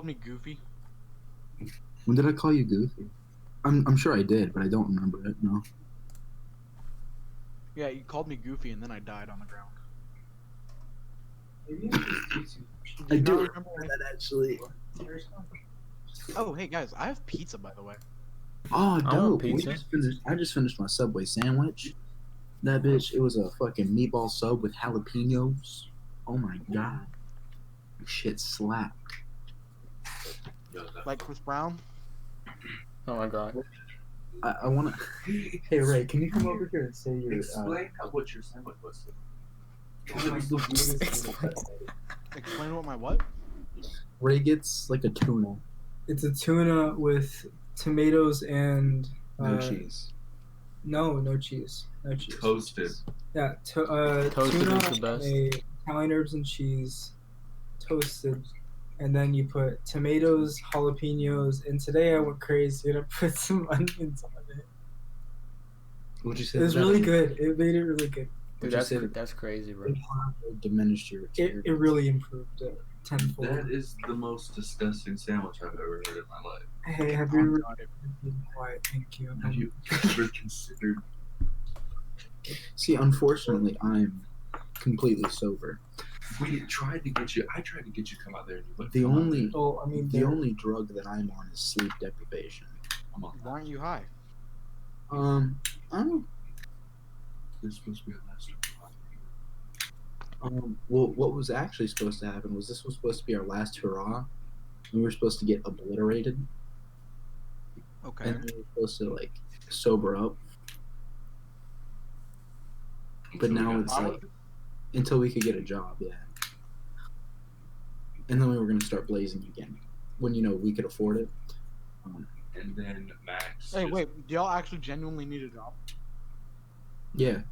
me Goofy? When did I call you Goofy? I'm sure I did, but I don't remember it. No. Yeah, you called me Goofy and then I died on the ground. I do not remember that actually. Oh, hey guys, I have pizza by the way. Oh, I want dope. pizza. I just finished my Subway sandwich. That bitch, it was a fucking meatball sub with jalapenos. Oh my god. Shit slapped. Like Chris Brown. Oh my god. I wanna. Hey Ray, can you come over here and say your? Explain what your sandwich was. Explain what my what? Ray gets like a tuna, It's a tuna with tomatoes and no cheese. No cheese. No cheese. Toasted. Yeah, Toasted tuna, is the best. Italian herbs and cheese, toasted, and then you put tomatoes, jalapenos, and today I went crazy and I put some onions on it. What'd you say? It was really good. It made it really good. Dude, that's crazy, bro. Diminished your experience. It really improved it tenfold. That is the most disgusting sandwich I've ever heard in my life. Hey, have you ever been quiet? Thank you. Have you ever considered? See, unfortunately, I'm completely sober. I tried to get you to come out there. And you wouldn't The come out only Oh, I mean, the only drug that I'm on is sleep deprivation. there. I'm on Why aren't you high? I don't know. There's supposed to be a master. Well, what was actually supposed to happen was this was supposed to be our last hurrah. We were supposed to get obliterated, Okay. and we were supposed to like sober up. But now it's like until we could get a job, yeah. And then we were gonna start blazing again when we could afford it. And then Max. Hey, just- wait. Do y'all actually genuinely need a job, Yeah.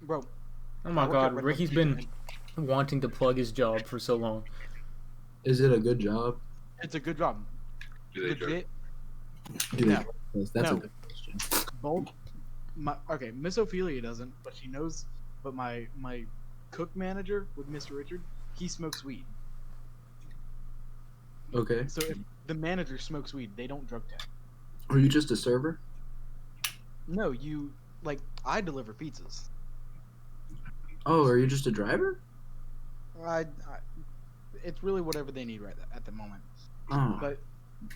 bro? Oh my I work god, at Red Ricky's Lobster been and wanting to plug his job for so long. Is it a good job? It's a good job. Do they jerk? Legit. Dude, No. that's No. a good question. Both. Okay, Miss Ophelia doesn't, but she knows. But my cook manager with Mr. Richard, he smokes weed. Okay. So if the manager smokes weed, they don't drug test. Are you just a server? No, I deliver pizzas. Oh, are you just a driver? It's really whatever they need right at the moment. Oh. But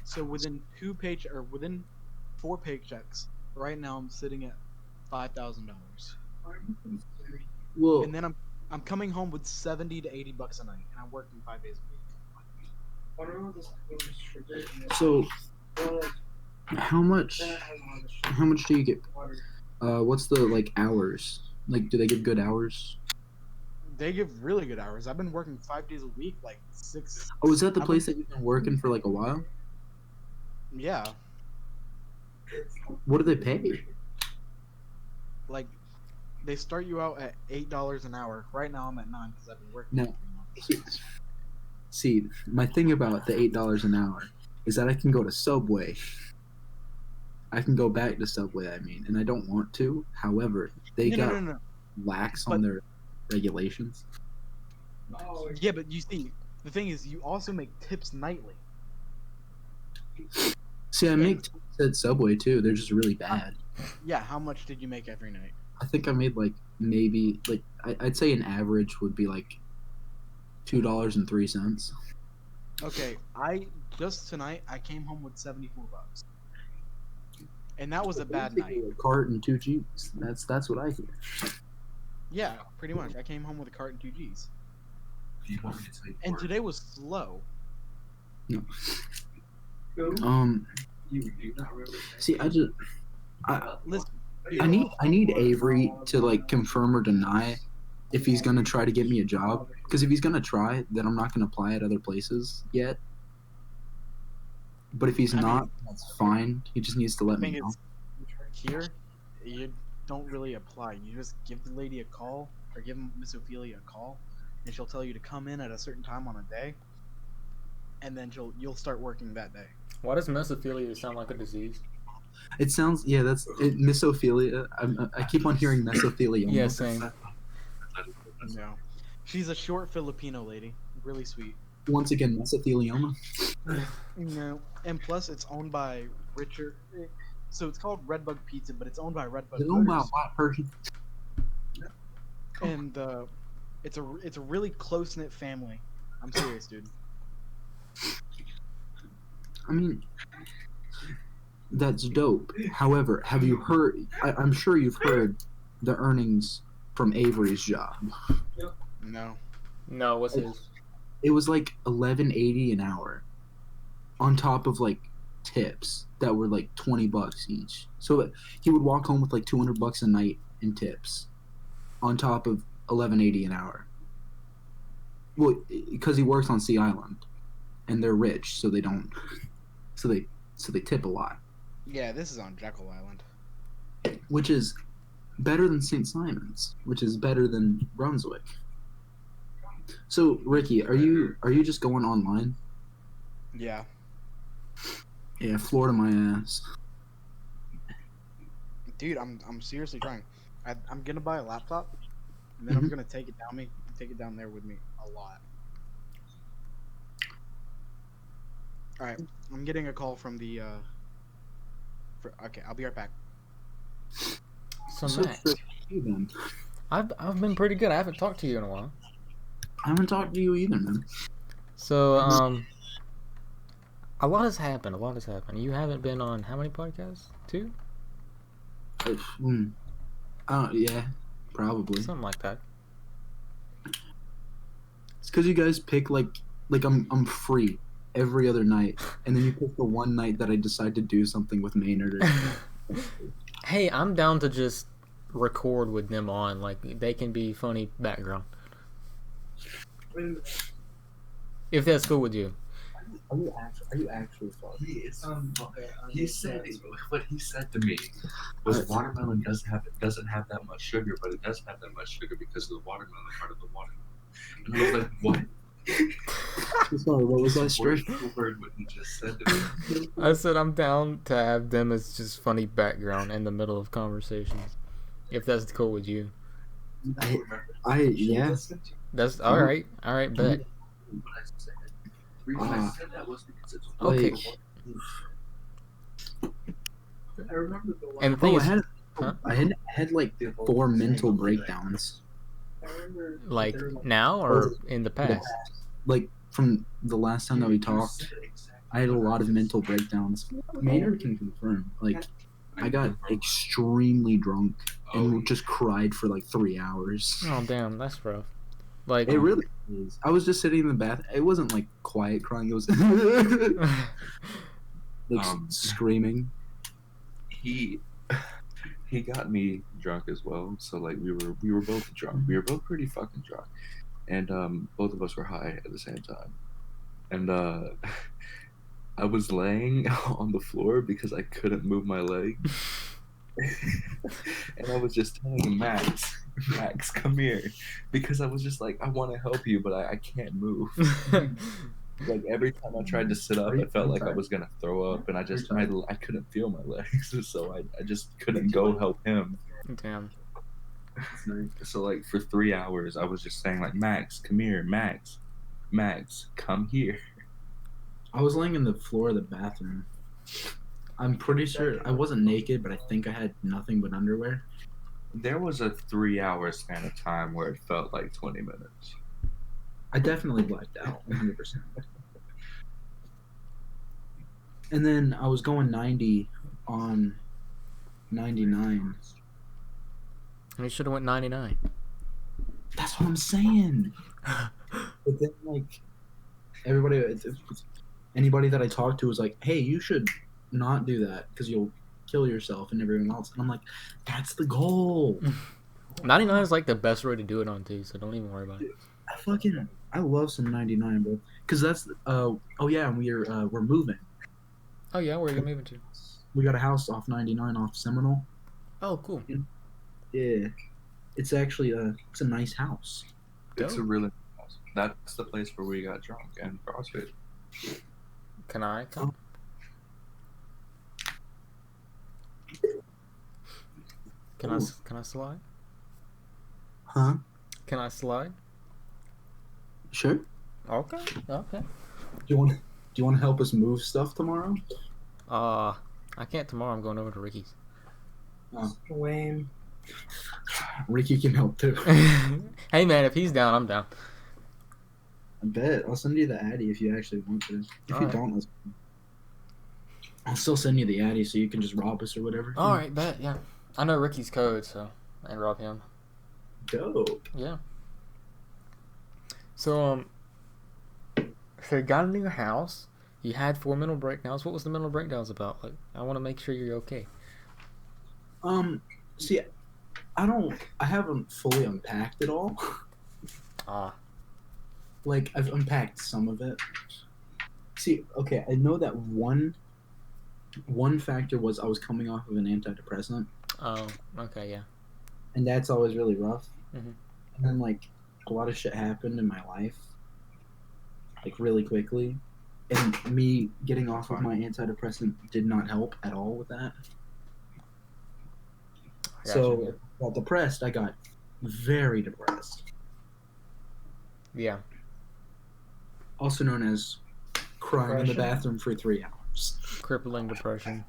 so within 4 paychecks, right now I'm sitting at $5,000, Well, and then I'm coming home with $70 to $80 a night, and I'm working 5 days a week. so how much do you get? What's the hours? Do they give good hours? They give really good hours. I've been working 5 days a week, 6. Oh, is that the I've place been- that you've been working for a while? Yeah, What do they pay? they start you out at $8 an hour. Right now I'm at 9 because I've been working. No. for 3 months. See, my thing about the $8 an hour is that I can go to Subway. I can go back to Subway, and I don't want to. However, they got No. lax on their regulations. Yeah, but you see, the thing is, you also make tips nightly. See, I make tips at Subway too. They're just really bad. Yeah, how much did you make every night? I think I made maybe I'd say an average would be $2.03. Okay, just tonight I came home with $74, and that was a bad night. A cart and 2 Gs. That's what I hear. Yeah, pretty much. I came home with a cart and 2 Gs, Do you want me to tell you and more? today was slow. No. You not really. See, Listen, I need Avery to confirm or deny if he's gonna try to get me a job. Because if he's gonna try, then I'm not gonna apply at other places yet. But if he's I not, mean, that's fine. He just needs to let the me thing know. is, here, you don't really apply. You just give the lady a call, or give Miss Ophelia a call, and she'll tell you to come in at a certain time on a day, and then you'll start working that day. Why does mesophilia sound like a disease? It sounds that's it, Misophilia. I keep on hearing mesophilia. Yeah, same. No, she's a short Filipino lady, really sweet. Once again, mesothelioma. No, and plus it's owned by Richard. So it's called Redbug Pizza, but it's owned by Redbug Is it owned by a Motors, white person? and it's a really close knit family. I'm serious, dude. I mean, that's dope. However, have you heard? I'm sure you've heard the earnings from Avery's job. No. No, what's his? It was like $11.80 an hour, on top of like tips that were like $20 each. So he would walk home with like $200 a night in tips, on top of $11.80 an hour. Well, because he works on Sea Island, and they're rich, so they don't. So they tip a lot, Yeah, this is on Jekyll Island. which is better than St. Simon's, which is better than Brunswick. So Ricky, are you just going online? Yeah. Yeah, Florida my ass. Dude, I'm seriously trying. I'm gonna buy a laptop, and then I'm gonna take it down there with me a lot. All right, I'm getting a call from the. Okay, I'll be right back. So So Max, for you then, I've been pretty good. I haven't talked to you in a while. I haven't talked to you either, man. So a lot has happened. You haven't been on how many podcasts? 2? Yeah, probably. Something like that. It's because you guys pick like I'm free every other night, and then you pick the one night that I decide to do something with Maynard. Hey, I'm down to just record with them on. Like, they can be funny background. If that's cool with you. Are you actually funny? He is. He said what he said to me was watermelon doesn't have that much sugar, but it does have that much sugar because of the watermelon part of the watermelon. And I was like, what? Sorry, what was that Word straight? for word what he just said to me. I said I'm down to have them as just funny background in the middle of conversations. If that's cool with you. Yeah. That's alright. Alright, bet. What I said. The reason I said that was because it's Okay. I remember the one. And the thing Oh, is, I had like 4 mental breakdowns. like, now or in the past? Like from the last time that we talked, I had a lot of mental breakdowns. Maynard can confirm. Like, I got extremely drunk and just cried for like 3 hours. Oh, damn, that's rough. Like, It really is. I was just sitting in the bath. It wasn't like quiet crying. It was like screaming. He got me drunk as well. So like we were both drunk. We were both pretty fucking drunk, and both of us were high at the same time. And I was laying on the floor because I couldn't move my leg. And I was just telling him, Max, come here, because I was just like, I want to help you, but I can't move. Like every time I tried to sit up, I felt like I was gonna throw up, and I couldn't feel my legs, so I just couldn't go help him. damn. So like for 3 hours, I was just saying like, Max, come here, Max, come here. I was laying in the floor of the bathroom. I'm pretty sure I wasn't naked, but I think I had nothing but underwear. There was a 3-hour span of time where it felt like 20 minutes. I definitely blacked out, 100%. And then I was going 90 on 99. You should have went 99. That's what I'm saying. But then, like, anybody that I talked to was like, "Hey, you should not do that because you'll kill yourself and everyone else." And I'm like, "That's the goal." 99 is like the best way to do it on too, so don't even worry about it. I love some 99, bro. Because that's oh yeah, and we're moving. Oh yeah, where are you moving to? We got a house off 99 off Seminole. Oh, cool. Yeah, it's actually it's a nice house. It's a Dope. really nice. That's the place where we got drunk and CrossFit. Can I come? Can I slide? Huh? Can I slide? Sure. Okay. Okay. Do you want to help us move stuff tomorrow? I can't tomorrow. I'm going over to Ricky's. Lame. Ricky can help too. Hey man, if he's down, I'm down. I bet. I'll send you the Addy if you actually want to. If you Alright. don't, I'll still send you the Addy so you can just rob us or whatever. All right, bet. Yeah, I know Ricky's code, so I can rob him. Dope. Yeah. So so you got a new house. You had 4 mental breakdowns. What was the mental breakdowns about? Like, I want to make sure you're okay. See, I haven't fully unpacked it all. Ah. Like, I've unpacked some of it. See, okay, I know that one factor was I was coming off of an antidepressant, Oh. Okay. Yeah. and that's always really rough. Mhm. And then, like, a lot of shit happened in my life, like, really quickly. And me getting off of my antidepressant did not help at all with that. I got So, you, I got depressed. I got very depressed. yeah. Also known as crying in the Depression? bathroom for 3 hours. Crippling depression.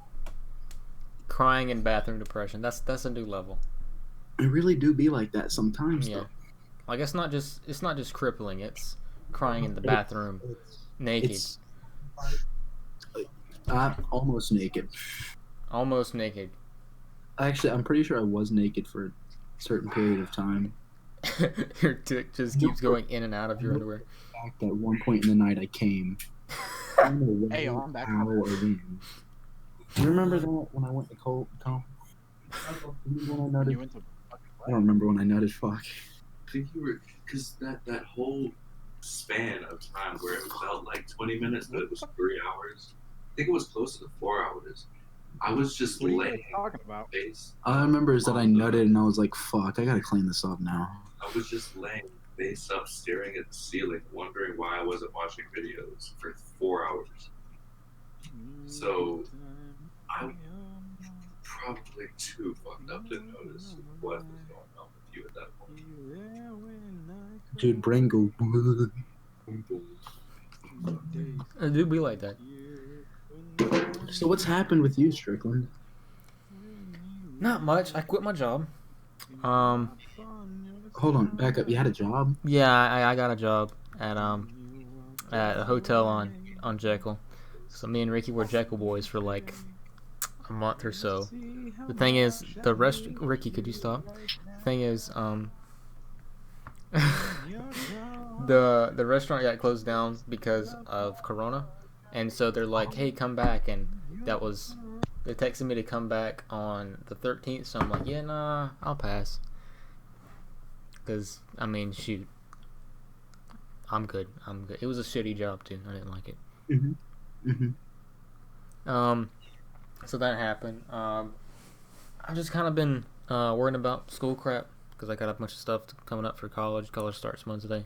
Crying in bathroom depression. That's a new level. I really do be like that sometimes, Yeah. though. Like it's not just crippling. It's crying in the bathroom naked, It's almost naked. almost naked. Actually, I'm pretty sure I was naked for a certain period of time. Your dick just keeps going in and out of your underwear. In fact, at one point in the night, I came. I don't know when, Hey, I'm back. how, or when. Do you remember that when I went to Tom? When I nutted? You went to fucking I don't remember when I nutted. Fuck. I think you were, because that whole span of time where it felt like 20 minutes, but it was 3 hours. I think it was closer to 4 hours. I was just What are you laying guys talking about? face. All I remember is that I nutted and I was like, fuck, I gotta clean this up now. I was just laying face up, staring at the ceiling, wondering why I wasn't watching videos for 4 hours. So, I'm probably too fucked up to notice what was going on with you at that point. Dude, brain go. It do be like that. So what's happened with you, Strickland? Not much. I quit my job. Hold on, back up. You had a job? Yeah, I got a job at a hotel on Jekyll. So me and Ricky were Jekyll boys for like a month or so. The thing is, Ricky, could you stop? The thing is, the restaurant got closed down because of Corona, and so they're like, "Hey, come back!" And they texted me to come back on the 13th. So I'm like, "Yeah, nah, I'll pass." Because I mean, shoot, I'm good. It was a shitty job too. I didn't like it. So that happened. I've just kind of been worrying about school crap because I got a bunch of stuff coming up for college. College starts Wednesday.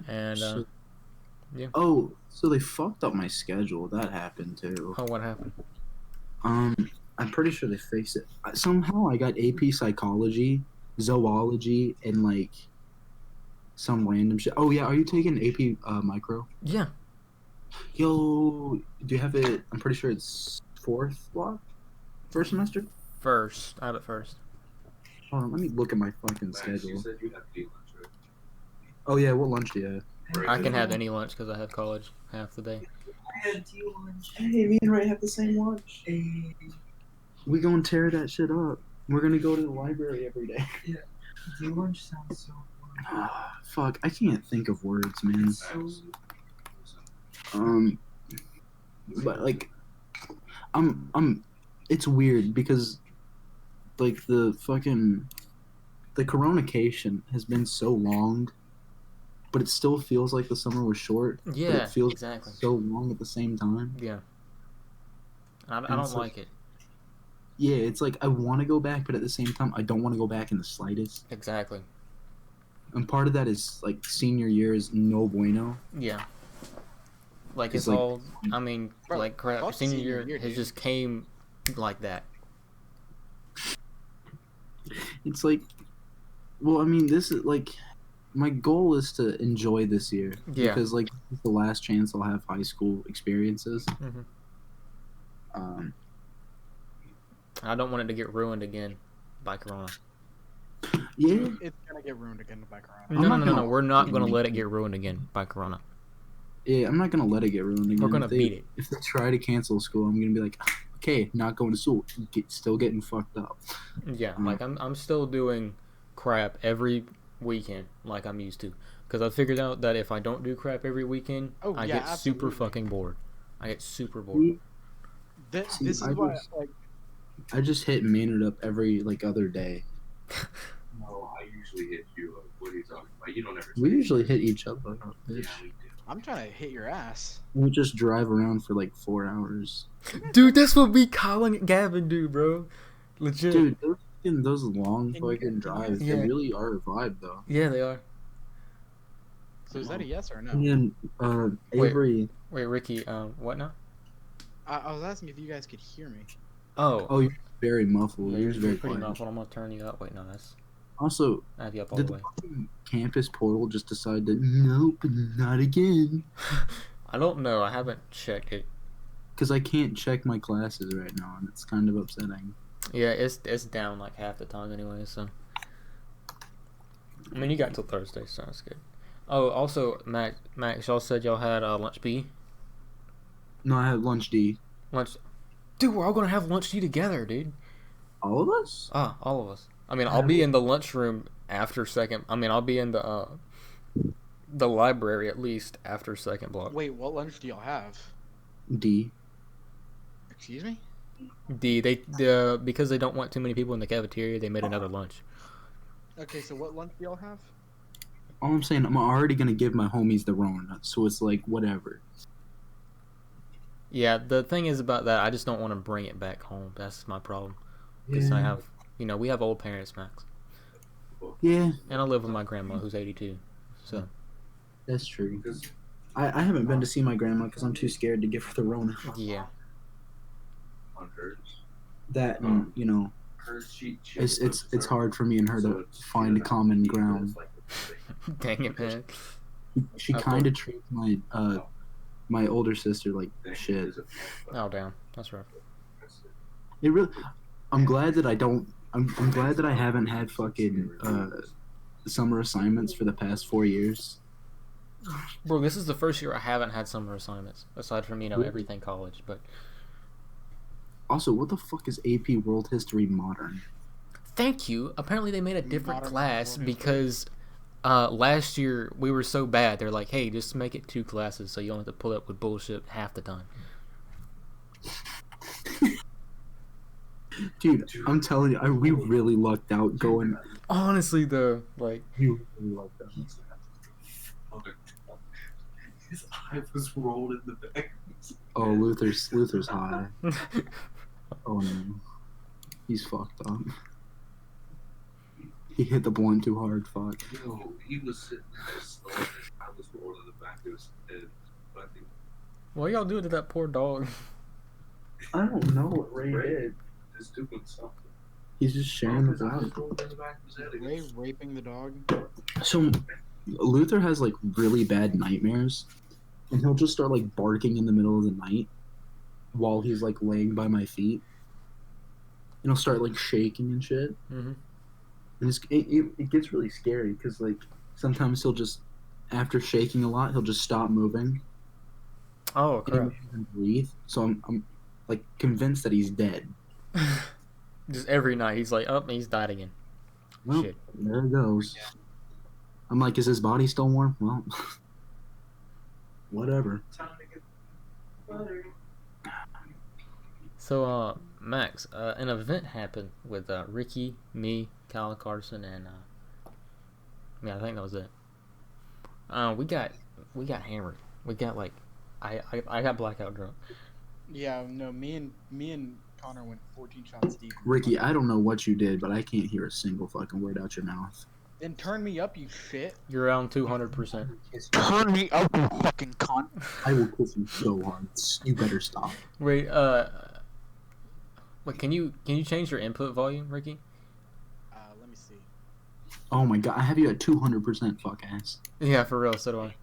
And yeah. Oh, so they fucked up my schedule. That happened too. Oh, what happened? I'm pretty sure they fixed it. Somehow I got AP Psychology, Zoology, and like some random shit. Oh yeah, are you taking AP Micro? Yeah. Yo, do you have it? I'm pretty sure it's fourth block, first semester. First, I have it first. Hold on, let me look at my fucking Max, you schedule. said you had to eat lunch, right? Oh yeah, what lunch do you have? I can have any lunch because I have college half the day. I had tea lunch. Hey, me and Ray have the same lunch. Hey, We gonna tear that shit up. We're gonna go to the library every day. tea lunch sounds so fun. Fuck, I can't think of words, man. So But like, it's weird because, like, the Coronacast has been so long, but it still feels like the summer was short. But Yeah, it feels exactly. so long at the same time. Yeah. I And don't it's like it. Yeah, it's like I want to go back, but at the same time, I don't want to go back in the slightest. Exactly. And part of that is like senior year is no bueno. Yeah. Like It's it's like- all. I mean, Bro, like crap. fuck Senior senior year year, has dude. just came like that. It's like, well, I mean, this is like my goal is to enjoy this year. Yeah. Because like it's the last chance I'll have high school experiences. Mhm. Um, I don't want it to get ruined again by Corona. yeah. It's gonna get ruined again by Corona. I'm No, not no, no, no. gonna- We're not gonna let it get ruined again by Corona. Yeah, I'm not gonna let it get ruined again. We're gonna If they- beat it. If they try to cancel school, I'm gonna be like, okay, not going to school, still getting fucked up. Yeah, like I'm still doing crap every weekend like I'm used to, because I figured out that if I don't do crap every weekend, Oh, I yeah, get super absolutely. fucking bored. I get super bored. This See, is I why, just- like, I just hit Maynard up every like other day. No, I usually hit you up. What are you talking about? You don't ever. We usually hit each other up, Yeah, bitch. we do. I'm trying to hit your ass. We just drive around for like 4 hours. Dude, that's what me, Colin, and Gavin do, bro. Legit. Dude, those long Can you fucking get- drives, Yeah. they really are a vibe though. Yeah, they are. So is that a yes or no? And then Wait. Avery, Wait, Ricky, what now? I was asking if you guys could hear me. oh, you're very muffled. Yeah, You're you're very pretty quiet. muffled. I'm gonna turn you up. Wait, no, that's Also, I have you up all did the the way. fucking campus portal just decide that nope, not again? I don't know. I haven't checked it. Because I can't check my classes right now, and it's kind of upsetting. Yeah, it's down like half the time anyway. So, I mean, you got till Thursday, so that's good. Oh, also, Max, y'all said y'all had lunch B. No, I had lunch D. Lunch, dude. We're all gonna have lunch D together, dude. All of us? All of us. I mean, I'll be in the lunchroom after second. I mean, I'll be in the library at least after second block. Wait, what lunch do y'all have? D. Excuse me? Because they don't want too many people in the cafeteria, they made another lunch. Okay, so what lunch do y'all have? All I'm saying, I'm already gonna give my homies the Rona, so it's like whatever. Yeah, the thing is about that, I just don't want to bring it back home. That's my problem. Because I have, we have old parents, Max. Yeah, And I live with my grandma, who's 82. So, that's true. Because I haven't been to see my grandma because I'm too scared to give her the Rona. yeah. on hers, That and hers she it's hard for me and her to find a common ground. Dang it, man. She Of kind of treats my older sister like shit. Oh, damn. That's rough. It really. I'm glad that I don't. I'm glad that I haven't had fucking summer assignments for the past 4 years. Bro, this is the first year I haven't had summer assignments, aside from, everything college. But Also, what the fuck is AP World History Modern? thank you. Apparently, they made a different Modern class world because last year we were so bad. They're like, hey, just make it 2 classes so you don't have to pull up with bullshit half the time. Dude, I'm telling you, we really lucked out going. Honestly, though, like, You really lucked out. His eye was rolled in the back. Oh, Luther's high. Oh no, he's fucked up. He hit the blunt too hard. Fuck. Yo, he was sitting there snoring. His eye was rolled in the back of his head. But I think what y'all doing to that poor dog? I don't know what Ray did. this dude was something. He's just sharing the His eye was blunt. rolled in the back of his head. Ray raping the dog? So Luther has like really bad nightmares, and he'll just start like barking in the middle of the night while he's like laying by my feet, and he'll start like shaking and shit. Mm-hmm. And it gets really scary because like sometimes he'll just, after shaking a lot, he'll just stop moving Oh, and crap. he doesn't breathe. So I'm like convinced that he's dead. Just every night, he's like, oh, he's died again. Well, Shit. there it goes. I'm like, is his body still warm? Well, whatever. Time to get butter. So, Max, an event happened with Ricky, me, Kyle Carson, and I think that was it. We got hammered. We got like, I got blackout drunk. Yeah, no, me and Connor went 14 shots deep. Ricky, I don't know what you did, but I can't hear a single fucking word out your mouth. Then turn me up, you shit. You're around 200%. Turn me up, you fucking cunt. I will kiss you so hard. You better stop. Wait, wait, can you change your input volume, Ricky? Let me see. Oh my god, I have you at 200%, fuck ass. Yeah, for real. So do I.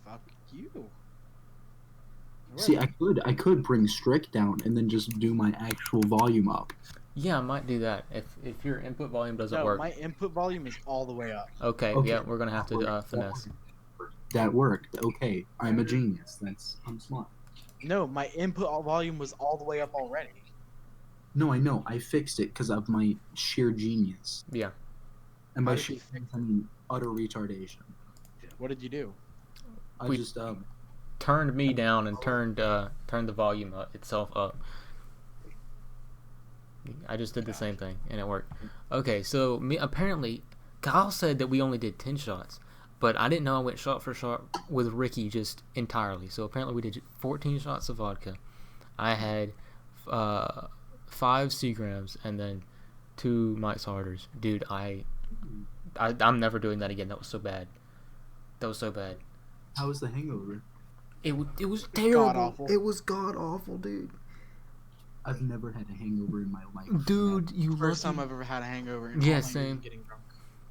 Fuck you. See, I could bring Strict down and then just do my actual volume up. Yeah, I might do that if your input volume doesn't No, work. my input volume is all the way up. Okay, Okay. yeah, we're gonna have to finesse. That worked. Okay, I'm a genius. I'm smart. No, my input volume was all the way up already. No, I know. I fixed it because of my sheer genius. Yeah. And by How did sheer you fix genius, I mean utter retardation. What did you do? I We- just Turned me down and turned the volume itself up. I just did the same thing and it worked. Okay, so apparently Kyle said that we only did 10 shots, but I didn't know I went shot for shot with Ricky just entirely. So apparently we did 14 shots of vodka. I had 5 Seagrams and then 2 Mike's Harders. Dude, I'm never doing that again. That was so bad. how was the hangover? It was terrible. God-awful. It was god awful, dude. I've never had a hangover in my life. Dude, you First lucky. time I've ever had a hangover. And Yeah, all I knew was same. Getting drunk.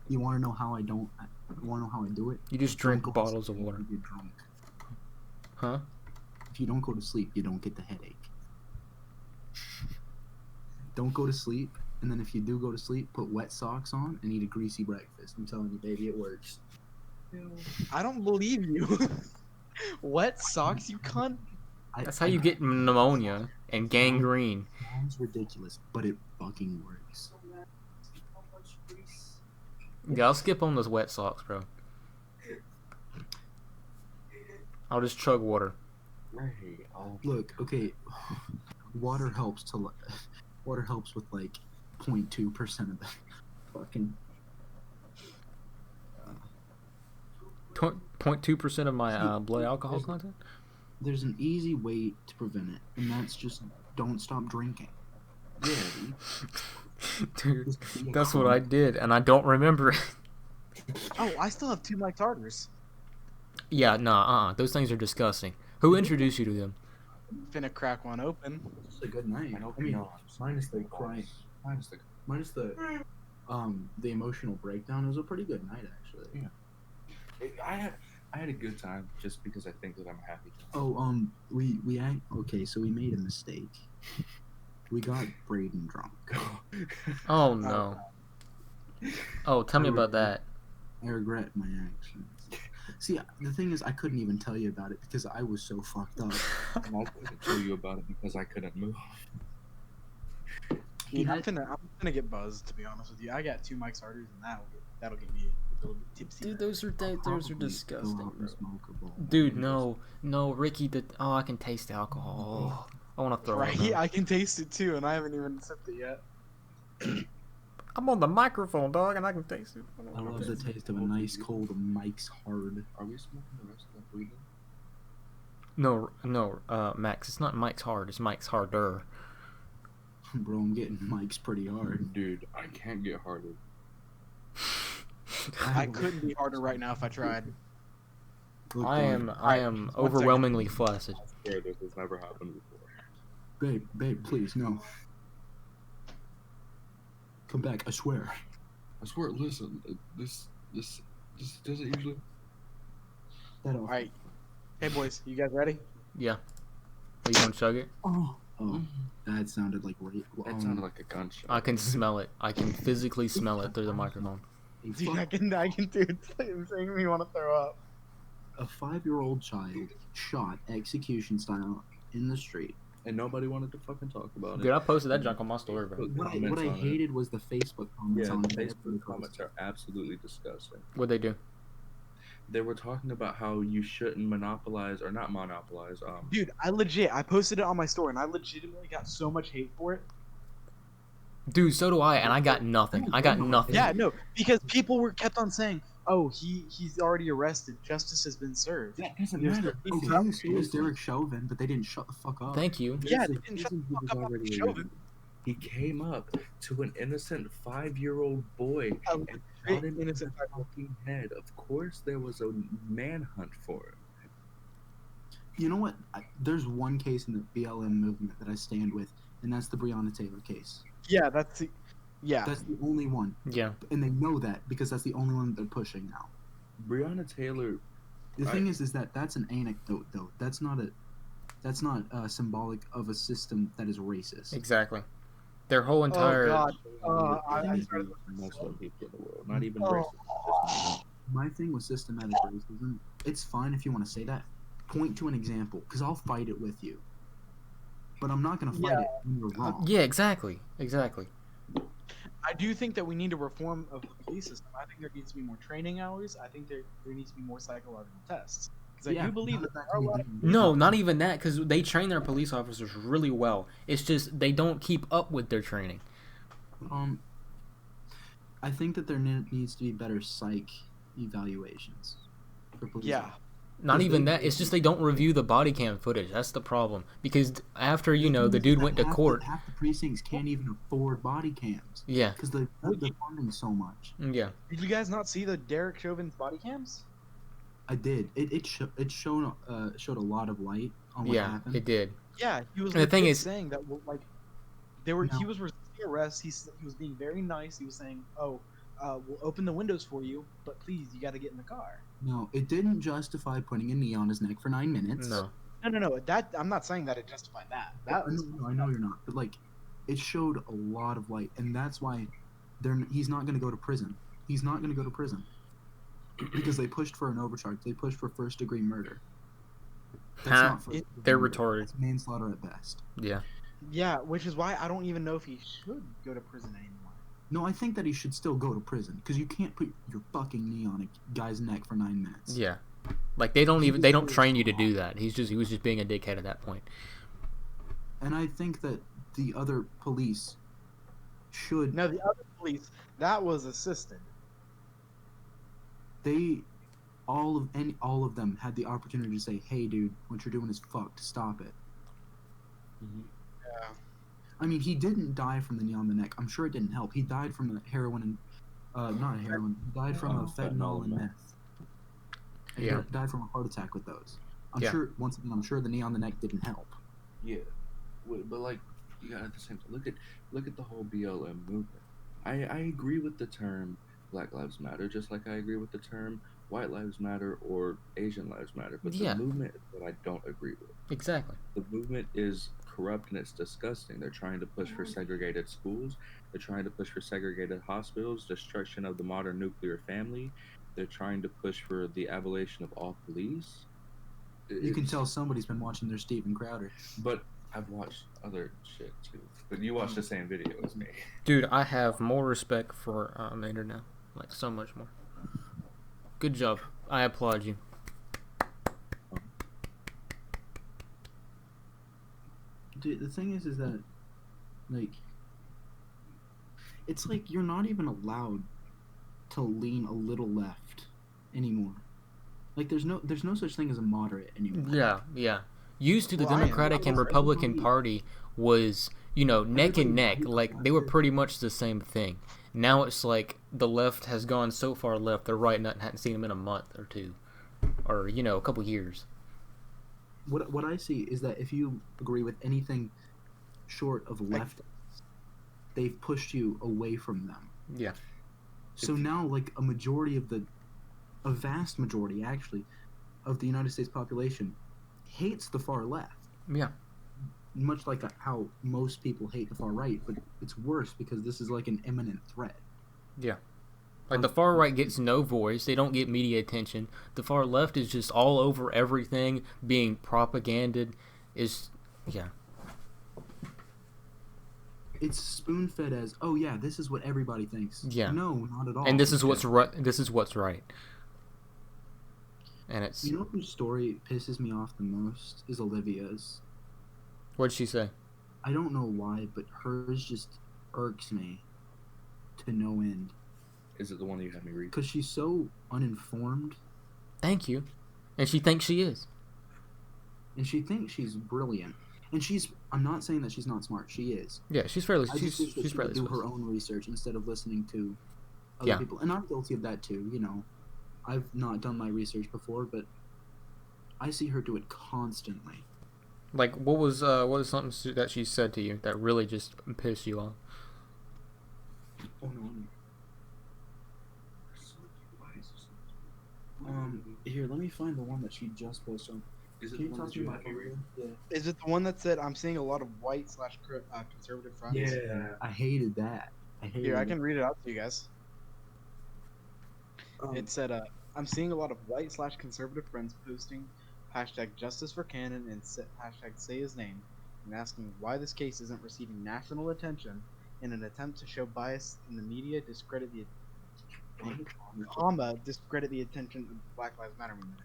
You want to know how I don't? You want to know how I do it? You just Don't drink go to bottles of sleep, water. you get drunk. Huh? If you don't go to sleep, you don't get the headache. Don't go to sleep, and then if you do go to sleep, put wet socks on and eat a greasy breakfast. I'm telling you, baby, it works. I don't believe you. Wet socks, you cunt. That's how you get pneumonia and gangrene. Sounds ridiculous, but it fucking works. Yeah, I'll skip on those wet socks, bro. I'll just chug water. Right. Oh, Look, okay, water helps with like 0.2% of the fucking. 0.2% of my blood alcohol content. There's an easy way to prevent it, and that's just don't stop drinking. yeah. Dude, Just be a that's what cunt. I did, and I don't remember it. Oh, I still have 2 Mike Tartars. Yeah, nah, those things are disgusting. Who introduced you to them? Finna crack one open. It's a good night. I hope I mean, not. minus the crying, minus the emotional breakdown. It was a pretty good night, actually. Yeah. I had a good time just because I think that I'm a happy. Oh, okay, so we made a mistake. We got Braden drunk. Oh no. Oh, tell me about that. I regret my actions. See, the thing is, I couldn't even tell you about it because I was so fucked up. And I couldn't tell you about it because I couldn't move. Dude, I'm finna get buzzed, to be honest with you. I got 2 Mike Tartars, and that'll get me a little bit tipsy. Dude, those are Probably disgusting, go out and bro. smoke a bowl. Dude, no, Ricky. I can taste the alcohol. Oh, I want to throw Right, it. I can taste it too, and I haven't even sipped it yet. I'm on the microphone, dog, and I can taste it. I love the taste of a nice cold Mike's Hard. Are we smoking the rest of that weed? No, Max. It's not Mike's Hard. It's Mike's Harder. Bro, I'm getting Mike's pretty hard. Dude, I can't get harder. I couldn't be harder right now if I tried. Look, I dog, am One overwhelmingly flaccid. I swear this has never happened before. Babe, please, no. Come back, I swear. I swear, listen, this doesn't usually. That off. Alright. Hey, boys, you guys ready? Yeah. Are you gonna chug it? Oh, that sounded like rape. That sounded like a gunshot. I can smell it. I can physically smell it through the microphone. Dude, I can do it. It's making me want to throw up. A 5-year-old child shot execution style in the street. And nobody wanted to fucking talk about Dude, it. I posted that junk on my story, bro. What I Comments on it. hated was the Facebook comments Yeah, on the it. Facebook comments are absolutely disgusting. What'd they do? They were talking about how you shouldn't monopolize, or not monopolize, Dude, I posted it on my story, and I legitimately got so much hate for it. Dude, so do I, and I got nothing. I got nothing. Yeah, no, because people kept on saying, "Oh, he's already arrested. Justice has been served." that doesn't There's matter. no- Okay, so was Derek Chauvin, but they didn't shut the fuck up. Thank you. Yeah, There's they a didn't shut reason the he fuck was up on already Chauvin. arrested. He came up to an innocent 5-year-old boy A and shot him in innocent the fucking head. Of course, there was a manhunt for him. You know what? There's one case in the BLM movement that I stand with, and that's the Breonna Taylor case. Yeah, that's Yeah. That's the only one, Yeah. and they know that because that's the only one they're pushing now. Breonna Taylor. The thing is that that's an anecdote, though. That's not symbolic of a system that is racist. Exactly. Their whole entire. Oh God. I Maybe started most of the people in the world, not even Oh. racist. Just My thing with systematic racism, it's fine if you want to say that. Point to an example, because I'll fight it with you. But I'm not going to fight it when you're wrong. Yeah, exactly. Exactly. I do think that we need a reform of the police system. I think there needs to be more training hours. I think there needs to be more psychological tests. Because I do believe that there are a lot of No, not even that, because they train their police officers really well. It's just they don't keep up with their training. I think that there needs to be better psych evaluations for police officers. Not Because even they- that. It's just they don't review the body cam footage. That's the problem. Because after, the dude went to court. Half the precincts can't even afford body cams Yeah. because they're funding so much. Yeah. Did you guys not see the Derek Chauvin's body cams? I did. It showed a lot of light on what Yeah, happened. it did. Yeah, he was. And the thing legit is- saying that they were. No. He was resisting arrest. He was being very nice. He was saying, "Oh, we'll open the windows for you, but please, you got to get in the car." No, it didn't justify putting a knee on his neck for 9 minutes. No. No. That I'm not saying that it justified that. That was I know you're not, but it showed a lot of light, and that's why he's not going to go to prison. He's not going to go to prison because they pushed for an overcharge. They pushed for first-degree murder. That's not first-degree They're murder. retarded. That's manslaughter at best. Yeah. Yeah, which is why I don't even know if he should go to prison anymore. No, I think that he should still go to prison because you can't put your fucking knee on a guy's neck for 9 minutes. Yeah. Like they don't train you to do that. He was just being a dickhead at that point. And I think that the other police should. No, the other police that was assisted. All of them had the opportunity to say, "Hey, dude, what you're doing is fucked. Stop it." Yeah. I mean, he didn't die from the knee on the neck. I'm sure it didn't help. He died from a heroin and not a heroin. He died from a fentanyl and meth. And Yeah. He died from a heart attack with those. I'm Yeah. sure. Once again, I'm sure the knee on the neck didn't help. Yeah, but you got at the same time look at the whole BLM movement. I agree with the term Black Lives Matter, just like I agree with the term White Lives Matter or Asian Lives Matter. But Yeah. the movement is what I don't agree with. Exactly. The movement is corrupt and it's disgusting. They're trying to push for segregated schools. They're trying to push for segregated hospitals, destruction of the modern nuclear family. They're trying to push for the abolition of all police. You can tell somebody's been watching their Steven Crowder. But I've watched other shit too. But you watched the same video as me. Dude, I have more respect for Maynard now. Like so much more. Good job. I applaud you. Dude, the thing is that, it's like you're not even allowed to lean a little left anymore. Like, there's no such thing as a moderate anymore. Yeah. Used to the Well, I am. Democratic and Republican Party was, neck and neck. Like they were pretty much the same thing. Now it's like the left has gone so far left, the right hadn't seen them in a month or two, or a couple years. What I see is that if you agree with anything short of left, they've pushed you away from them. Yeah. So now, a vast majority actually, of the United States population hates the far left. Yeah. Much like how most people hate the far right, but it's worse because this is like an imminent threat. Yeah. Like the far right gets no voice. They don't get media attention. The far left is just all over everything, being propaganded. Yeah. It's spoon-fed as, oh yeah, this is what everybody thinks. Yeah. No, not at all. And this is what's right. This is what's right. And it's. You know whose story pisses me off the most is Olivia's. What'd she say? I don't know why, but hers just irks me to no end. Is it the one that you had me read? Because she's so uninformed, Thank you. And she thinks she is. and she thinks she's brilliant. And I'm not saying that she's not smart. She is. Yeah, she's fairly. I just wish that She's she would fairly. do her Smart. own research instead of listening to other Yeah. people. And I'm guilty of that too. I've not done my research before, but I see her do it constantly. Like, what was something that she said to you that really just pissed you off? Oh no. Here, let me find the one that she just posted on. Is it Can the you one talk that to me you about have over here? Yeah. Is it the one that said I'm seeing a lot of white slash conservative friends? Yeah, I hated that. I hated Here, I it. can read it out to you guys. It said, I'm seeing a lot of white slash conservative friends posting hashtag justice for Cannon and hashtag say his name and asking why this case isn't receiving national attention in an attempt to show bias in the media, discredit the discredit the attention of the Black Lives Matter movement.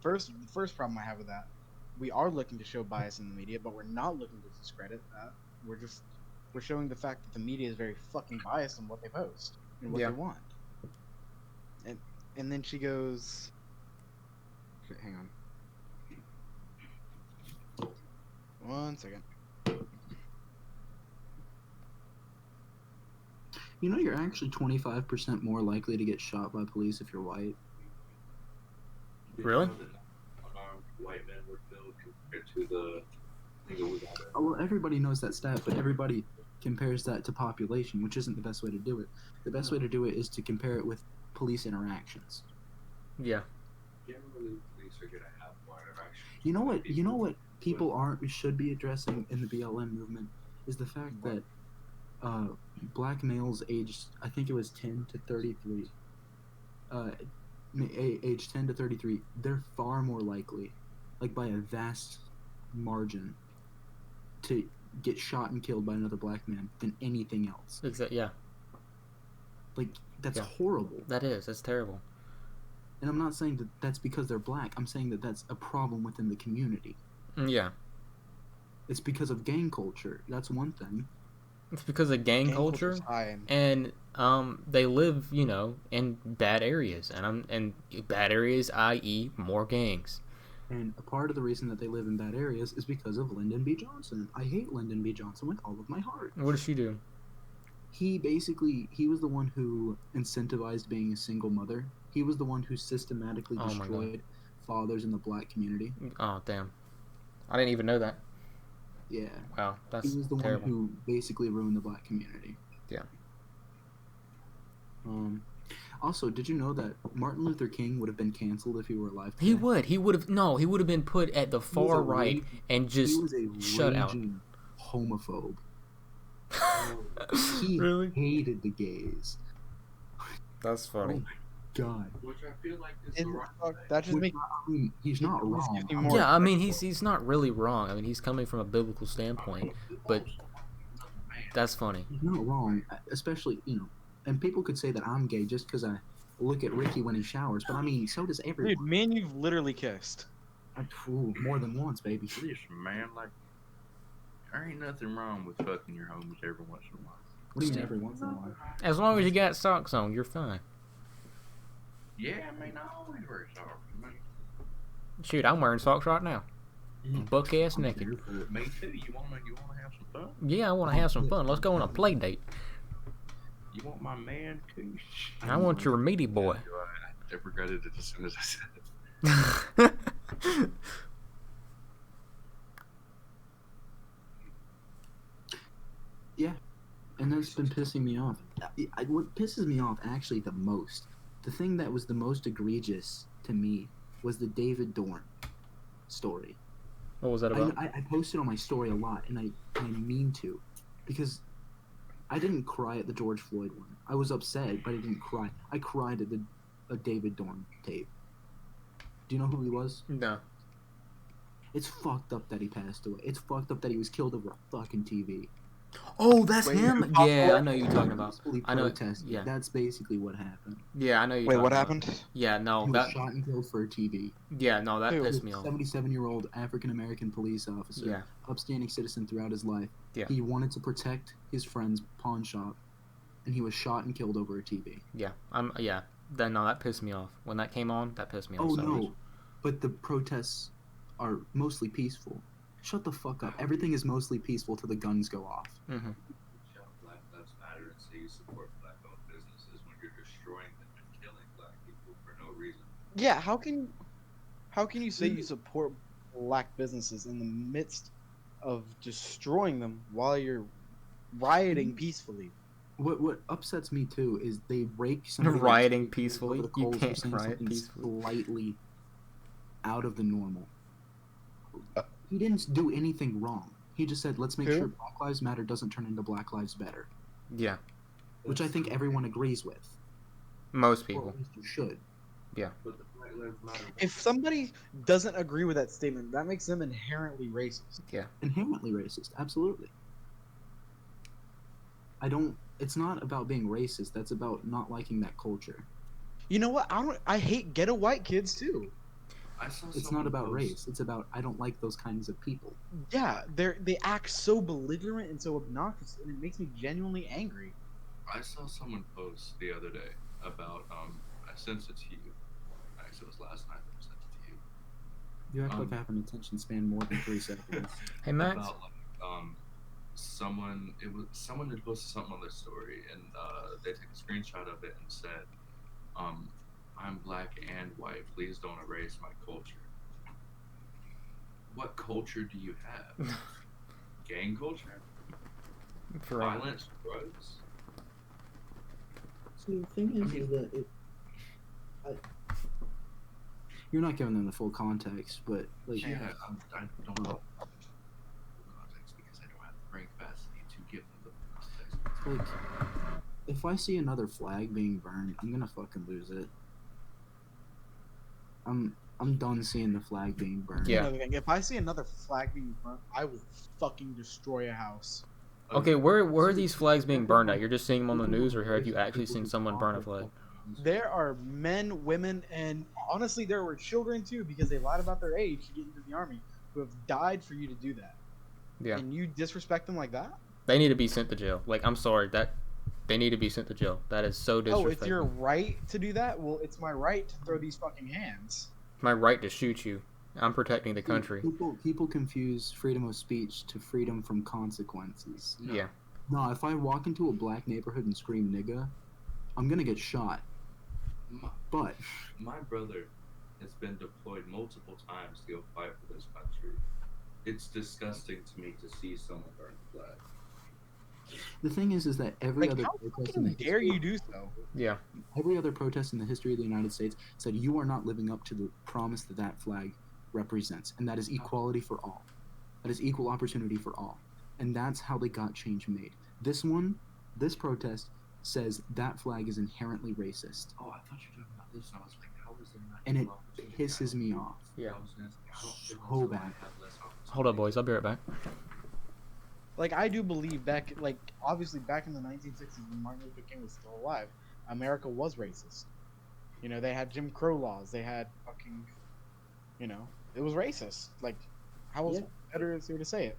The first problem I have with that, we are looking to show bias in the media, but we're not looking to discredit that. We're showing the fact that the media is very fucking biased on what they post and what Yeah. they want. And then she goes, shit, hang on. 1 second. You know, you're actually 25% more likely to get shot by police if you're white. Really? White men were killed compared to the thing that we got. Oh, well, everybody knows that stat, but everybody compares that to population, which isn't the best way to do it. The best way to do it is to compare it with police interactions. Yeah. Generally, police are gonna have more interactions. You know what people should be addressing in the BLM movement is the fact that black males aged, I think it was 10 to 33, age 10 to 33, they're far more likely, like by a vast margin, to get shot and killed by another black man than anything else. Yeah. Like, that's Yeah. horrible. That's terrible. And I'm not saying that that's because they're black. I'm saying that that's a problem within the community. Yeah. It's because of gang culture. That's one thing. It's because of gang culture, culture's high and they live, in bad areas, and bad areas, i.e., more gangs. And a part of the reason that they live in bad areas is because of Lyndon B. Johnson. I hate Lyndon B. Johnson with all of my heart. What does she do? He was the one who incentivized being a single mother. He was the one who systematically Oh my God. destroyed fathers in the black community. Oh, damn. I didn't even know that. Yeah. Wow, that's He was the terrible. one who basically ruined the black community. Yeah. Also, did you know that Martin Luther King would have been canceled if he were alive today? He would have been put at the far right and He just was a shut out. raging homophobe. He Really? hated the gays. That's Oh funny. my god. Which I feel like is Isn't the that right fuck- that just Which, makes I mean, he's not This wrong. gives me more- Yeah, I mean, he's not really wrong. I mean, he's coming from a biblical standpoint, but that's funny. He's not wrong, especially, and people could say that I'm gay just because I look at Ricky when he showers, but I mean, so does Dude, everyone. me and you've literally kissed. More than once, baby. Listen, man, like, there ain't nothing wrong with fucking your homies every once in a while. What do you mean every once in a while? As long as you got socks on, you're fine. Yeah, I mean, I always wear socks. I mean, Shoot, I'm wearing socks right now. Buck ass naked. me too. You wanna have some fun? Yeah, I want to have some fun. Let's go on a play date. You want my man Kush? I want your meaty boy. I regretted it as soon as I said it. Yeah, and that's been pissing me off. What pisses me off actually the most, the thing that was the most egregious to me, was the David Dorn story. What was that about? I posted on my story a lot, and I mean to, because I didn't cry at the George Floyd one. I was upset, but I didn't cry. I cried at the David Dorn tape. Do you know who he was? No. It's fucked up that he passed away. It's fucked up that he was killed over a fucking TV. Oh, that's Wait, him. who- Yeah, I know you're talking about. Peacefully I know. protesting. Yeah. That's basically what happened. Yeah, I know you're. Wait, talking what about. happened? Yeah, no, He was that. shot and killed for a TV. Yeah, no, that Who? pissed me off. 77-year-old African-American police officer, Yeah. upstanding citizen throughout his life. Yeah. He wanted to protect his friend's pawn shop, and he was shot and killed over a TV. Yeah, that pissed me off. When that came on, that pissed me off Oh so no, much. but the protests are mostly peaceful. Shut the fuck up. Everything is mostly peaceful till the guns go off. Mm-hmm. Shout Black Lives Matter and say you support black-owned businesses when you're destroying them and killing black people for no reason. Yeah, how can you say you support black businesses in the midst of destroying them while you're rioting peacefully? What upsets me too is they rake somebody like Rioting over peacefully. the You coals for can't saying riot something peacefully. slightly out of the normal. He didn't do anything wrong. He just said, "Let's make Who? sure Black Lives Matter doesn't turn into Black Lives Better," Yeah, which I think everyone agrees with, most or people. at least you should. But the Black Lives Matter. If somebody doesn't agree with that statement, that makes them inherently racist. Inherently racist, absolutely. I don't. It's not about being racist. That's about not liking that culture. You know what? I hate ghetto white kids too. I saw It's someone not about post- race. It's about I don't like those kinds of people. Yeah, they act so belligerent and so obnoxious, and it makes me genuinely angry. I saw someone post the other day about I sent it to you. Actually, it was last night that I sent it to you. You act like I have an attention span more than 3 seconds. Hey Max. About like someone had posted something on their story and they took a screenshot of it and said, I'm black and white. Please don't erase my culture. What culture do you have? Gang culture? For real. Violence? Drugs? See, the thing is that you're not giving them the full context, but like Yeah, I don't know context because I don't have the brain capacity to give them the context. like if I see another flag being burned, I'm gonna fucking lose it. I'm done seeing the flag being burned. Yeah. Another thing, if I see another flag being burnt, I will fucking destroy a house. Okay, where are these flags being burned at? You're just seeing them on the news, or have you actually seen someone burn a flag? There are men, women, and honestly, there were children too, because they lied about their age to get into the army, who have died for you to do that. Yeah. And you disrespect them like that? They need to be sent to jail. Like, I'm sorry, they need to be sent to jail. That is so Oh, disrespectful. it's your right to do that? Well, it's my right to throw these fucking hands. My right to shoot you. I'm protecting the country. People confuse freedom of speech to freedom from consequences. Yeah. No, if I walk into a black neighborhood and scream nigga, I'm gonna get shot. But My brother has been deployed multiple times to go fight for this country. It's disgusting to me to see someone burn a flag. the thing is that every Like, other how protest in fucking the dare history, you do so? Yeah. every other protest in the history of the United States said you are not living up to the promise that that flag represents, and that is equality for all. That is equal opportunity for all, and that's how they got change made. This protest says that flag is inherently racist, Oh, I thought you were talking about this, and I was like, how is there not and it equal opportunity? pisses me off. Yeah. I was gonna say, I don't think So someone bad. have less Hold up, boys. I'll be right back. Like, I do believe back, like, obviously back in the 1960s when Martin Luther King was still alive, America was racist. You know, they had Jim Crow laws. They had fucking, you know, it was racist. Like, how else better is there to say it?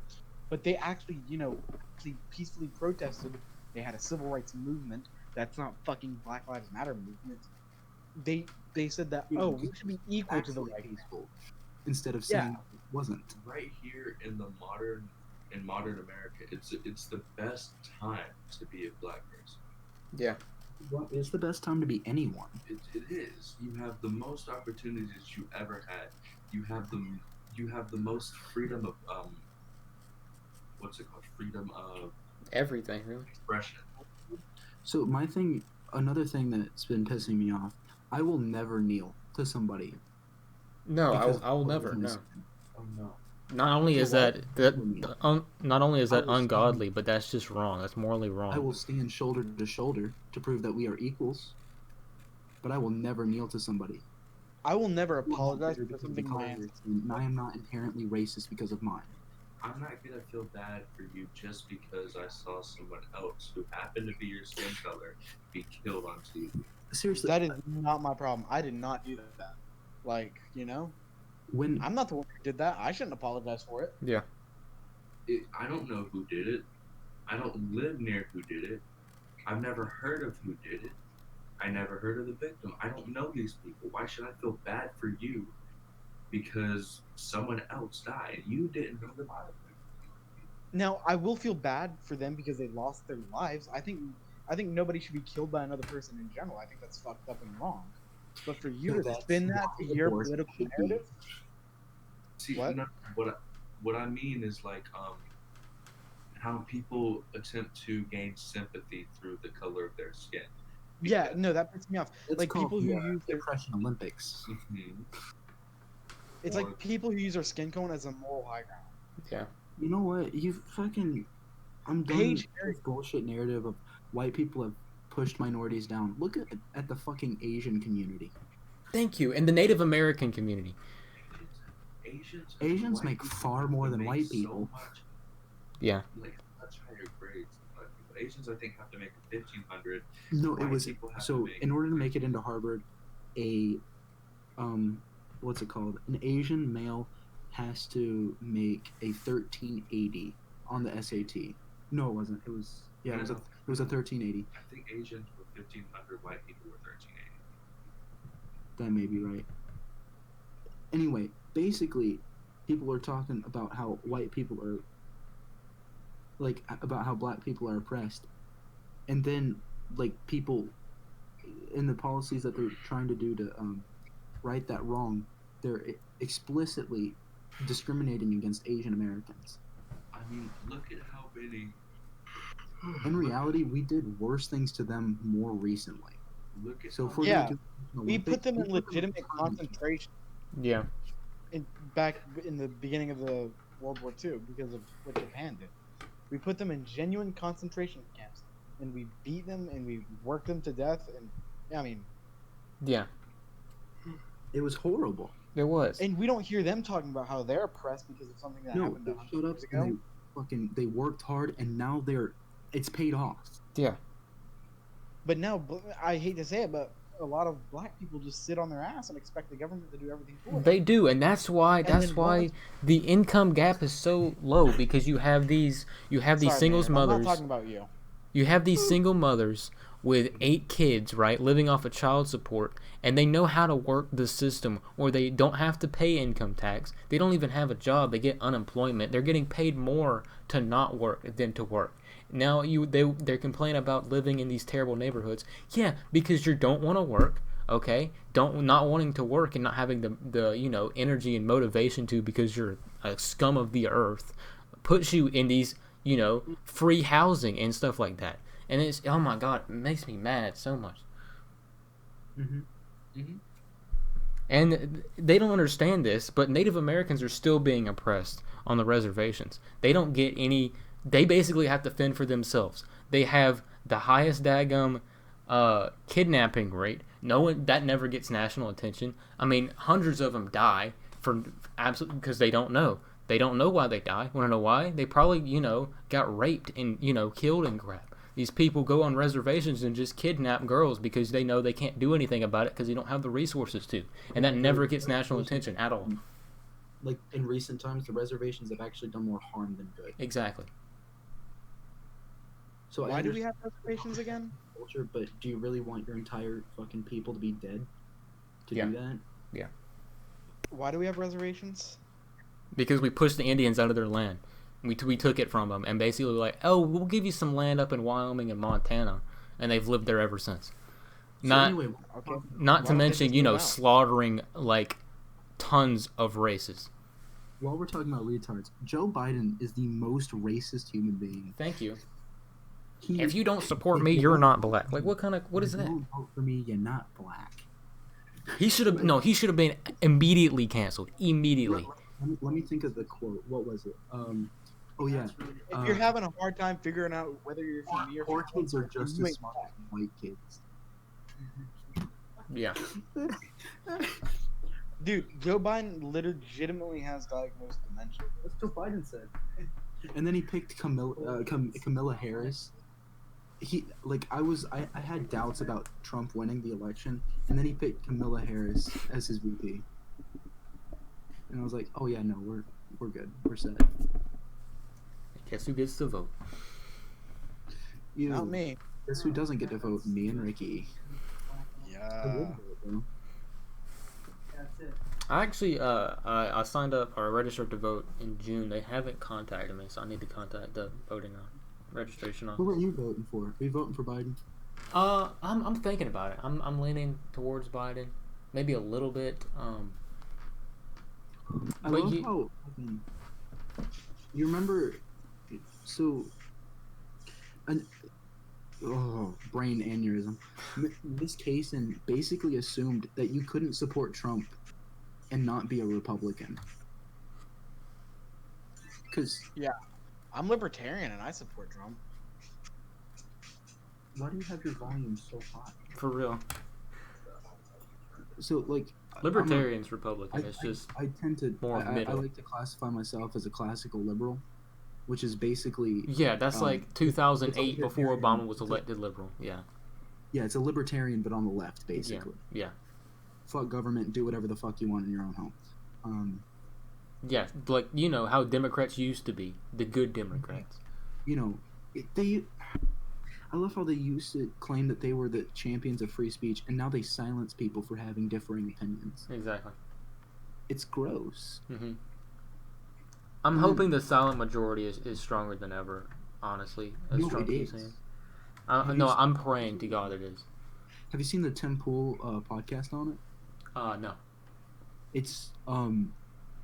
But they actually, you know, actually peacefully protested. They had a civil rights movement. That's not fucking Black Lives Matter movement. They said that, oh, we should be equal to the Actually white. peaceful, instead of saying it wasn't. right here in the modern America, it's the best time to be a black person. Yeah. It's the best time to be anyone. It is. You have the most opportunities you ever had. You have the most freedom of what's it called? Freedom of Everything, really. expression. So another thing that's been pissing me off, I will never kneel to somebody. No, because I will of never. what No. is- Oh no. Not only is that not only is that I will stand- ungodly, but that's just wrong. That's morally I wrong. will stand shoulder to shoulder to prove that we are equals, but I will never kneel to somebody. I will never I will not apologize care for because of something the color my of their skin, and I am not inherently racist because of mine. I'm not gonna feel bad for you just because I saw someone else who happened to be your skin color be killed on TV. Seriously, That is not my problem. I did not do that. Like, you know, when I'm not the one who did that. I shouldn't apologize for it. Yeah. I don't know who did it. I don't live near who did it. I've never heard of who did it. I never heard of the victim. I don't know these people. Why should I feel bad for you because someone else died? You didn't know them either. Now, I will feel bad for them because they lost their lives. I think nobody should be killed by another person in general. I think that's fucked up and wrong. But for you No, to that's spin that not to what your abortion political should be. See, What? no, what I mean is like how people attempt to gain sympathy through the color of their skin. Yeah, no, that pisses me off. It's Like called people who the use their, Depression Olympics. it's Or- like people who use their skin tone as a moral high ground. Yeah. You know what? You fucking. I'm done Page with this bullshit narrative of white people have pushed minorities down. Look at the fucking Asian community. Thank you. And the Native American community. Asians make far more than white people. Yeah. Like much higher grades than black people. Asians, I think, have to make 1,500. No, it White was people have so. to make- In order to make it into Harvard, what's it called? An Asian male has to make a 1380 on the SAT. No, it wasn't. It was it was a 1380. I think Asians were 1,500. White people were 1380. That may be right. Anyway, basically, people are talking about how white people are, like, about how black people are oppressed, and then, like, people in the policies that they're trying to do to right that wrong, they're explicitly discriminating against Asian Americans. I mean, look at how many. In reality, we did worse things to them more recently. Look at So if how we're Yeah, gonna do an We put them in Olympic- legitimate concentration Yeah. back in the beginning of the World War II because of what Japan did. We put them in genuine concentration camps, and we beat them and we worked them to death. And I mean, Yeah. It was horrible. There was. and we don't hear them talking about how they're oppressed because of something that No, happened they 100 showed up years ago. and they worked hard, and now it's paid off. Yeah. But now, I hate to say it, but a lot of black people just sit on their ass and expect the government to do everything for them. They do, and that's why then the income gap is so low, because you have these Sorry, singles man, I'm mothers. not talking about you. You have these single mothers with 8 kids, right, living off of child support, and they know how to work the system where they don't have to pay income tax. They don't even have a job. They get unemployment. They're getting paid more to not work than to work. Now they're complaining about living in these terrible neighborhoods. Yeah, because you don't want to work, okay? Not wanting to work and not having the energy and motivation to, because you're a scum of the earth, puts you in these free housing and stuff like that. And it's, oh my god, it makes me mad so much. And they don't understand this, but Native Americans are still being oppressed on the reservations. They don't get any. They basically have to fend for themselves. They have the highest daggum kidnapping rate. No one that never gets national attention. I mean, hundreds of them die for absolutely because they don't know. They don't know why they die. Want to know why? They probably got raped and killed and crap. These people go on reservations and just kidnap girls because they know they can't do anything about it because they don't have the resources to. And that never gets national attention at all. Like, in recent times, the reservations have actually done more harm than good. Exactly. So Why do we have reservations again? culture, but do you really want your entire fucking people to be dead to Yeah. do that? Why do we have reservations? Because we pushed the Indians out of their land. We took it from them and basically like, oh, we'll give you some land up in Wyoming and Montana, and they've lived there ever since. So Not anyway, Okay. not Why to don't they mention, just move out? slaughtering like tons of races. while we're talking about retards, Joe Biden is the most racist human being. Thank you. He, If you don't support me, you're not black. Like, what is If you that? don't vote for me, you're not black. He should have He should have been immediately canceled. Immediately. Let me think of the quote. What was it? Oh yeah. If you're having a hard time figuring out whether you're from me or Poor from kids are just you as ain't smart as white kids. Yeah. Dude, Joe Biden legitimately has diagnosed dementia. That's what Biden said. And then he picked Camilla Harris. I had doubts about Trump winning the election, and then he picked Camilla Harris as his VP. And I was like, oh yeah, no, we're good, we're set. Guess who gets to vote? You, Not me. Guess who doesn't get to vote? Me and Ricky. I Yeah. would vote, though. I actually I signed up or registered to vote in June. They haven't contacted me, so I need to contact the voting registration Who office. are you voting for? Are you voting for Biden? I'm thinking about it. I'm leaning towards Biden, maybe a little bit. I But love you- how you remember So, an brain aneurysm. Miss Kaysen basically assumed that you couldn't support Trump and not be a Republican. Because I'm libertarian and I support Trump. why do you have your volume so high? For real. So, like, Libertarian's Republican. I It's just I tend to more I middle. like to classify myself as a classical liberal, which is basically yeah, that's like 2008 it's a before libertarian. Obama was elected liberal. Yeah. it's a libertarian but on the left basically. Yeah. Fuck government, do whatever the fuck you want in your own home. Yeah, like you know how Democrats used to be, the good Democrats. You know, I love how they used to claim that they were the champions of free speech, and now they silence people for having differing opinions. Exactly. It's gross. I'm hoping the silent majority is stronger than ever. Honestly, as No, Trump it keeps is. saying. you I'm praying to God it is. Have you seen the Tim Pool podcast on it? No. It's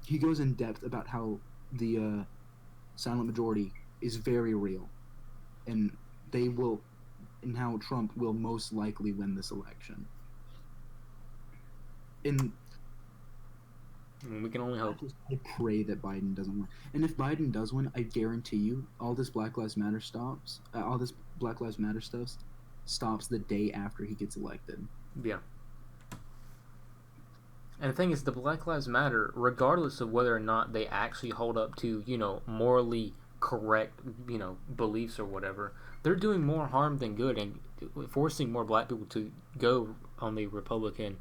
he goes in depth about how the silent majority is very real, and how Trump will most likely win this election. And We can only hope. I pray that Biden doesn't win. And if Biden does win, I guarantee you, all this Black Lives Matter stuff stops the day after he gets elected. Yeah. And the thing is, the Black Lives Matter, regardless of whether or not they actually hold up to, morally correct, beliefs or whatever, they're doing more harm than good and forcing more black people to go on the Republican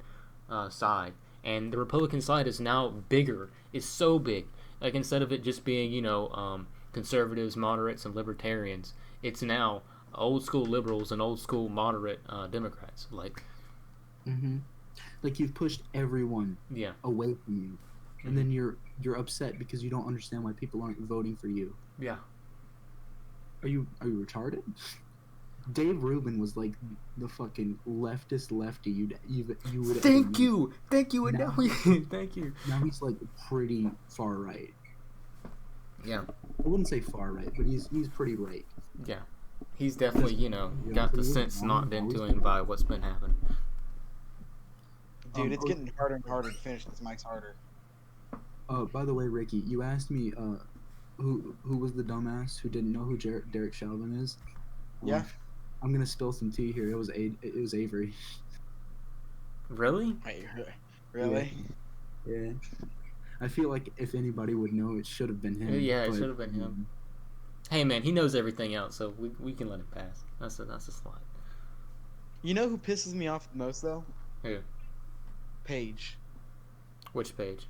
side. And the Republican side is now bigger. It's so big. Like, instead of it just being, conservatives, moderates, and libertarians, it's now old school liberals and old school moderate Democrats. Like, like you've pushed everyone away from you, and then you're upset because you don't understand why people aren't voting for you. Yeah. Are you retarded? Dave Rubin was like the fucking leftist lefty you would. Thank you, and Now- thank you. Now he's like pretty far right. Yeah. I wouldn't say far right, but he's pretty right. Yeah. He's definitely, got the sense knocked into him by what's been happening. Dude, it's getting harder and harder to finish this mic's harder. By the way, Ricky, you asked me who was the dumbass who didn't know who Derek Chauvin is. Yeah. I'm gonna spill some tea here. It was Avery. Really? Wait, really? Yeah. I feel like if anybody would know, it should have been him. Yeah, it but, should have been him. Hey man, he knows everything else, so we can let him pass. That's a slide. You know who pisses me off the most though? Who? Paige, Which page?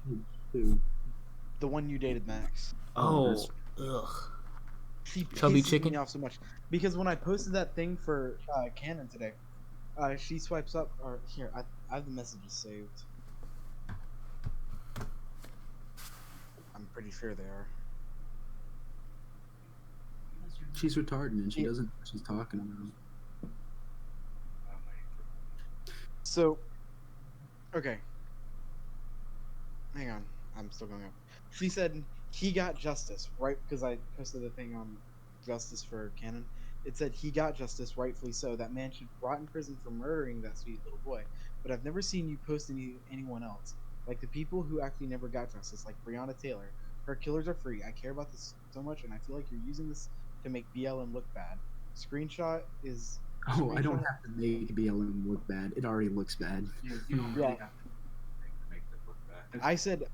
Who? the one you dated, Max. Oh, that's- ugh. She Chubby pisses chicken? me off so much because when I posted that thing for Canon today, she swipes up. Or here, I have the messages saved. I'm pretty sure they are. She's retarded and she doesn't know what she's talking about. So, okay. Hang on, I'm still going up. She said he got justice, right? Because I posted the thing on justice for Canon. It said he got justice, rightfully so. That man should rot in prison for murdering that sweet little boy. But I've never seen you post anyone else. Like the people who actually never got justice, like Breonna Taylor. Her killers are free. I care about this so much, and I feel like you're using this to make BLM look bad. Screenshot is... Oh, I don't have to make BLM look bad. It already looks bad. You don't really have to make them look bad. I said,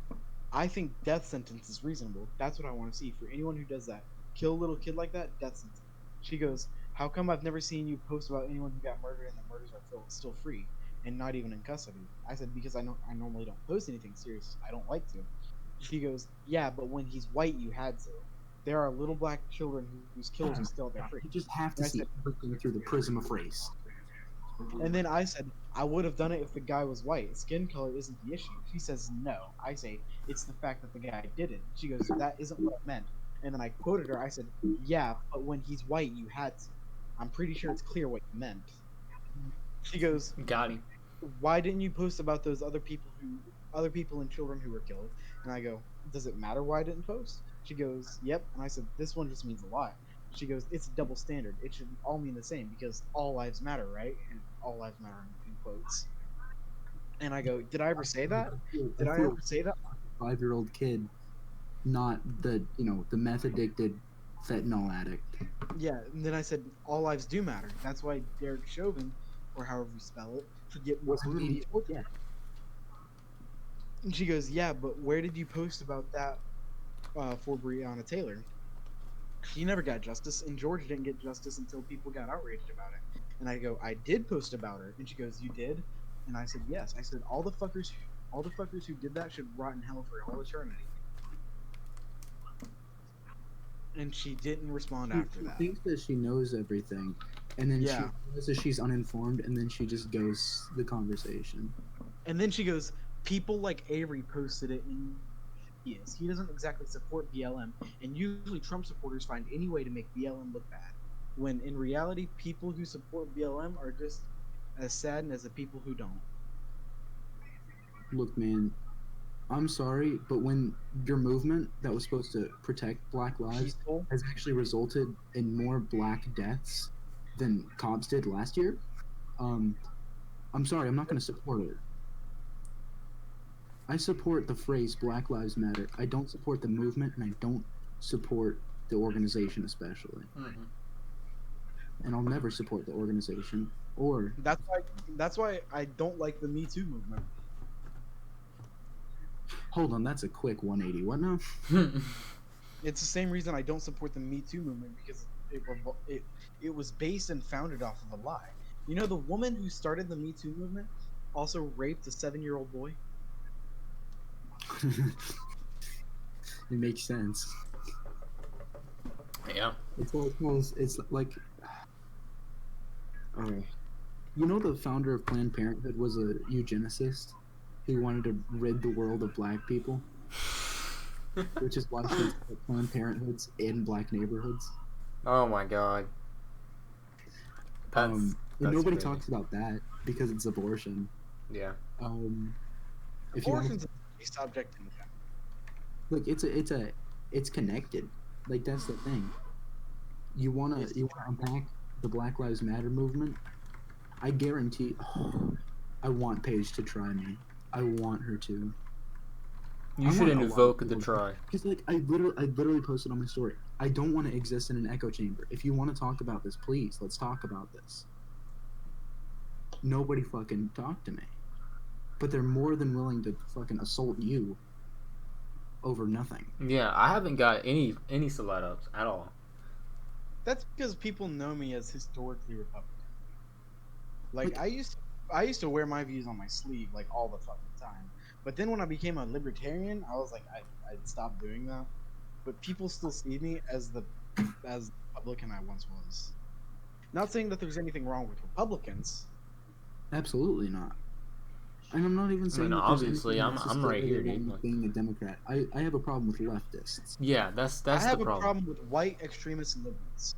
I think death sentence is reasonable. That's what I want to see. For anyone who does that, kill a little kid like that, death sentence. She goes, how come I've never seen you post about anyone who got murdered and the murders are still free and not even in custody? I said, because I normally don't post anything serious. I don't like to. She goes, yeah, but when he's white, you had to. There are little black children whose killers are still out there free. You just have to I see said- everything through the prism of race. And then I said, I would have done it if the guy was white. Skin color isn't the issue. She says, no. I say, it's the fact that the guy did it. She goes, that isn't what I meant. And then I quoted her. I said, yeah, but when he's white, you had to. I'm pretty sure it's clear what you meant. She goes, Got him. why didn't you post about those other people who other people and children who were killed. And I go, does it matter why I didn't post? She goes, yep. And I said, this one just means a lot. She goes, it's a double standard. It should all mean the same because all lives matter, right? And all lives matter in quotes. And I go, did I ever say that? Did I ever say that? 5-year-old kid, not the the meth addicted fentanyl addict. Yeah, and then I said, all lives do matter. That's why Derek Chauvin, or however you spell it, could get Was an brutally idiot. tortured. Yeah. And she goes, yeah, but where did you post about that for Breonna Taylor? She never got justice, and George didn't get justice until people got outraged about it. And I go, I did post about her. And she goes, you did? And I said, yes. I said, all the fuckers who did that should rot in hell for all eternity. And she didn't respond after She that. thinks that she knows everything, and then Yeah. she realizes that she's uninformed, and then she just goes the conversation. And then she goes, people like Avery posted it, and he doesn't exactly support BLM, and usually Trump supporters find any way to make BLM look bad, when in reality, people who support BLM are just as saddened as the people who don't. Look, man, I'm sorry, but when your movement that was supposed to protect Black lives Peaceful. has actually resulted in more Black deaths than cops did last year, I'm sorry, I'm not going to support it. I support the phrase Black Lives Matter. I don't support the movement, and I don't support the organization especially. Mm-hmm. And I'll never support the organization or That's why I don't like the Me Too movement. hold on, that's a quick 180. What now? It's the same reason I don't support the Me Too movement, because it was based and founded off of a lie. You know, the woman who started the Me Too movement also raped a 7-year-old boy. It makes sense. Yeah. It's like you know, the founder of Planned Parenthood was a eugenicist who wanted to rid the world of Black people, which is why she put Planned Parenthoods in Black neighborhoods. Oh my god. And that's nobody crazy. talks about that because it's abortion. Yeah. If you want Abortion's a subject in general. look, it's connected. Like, that's the thing. You wanna unpack the Black Lives Matter movement? I guarantee. I want Paige to try me. I want her to. You I should want a lot of invoke the people to- try. Because like I literally posted on my story. I don't want to exist in an echo chamber. If you want to talk about this, please, let's talk about this. Nobody fucking talked to me. But they're more than willing to fucking assault you over nothing. Yeah, I haven't got any select ups at all. That's because people know me as historically Republican. Like, Like- I used to wear my views on my sleeve like all the fucking time. But then when I became a libertarian, I was like, I'd stop doing that. But people still see me as the Republican I once was. Not saying that there's anything wrong with Republicans. Absolutely not. And I'm not even saying. mean, that there's obviously, anything I'm right here, necessarily wrong dude. with being a Democrat. I have a problem with leftists. Yeah, that's I have the a problem. problem with white extremist liberals.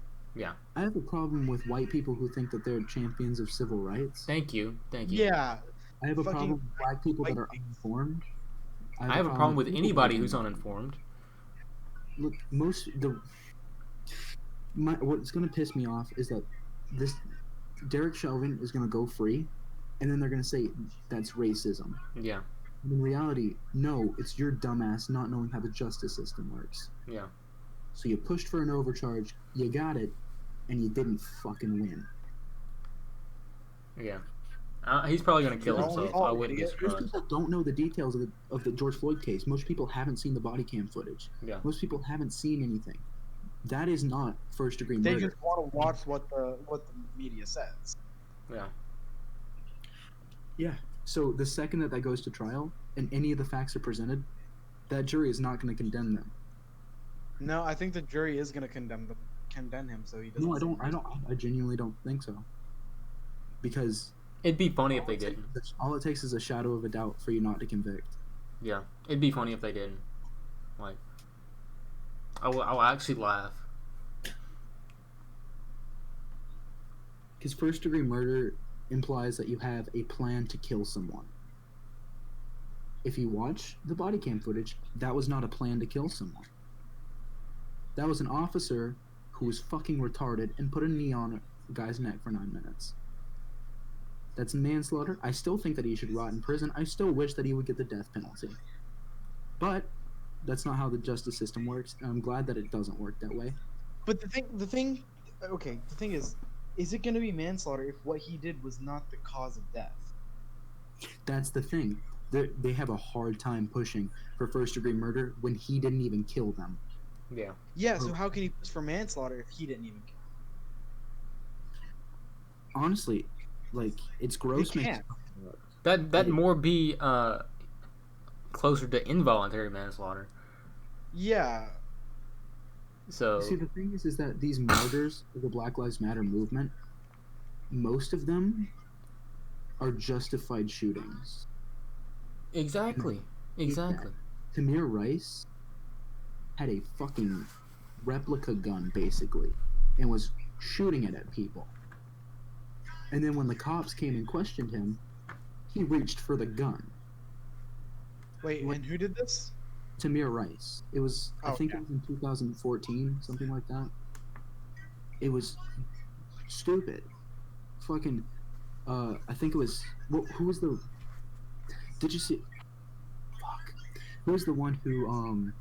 I have a problem with white people who think that they're champions of civil rights. Thank you. Yeah, I have a fucking problem with black people that white are people. uninformed. I have a problem with people anybody that are who's uninformed. Look, what's gonna piss me off is that this Derek Chauvin is gonna go free, and then they're gonna say that's racism. Yeah. And in reality, no, it's your dumbass not knowing how the justice system works. Yeah. So you pushed for an overcharge, you got it, and you didn't fucking win. Yeah. He's probably gonna kill You're himself. all I wouldn't be idiots. Most surprised. people don't know the details of the George Floyd case. Most people haven't seen the body cam footage. Yeah. Most people haven't seen anything. That is not first degree they murder. just want to watch what the media says. Yeah. Yeah. So the second that goes to trial and any of the facts are presented, that jury is not going to condemn them. No, I think the jury is going to condemn him, so he doesn't. No, I genuinely don't think so. Because It'd be funny if they didn't. all it takes is a shadow of a doubt for you not to convict. Yeah. It'd be funny if they didn't. Like, I'll actually laugh. Because first degree murder implies that you have a plan to kill someone. if you watch the body cam footage, that was not a plan to kill someone. That was an officer who was fucking retarded and put a knee on a guy's neck for 9 minutes. That's manslaughter. I still think that he should rot in prison. I still wish that he would get the death penalty. But that's not how the justice system works, and I'm glad that it doesn't work that way. But the thing is it going to be manslaughter if what he did was not the cause of death? That's the thing. They have a hard time pushing for first-degree murder when he didn't even kill them. Yeah. Yeah, so how can he push for manslaughter if he didn't even kill Honestly, like, it's gross. He can't. That more be closer to involuntary manslaughter. Yeah. So See, the thing is that these martyrs of the Black Lives Matter movement, most of them are justified shootings. exactly. Tamir Rice had a fucking replica gun, basically, and was shooting it at people. And then when the cops came and questioned him, he reached for the gun. Wait, and who did this? Tamir Rice. It was, I think it was in 2014, something like that. It was stupid. Fucking, I think it was, who was the, did you see, fuck, who was the one who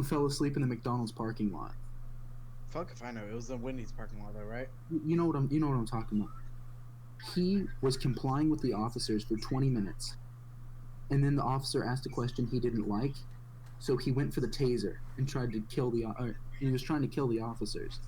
fell asleep in the McDonald's parking lot? Fuck if I know. It was the Wendy's parking lot, though, right? You know what I'm talking about. He was complying with the officers for 20 minutes. And then the officer asked a question he didn't like, so he went for the taser and tried to kill he was trying to kill the officers.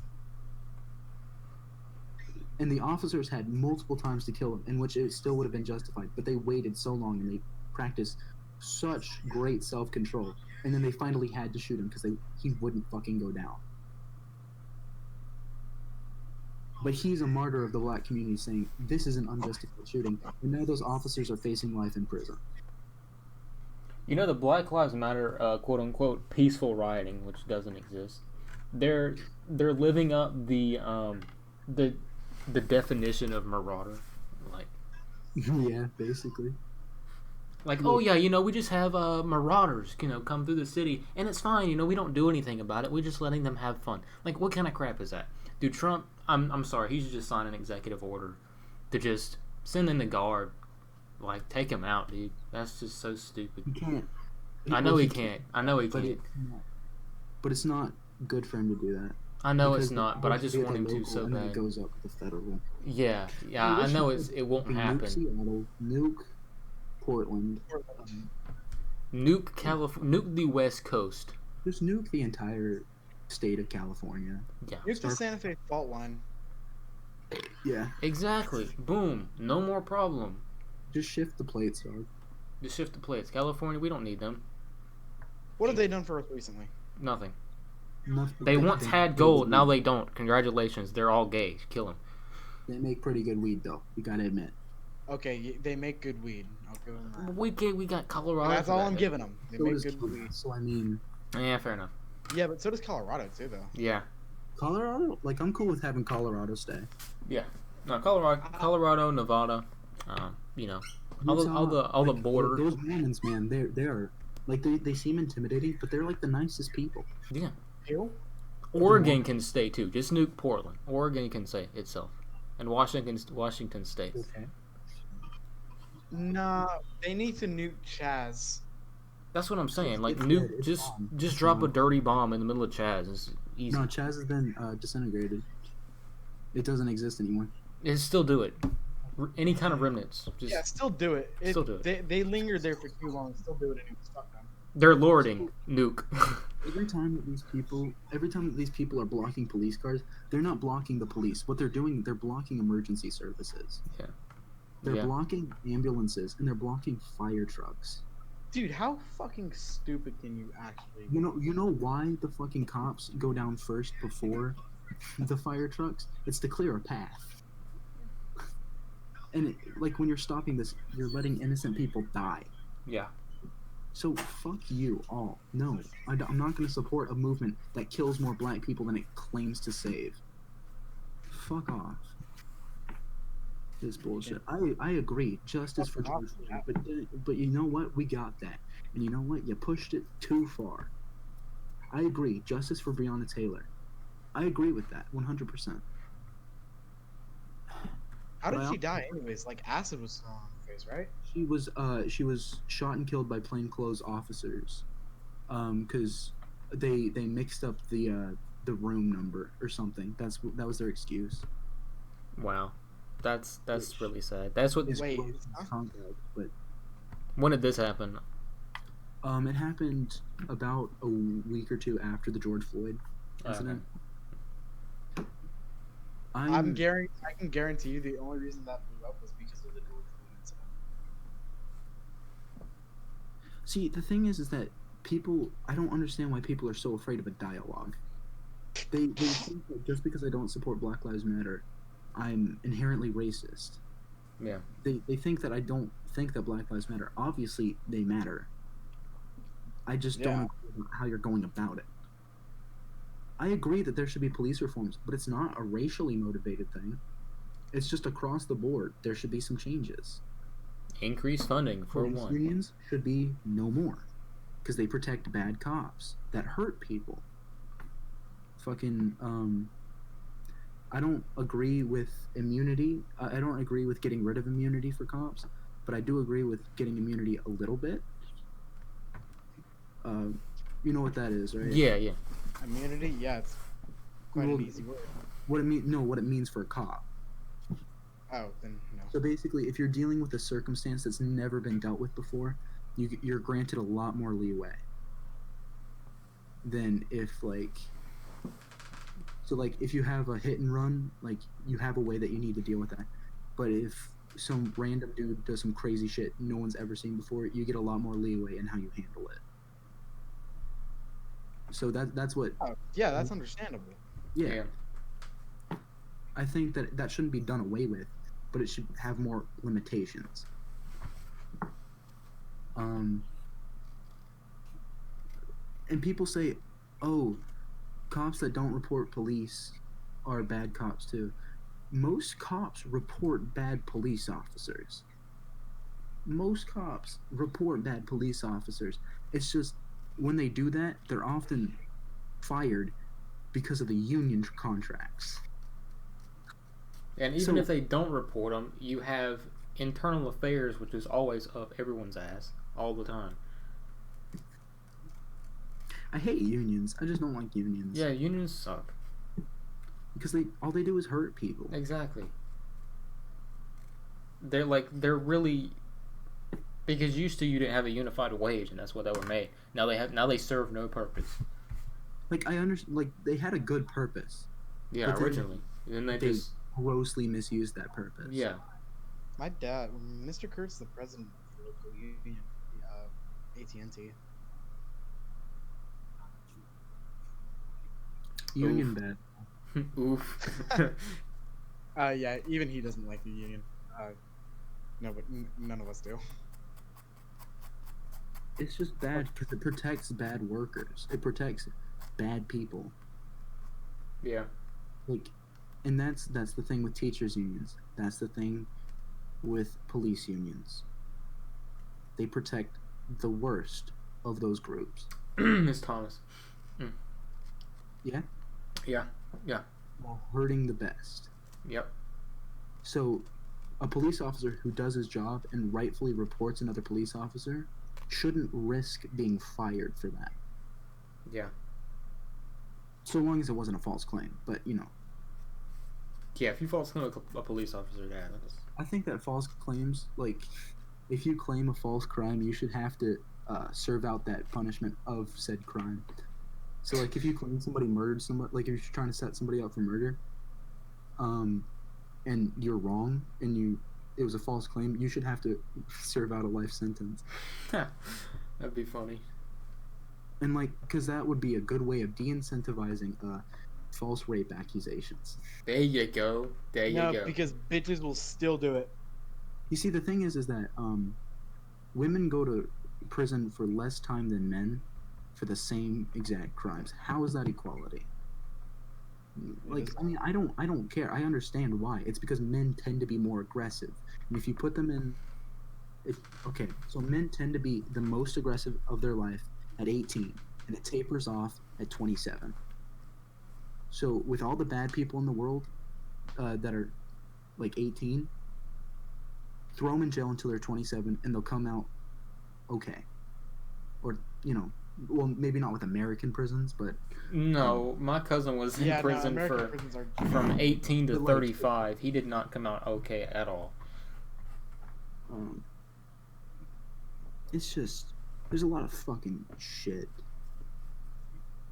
And the officers had multiple times to kill him, in which it still would have been justified, but they waited so long and they practiced such great self-control, and then they finally had to shoot him because he wouldn't fucking go down. But he's a martyr of the black community, saying this is an unjustified shooting, and now those officers are facing life in prison. You know, the Black Lives Matter quote unquote peaceful rioting, which doesn't exist. They're living up the definition of marauder, like Yeah, basically. Like, oh yeah, we just have marauders, come through the city, and it's fine, we don't do anything about it. We're just letting them have fun. Like, what kind of crap is that? Dude, Trump, I'm sorry, he should just sign an executive order to just send in the guard. Like, take him out, dude. That's just so stupid. He can't. I know he can't. But it's not good for him to do that. I know it's not, but I just want him to so and then bad. it goes up with the federal. Yeah, I know it won't happen. Nuke Seattle, nuke Portland. Nuke the West Coast. Just nuke the entire state of California. Yeah. Nuke the Santa Fe fault line. Yeah. Exactly. Boom. No more problem. Just shift the plates, dog. Just shift the plates. California, we don't need them. What have they done for us recently? Nothing. Nothing. They once had gold, now they don't. Congratulations, they're all gay. Kill them. They make pretty good weed, though. You gotta admit. Okay, they make good weed. I'll give them that. We got Colorado. That's all I'm giving them. They So make does good Canada, weed. so I mean, Yeah, fair enough. Yeah, but so does Colorado too, though. Yeah. Colorado. Like, I'm cool with having Colorado stay. No, Colorado, Nevada. All the border. Those Mormons, man, they are like they seem intimidating, but they're like the nicest people. Yeah. Ew. Oregon can stay too. Just nuke Portland. Oregon can stay itself, and Washington State. Okay. Nah, they need to nuke Chaz. That's what I'm saying. Like It's nuke, dead. It's just bomb. just It's drop a bomb. dirty bomb in the middle of Chaz. It's easy. No, Chaz has been disintegrated. It doesn't exist anymore. Just still do it. Any kind of remnants. Just Yeah, still do it. Still do it. They lingered there for too long. Still do it anyways. Fuck them. they're lording nuke. Every time that these people are blocking police cars, they're not blocking the police. What they're doing, they're blocking emergency services. Yeah. They're Yeah. blocking ambulances and they're blocking fire trucks. Dude, how fucking stupid can you actually? You know why the fucking cops go down first before the fire trucks? It's to clear a path. And like when you're stopping this, you're letting innocent people die. Yeah. So fuck you all. No, I'm not going to support a movement that kills more black people than it claims to save. Fuck off. It's bullshit. I agree. Justice for George Floyd, but you know what? We got that, and you know what? You pushed it too far. I agree. Justice for Breonna Taylor. I agree with that 100%. How did she die, anyways? Like acid was thrown on her face, right? She was shot and killed by plainclothes officers, because they mixed up the room number or something. That was their excuse. Wow, that's really sad. That's what. Wait, but When did this happen? it happened about a week or two after the George Floyd incident. I can guarantee you the only reason that blew up was because of the George Floyd incident. See, the thing is that people, I don't understand why people are so afraid of a dialogue. They think that just because I don't support Black Lives Matter, I'm inherently racist. Yeah. They think that I don't think that Black Lives Matter. Obviously, they matter. I just don't agree with how you're going about it. I agree that there should be police reforms, but it's not a racially motivated thing. It's just across the board. There should be some changes. Increase funding for Police one. unions should be no more, because they protect bad cops that hurt people. Fucking I don't agree with immunity. I don't agree with getting rid of immunity for cops, but I do agree with getting immunity a little bit. You know what that is, right? Yeah, yeah. Immunity? Yeah, it's quite an easy word. What it means for a cop. Oh, then no. So basically, if you're dealing with a circumstance that's never been dealt with before, you're granted a lot more leeway than if if you have a hit and run, like, you have a way that you need to deal with that. But if some random dude does some crazy shit no one's ever seen before, you get a lot more leeway in how you handle it. So that's what. Oh, yeah, that's understandable. Yeah. I think that shouldn't be done away with, but it should have more limitations. And people say, "Oh, cops that don't report police are bad cops too." Most cops report bad police officers. Most cops report bad police officers. It's just when they do that, they're often fired because of the union contracts. And even if they don't report them, you have internal affairs, which is always up everyone's ass all the time. I hate unions. I just don't like unions. Yeah, unions suck. Because all they do is hurt people. Exactly. They're really, because used to you didn't have a unified wage, and that's what they were made. Now they serve no purpose. Like, I understand. Like, they had a good purpose. Yeah, originally. Then they just grossly misused that purpose. Yeah. My dad, Mr. Kurt's the president of the local union, AT&T. Union bad. Oof. Yeah, even he doesn't like the union. No, but none of us do. It's just bad because it protects bad workers. It protects bad people. Yeah. Like, and that's the thing with teachers unions. That's the thing with police unions. They protect the worst of those groups. Miss Thomas. Yeah? Yeah. Yeah. While hurting the best. Yep. So, a police officer who does his job and rightfully reports another police officer shouldn't risk being fired for that. Yeah. So long as it wasn't a false claim, but you know. Yeah, if you false claim a police officer, yeah, that's... I think that false claims, like, if you claim a false crime, you should have to serve out that punishment of said crime. So, like, if you claim somebody murdered somebody, like, if you're trying to set somebody up for murder, and you're wrong, and it was a false claim, you should have to serve out a life sentence. That'd be funny. And, like, because that would be a good way of de-incentivizing false rape accusations. There you go. There you go. No, because bitches will still do it. You see, the thing is that women go to prison for less time than men for the same exact crimes. How is that equality? Like, is. I mean, I don't care. I understand why. It's because men tend to be more aggressive, and if you put them in, okay, so men tend to be the most aggressive of their life at 18, and it tapers off at 27. So with all the bad people in the world that are like 18, throw them in jail until they're 27, and they'll come out okay. Or well, maybe not with American prisons, but No, my cousin was in Yeah, no, prison American for prisons are. from 18 to But, like, 35. He did not come out okay at all. it's just there's a lot of fucking shit,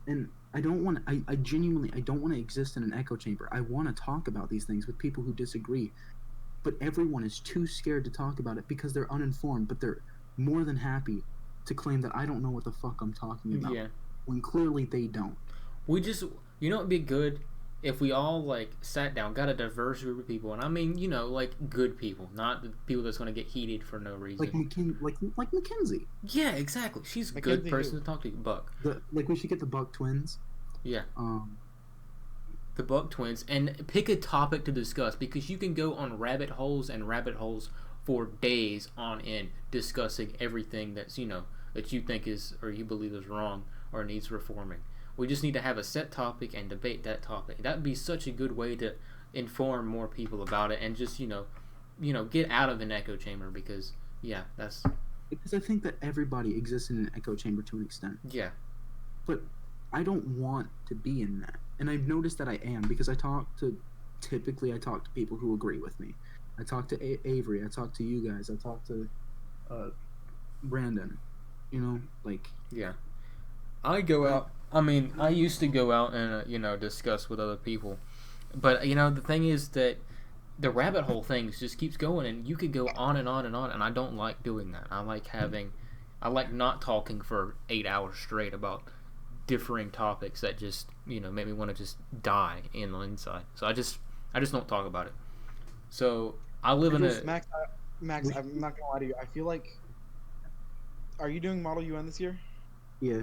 and I don't want. I genuinely I don't want to exist in an echo chamber. I want to talk about these things with people who disagree, but everyone is too scared to talk about it because they're uninformed. But they're more than happy to claim that I don't know what the fuck I'm talking about, Yeah. when clearly they don't. We just, it'd be good if we all like sat down, got a diverse group of people, and I mean, like good people, not the people that's going to get heated for no reason. Like Mackenzie. Yeah, exactly. She's a Mackenzie good person who? to talk to. Buck. We should get the Buck twins. Yeah. Um, The Buck twins, and pick a topic to discuss, because you can go on rabbit holes and rabbit holes for days on end discussing everything that's that you think is or you believe is wrong or needs reforming. We just need to have a set topic and debate that topic. That'd be such a good way to inform more people about it, and just get out of an echo chamber, because that's because I think that everybody exists in an echo chamber to an extent. yeah. But I don't want to be in that. And I've noticed that I am, because typically I talk to people who agree with me. I talk to Avery, I talk to you guys, I talk to Brandon. Yeah. I go out. I mean, I used to go out and discuss with other people, but the thing is that the rabbit hole things just keeps going, and you could go on and on and on, and I don't like doing that. I like not talking for 8 hours straight about differing topics that just make me want to just die in the inside. So I just don't talk about it. So I live in a Max, I'm not gonna lie to you. I feel like. Are you doing Model UN this year? Yeah.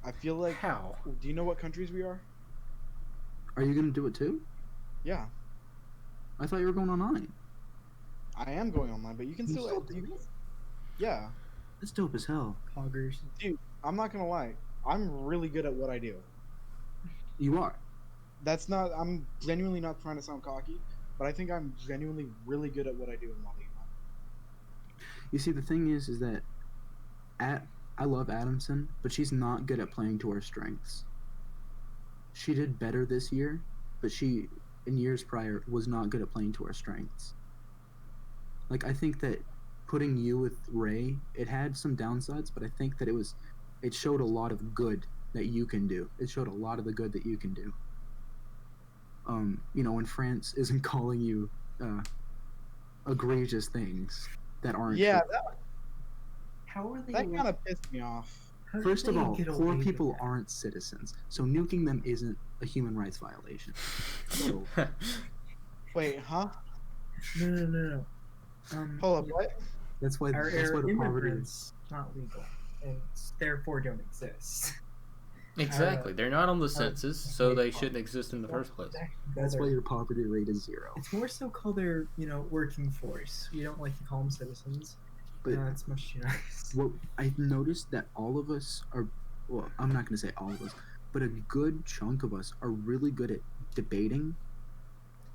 I feel like. how Do you know what countries we are? Are you gonna do it too? Yeah, I thought you were going online. I am going online, but you can still. Yeah, That's dope as hell. Poggers. dude. I'm not gonna lie. I'm really good at what I do. You are. That's not. I'm genuinely not trying to sound cocky, but I think I'm genuinely really good at what I do in Model UN. You see, the thing is that I love Adamson, but she's not good at playing to her strengths. She did better this year, but she, in years prior, was not good at playing to her strengths. Like, I think that putting you with Ray, it had some downsides, but I think that it showed a lot of good that you can do. It showed a lot of the good that you can do. When France isn't calling you egregious things that aren't Yeah, true. How are they? that kind of pissed me off. how did First of they all, get poor away with people that? aren't citizens, so nuking them isn't a human rights violation. So, Wait, huh? No. Hold up, what? that's why Our the poverty. immigrants not legal and therefore don't exist. exactly. They're not on the census, so they shouldn't exist in the first place. That's why your poverty rate is 0. It's more so called their, working force. We don't like to call them citizens. But It's much too nice. what I've noticed that all of us are, well, I'm not going to say all of us, but a good chunk of us are really good at debating.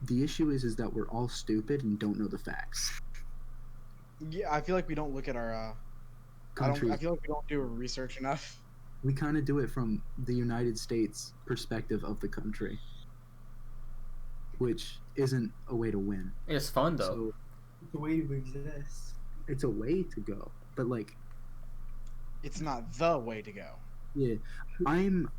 The issue is that we're all stupid and don't know the facts. Yeah, I feel like we don't look at our. Countries, I feel like we don't do research enough. we kind of do it from the United States perspective of the country, which isn't a way to win. It's fun though. So It's the way to exist. it's a way to go, but like, It's not the way to go. yeah, I'm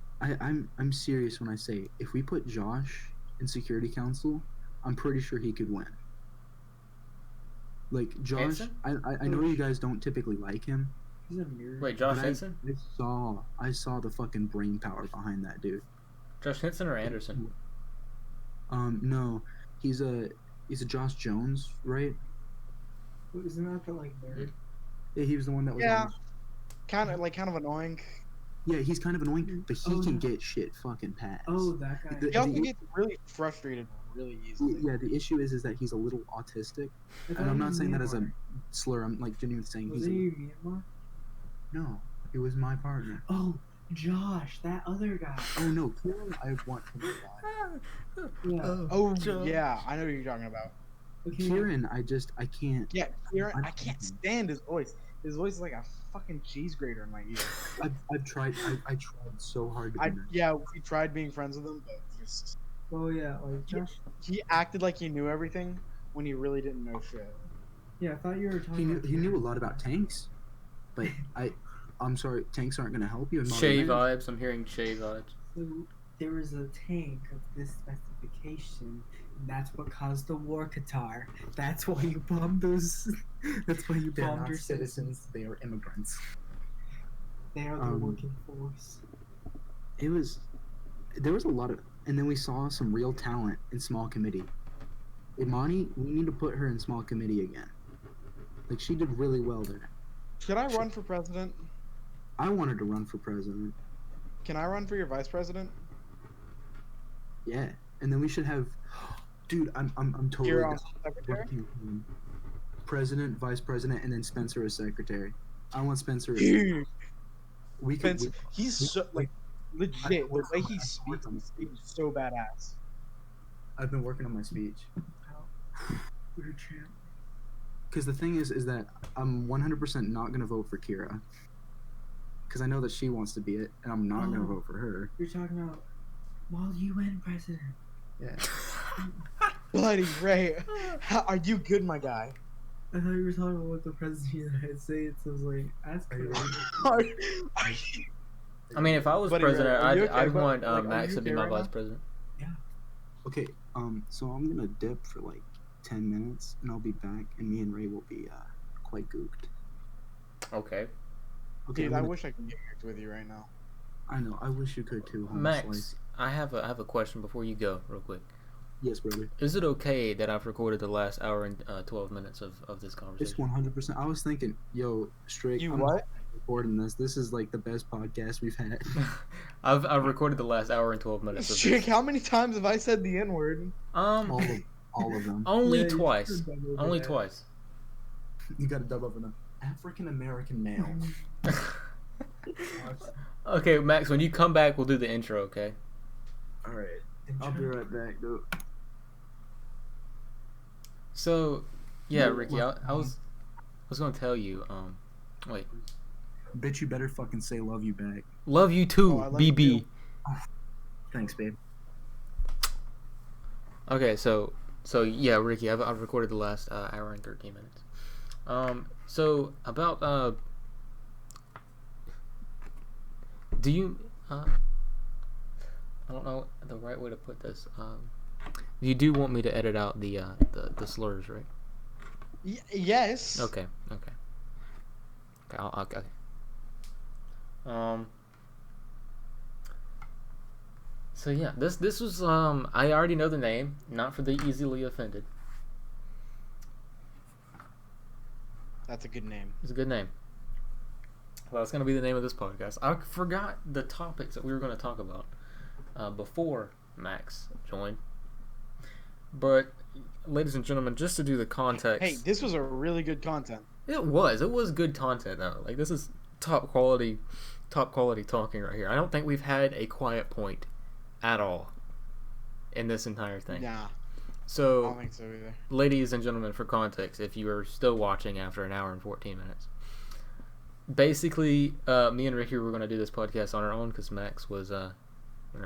serious when I say if we put Josh in Security Council, I'm pretty sure he could win. Like Josh, Hanson? I know you guys don't typically like him. He's a mirror. Wait, Josh but Henson? I saw the fucking brain power behind that dude. Josh Henson or Anderson? No, he's a Josh Jones, right? Isn't that the nerd? Yeah, he was the one that was. Yeah. On Kind of annoying. Yeah, he's kind of annoying, but he Oh, can no. get shit fucking passed. Oh, that guy. The- He also the- gets really frustrated really easily. Yeah, the issue is that he's a little autistic, I thought and I'm he not was saying that as a Myanmar. slur. I'm like genuinely saying Was he's it Myanmar? no. It was my partner. Oh, Josh, that other guy. Oh no, Kieran, I want him alive. Yeah. Oh Joe. yeah, I know what you're talking about. Okay. Kieran, I can't. Yeah, Kieran, I I- can't stand his voice. His voice is like a fucking cheese grater in my ear. I've tried. I tried so hard to be nice. Yeah, we tried being friends with him, but just Oh yeah, like Josh. he acted like he knew everything when he really didn't know shit. Yeah, I thought you were talking. He knew, about he knew a Kieran. lot about tanks, but I'm sorry, tanks aren't gonna help you. in Shay modern age. vibes. I'm hearing Shay vibes. So there was a tank of this specification. And that's what caused the war, Qatar. That's why you bombed those. That's why you They're bombed not your citizens. They are immigrants. They are the working force. There was a lot of, and then we saw some real talent in small committee. Imani, we need to put her in small committee again. Like she did really well there. Should I run for president? I wanted to run for president. Can I run for your vice president? Yeah, and then we should have, dude. I'm totally You're on down for secretary. campaign. President, vice president, and then Spencer as secretary. I want Spencer. Dude, We could. Spencer, he's so like legit. The way he speaks, he's so badass. I've been working on my speech. We're champ. Because the thing is that I'm 100% not gonna vote for Kira. Because I know that she wants to be it, and I'm not gonna Oh. vote for her. You're talking about while UN president. Yeah. Bloody Ray, are you good, my guy? I thought you were talking about what the president of the United States was like. That's Are you crazy. Are you- I mean, if I was Buddy, president, are you okay? I'd But, want like, are Max you to be okay my right vice now? president. Okay. So I'm gonna dip for like 10 minutes, and I'll be back, and me and Ray will be quite gooked. Okay. Okay. Dude, I'm I gonna- wish I could get here with you right now. I know. I wish you could too. Homeless Max, Slice. I have a question before you go, real quick. Yes, brother. Is it okay that I've recorded the last hour and 12 minutes of this It's conversation? 100%. I was thinking, yo, straight. You I'm what? recording this. This is like the best podcast we've had. I've recorded the last hour and 12 minutes of Chick, this. how many times have I said the N word? all of them. Only Yeah, you twice. should have done Only that. twice. You got to dub over them. African American male. Okay, Max, when you come back, we'll do the intro, okay? All right. I'll be right back, dude. So, yeah, No, Ricky, what? I was gonna tell you, wait, Bitch, you better fucking say love you back. love you too, Oh, I love you BB. too. Thanks, babe. Okay, so yeah, Ricky, I've recorded the last hour and 13 minutes. So about do you I don't know the right way to put this. You do want me to edit out the slurs, right? Yes. Okay. Okay. So yeah, this was I already know the name, not for the easily offended. That's a good name. It's a good name. Well, it's gonna be the name of this podcast. I forgot the topics that we were gonna talk about before Max joined. But, ladies and gentlemen, just to do the context. Hey, this was a really good content. It was good content though. Like this is top quality talking right here. I don't think we've had a quiet point at all in this entire thing. Nah, I So, don't think so either. ladies and gentlemen, for context, if you are still watching after an hour and 14 minutes, basically, me and Ricky were going to do this podcast on our own because Max was,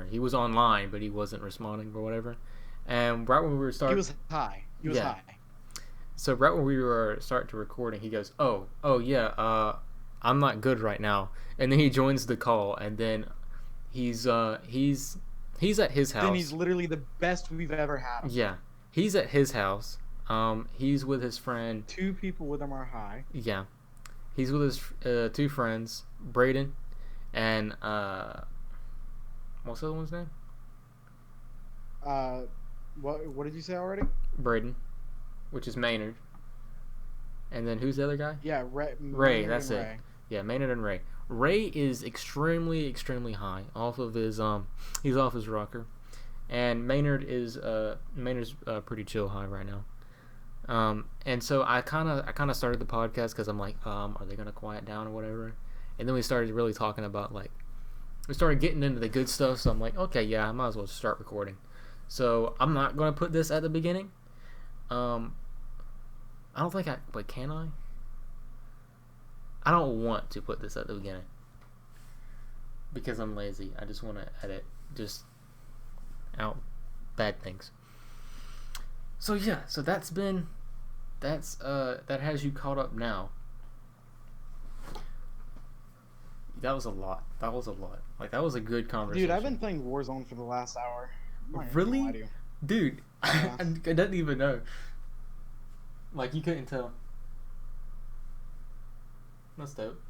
he was online, but he wasn't responding or whatever. And right when we were He starting, was high. He was Yeah. high. so right when we were starting to recording, he goes, "Oh yeah, I'm not good right now," and then he joins the call, and then he's at his house. Then he's literally the best we've ever had. Yeah, he's at his house. He's with his friend. 2 people with him are high. Yeah, he's with his 2 friends, Braden, and what's the other one's name? What did you say already? Braden, which is Maynard. And then who's the other guy? Yeah, Ray, Maynard that's and it. Ray. Yeah, Maynard and Ray. Ray is extremely high off of his he's off his rocker, and Maynard's pretty chill high right now. And so I kind of started the podcast because I'm like, are they gonna quiet down or whatever? And then we started really talking about like, we started getting into the good stuff. So I'm like, okay, yeah, I might as well just start recording. So I'm not gonna put this at the beginning. I don't think but can I? I don't want to put this at the beginning because I'm lazy. I just want to edit just out bad things. So yeah, so that has you caught up now. That was a lot. Like, that was a good conversation. Dude, I've been playing Warzone for the last hour. I'm not even gonna lie Really? to you. Dude, Yeah. I didn't even know. Like, you couldn't tell. That's dope.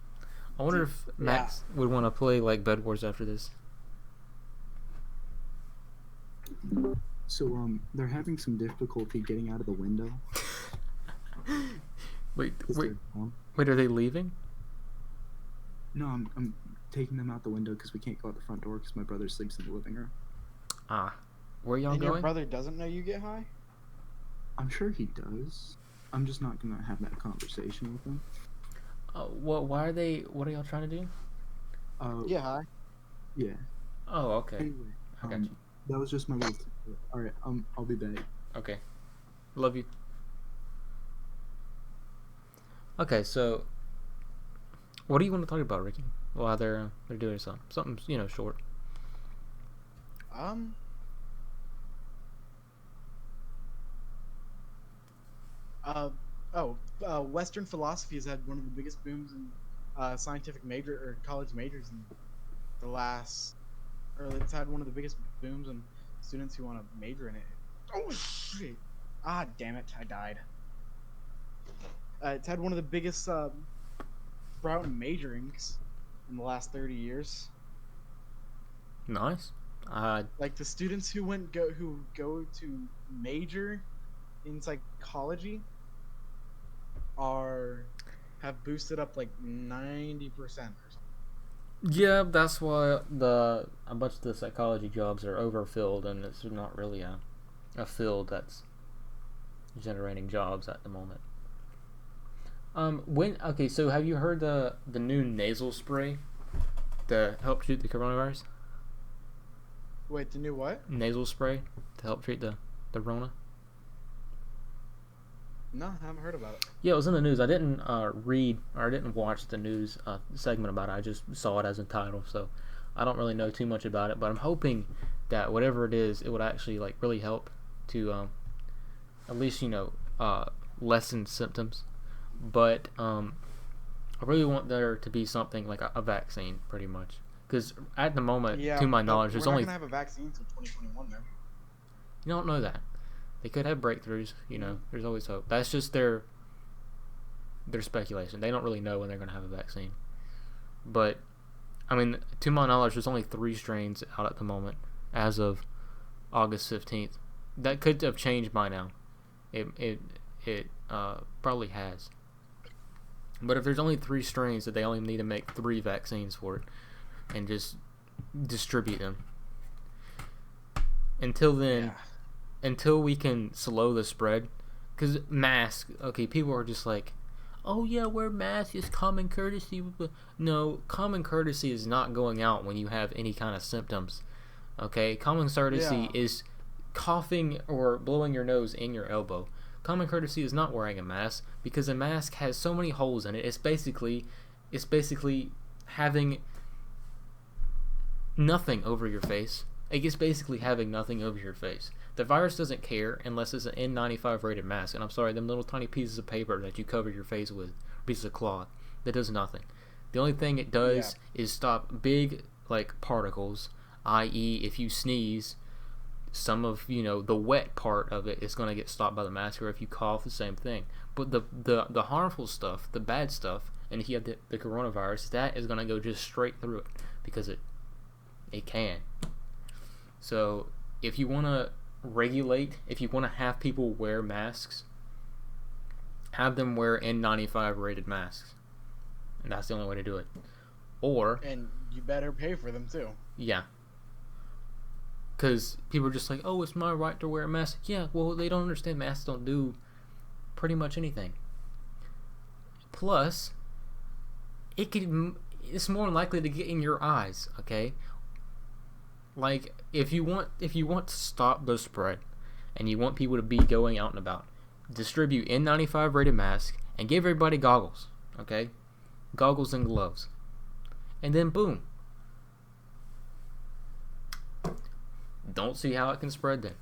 I wonder if Max would want to play, like, Bed Wars after this. So they're having some difficulty getting out of the window. Wait, 'Cause they're home. are they leaving? No, I'm taking them out the window because we can't go out the front door because my brother sleeps in the living room. Ah, where y'all And going? your brother doesn't know you get high? I'm sure he does. I'm just not gonna have that conversation with him. What are y'all trying to do? Get high. Yeah. Oh, okay. Anyway, I got you. that was just my little. All right. I'll be back. Okay. Love you. Okay, so what do you want to talk about, Ricky? While they're doing something short. Western philosophy has had one of the biggest booms in scientific major or college majors in the last, or it's had one of the biggest booms in students who want to major in it. Oh shit! Ah, damn it! I died. It's had one of the biggest sprout in majorings in the last 30 years. Nice. Like the students who go to major in psychology have boosted up like 90% or something. Yeah, that's why a bunch of the psychology jobs are overfilled, and it's not really a field that's generating jobs at the moment. So have you heard the new nasal spray to help treat the coronavirus? Wait, the new what? Nasal spray to help treat the Rona? No, I haven't heard about it. Yeah, it was in the news. I didn't read or I didn't watch the news segment about it. I just saw it as a title, so I don't really know too much about it. But I'm hoping that whatever it is, it would actually like really help to at least lessen symptoms. But I really want there to be something like a vaccine, pretty much, because at the moment, to my knowledge, there's only. We're not gonna have a vaccine until 2021, though. You don't know that. They could have breakthroughs, there's always hope. That's just their speculation. They don't really know when they're going to have a vaccine. But, I mean, to my knowledge, there's only 3 strains out at the moment, as of August 15th. That could have changed by now. It probably has. But if there's only 3 strains, that they only need to make 3 vaccines for it, and just distribute them. Until then... Yeah. Until we can slow the spread, because people are just like, oh yeah, wear masks, it's common courtesy. No, common courtesy is not going out when you have any kind of symptoms. Okay, common courtesy is coughing or blowing your nose in your elbow. Common courtesy is not wearing a mask, because a mask has so many holes in it. It's basically having nothing over your face. It's basically having nothing over your face. The virus doesn't care unless it's an N95 rated mask. And I'm sorry, them little tiny pieces of paper that you cover your face with, pieces of cloth, that does nothing. The only thing it does is stop big particles, i.e. if you sneeze, some of the wet part of it is going to get stopped by the mask, or if you cough, the same thing. But the harmful stuff, the bad stuff, and if you have the coronavirus, that is going to go just straight through it, because it can. So if you want to regulate, if you want to have people wear masks, have them wear N95 rated masks, and that's the only way to do it. Or And you better pay for them too. yeah, because people are just like, oh, it's my right to wear a mask. Yeah, well, they don't understand masks don't do pretty much anything. Plus, it's more likely to get in your eyes. Okay, like if you want to stop the spread, and you want people to be going out and about, distribute N95 rated masks and give everybody goggles. Okay, goggles and gloves, and then boom. Don't see how it can spread then.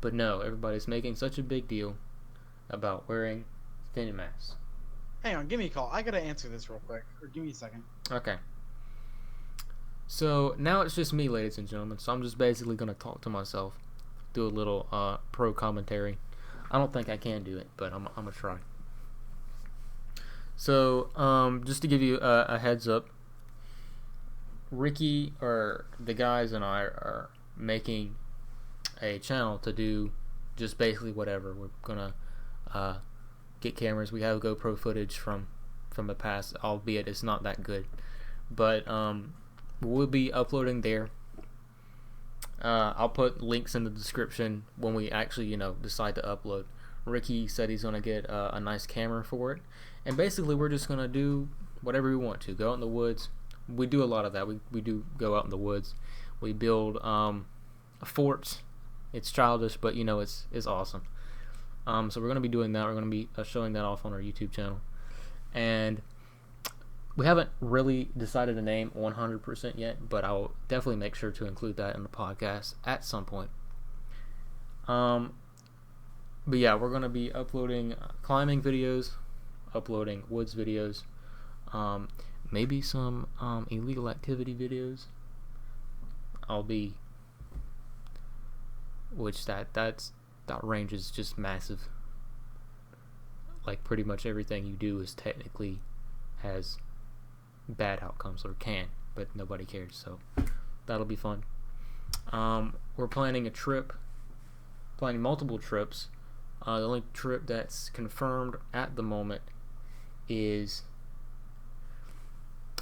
But no, everybody's making such a big deal about wearing thin masks. Hang on, give me a call. I gotta answer this real quick. Or give me a second. Okay. So now it's just me, ladies and gentlemen. So I'm just basically gonna talk to myself, do a little pro commentary. I don't think I can do it, but I'm gonna try. So just to give you a heads up, Ricky or the guys and I are making a channel to do just basically whatever. We're gonna get cameras. We have GoPro footage from the past, albeit it's not that good, but we'll be uploading there. I'll put links in the description when we actually decide to upload. Ricky said he's gonna get a nice camera for it, and basically we're just gonna do whatever we want to. Go out in the woods. We do a lot of that. We do go out in the woods. We build forts. It's childish, but it's awesome. So we're gonna be doing that. We're gonna be showing that off on our YouTube channel, and we haven't really decided a name 100% yet, but I'll definitely make sure to include that in the podcast at some point. But yeah, we're gonna be uploading climbing videos, uploading woods videos, maybe some illegal activity videos. Which that range is just massive. Like pretty much everything you do is technically has bad outcomes, or can, but nobody cares, so that'll be fun. We're planning multiple trips. The only trip that's confirmed at the moment is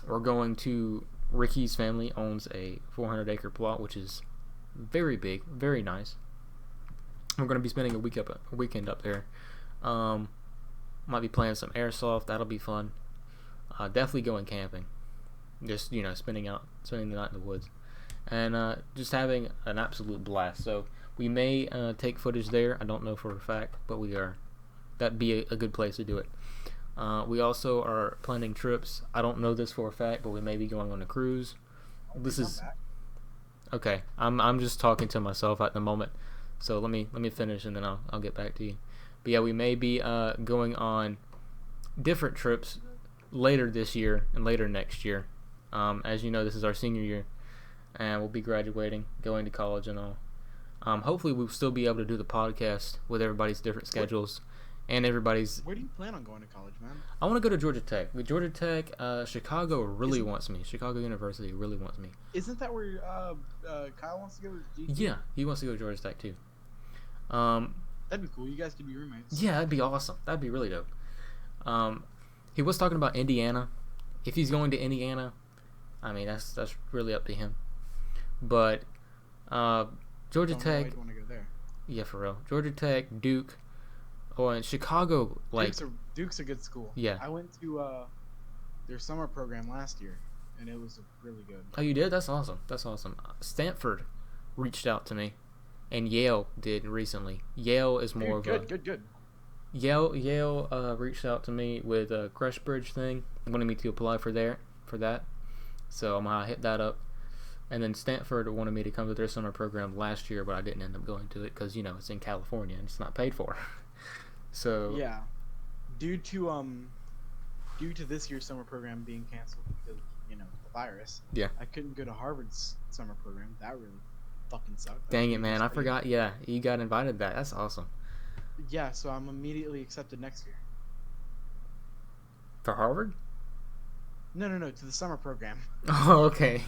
we're going to Ricky's family owns a 400-acre plot, which is very big, very nice. We're going to be spending a weekend up there. Might be playing some airsoft. That'll be fun. Definitely going camping. Just spending the night in the woods, and just having an absolute blast. So we may take footage there. I don't know for a fact, but that'd be a good place to do it. We also are planning trips. I don't know this for a fact, but we may be going on a cruise. This is okay. I'm just talking to myself at the moment, so let me finish and then I'll get back to you. But yeah, we may be going on different trips later this year and later next year. As you know, this is our senior year, and we'll be graduating, going to college and all. Hopefully we'll still be able to do the podcast with everybody's different schedules and everybody's. Where do you plan on going to college, man? I want to go to Georgia Tech. With Georgia Tech, Chicago really wants me. Chicago University really wants me. Isn't that where Kyle wants to go? Yeah, he wants to go to Georgia Tech too. That'd be cool. You guys could be roommates. Yeah, that'd be awesome. That'd be really dope. He was talking about Indiana. If he's going to Indiana, I mean that's really up to him. But Georgia Tech. I'd want to go there. Yeah, for real. Georgia Tech, Duke, and Chicago. Like Duke's a good school. Yeah. I went to their summer program last year, and it was really good. Oh, you did? That's awesome. That's awesome. Stanford reached out to me, and Yale did recently. Yale is more of a good. Yale reached out to me with a Crush Bridge thing, wanted me to apply for that. So I'm gonna hit that up. And then Stanford wanted me to come to their summer program last year, but I didn't end up going to it because it's in California and it's not paid for. So yeah, due to this year's summer program being canceled because the virus. Yeah, I couldn't go to Harvard's summer program. That really fucking sucked. Dang it, man! I forgot. Yeah, you got invited. That's awesome. Yeah, so I'm immediately accepted next year. For Harvard? No, to the summer program. Oh, okay.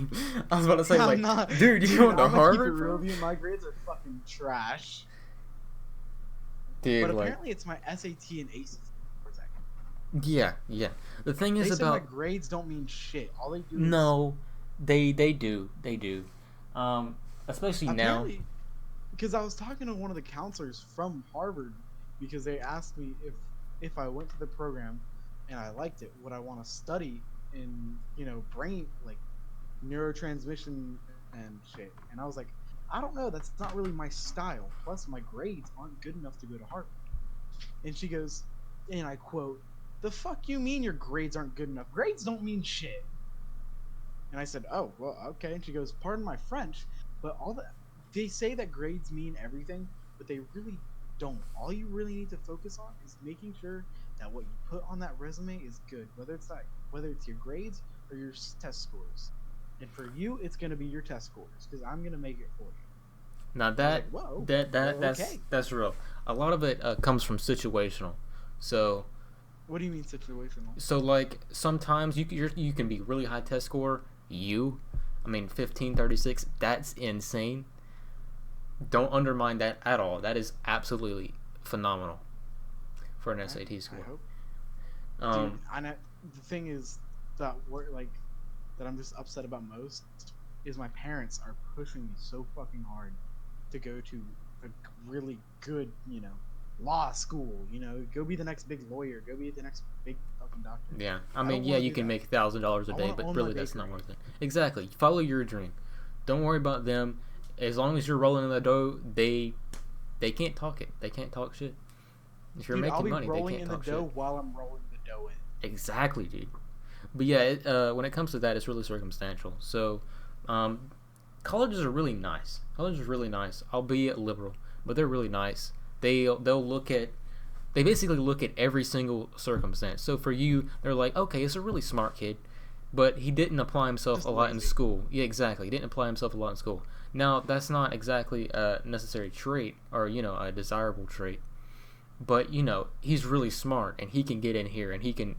I was about to say, dude, you going to Harvard? Keep it real, my grades are fucking trash. Dude, but apparently it's my SAT and ACT. Yeah, yeah. The thing They is say my about grades don't mean shit. All they do is no, they do. Um, Especially now. apparently because I was talking to one of the counselors from Harvard because they asked me if I went to the program and I liked it, would I want to study in brain like neurotransmission and shit. And I was like, I don't know, that's not really my style. Plus my grades aren't good enough to go to Harvard. And she goes, and I quote, "The fuck you mean your grades aren't good enough? Grades don't mean shit." And I said, "Oh, well, okay." And she goes, "Pardon my French, but all that they say that grades mean everything, but they really don't. All you really need to focus on is making sure that what you put on that resume is good, whether it's your grades or your test scores. And for you, it's going to be your test scores because I'm going to make it for you." Now I was that like, whoa, that's okay. that's real. A lot of it comes from situational. So What do you mean situational? like sometimes you can be really high test score. I mean 1536. That's insane. Don't undermine that at all. That is absolutely phenomenal for an SAT I score. hope. Dude, Um, I know the thing is that that I'm just upset about most is my parents are pushing me so fucking hard to go to a really good, law school. Go be the next big lawyer. Go be the next big fucking doctor. yeah. I I mean, don't yeah, want to you do can that. make $1,000 a I day, want to but own my really that's not bakery. worth it. Exactly. Follow your dream. Don't worry about them. As long as you're rolling in the dough, they can't talk it. They can't talk shit. If you're Dude, I'll making be money, they rolling can't in the talk dough shit. while I'm rolling the dough in. Exactly, dude. But yeah, when it comes to that, it's really circumstantial. So, um, colleges are really nice. Colleges are really nice, albeit liberal, but they're really nice. They basically look at every single circumstance. So for you, they're like, okay, it's a really smart kid, but he didn't apply himself a Just lot in lazy. school. Yeah, exactly. He didn't apply himself a lot in school. Now that's not exactly a necessary trait or a desirable trait, but he's really smart and he can get in here and he can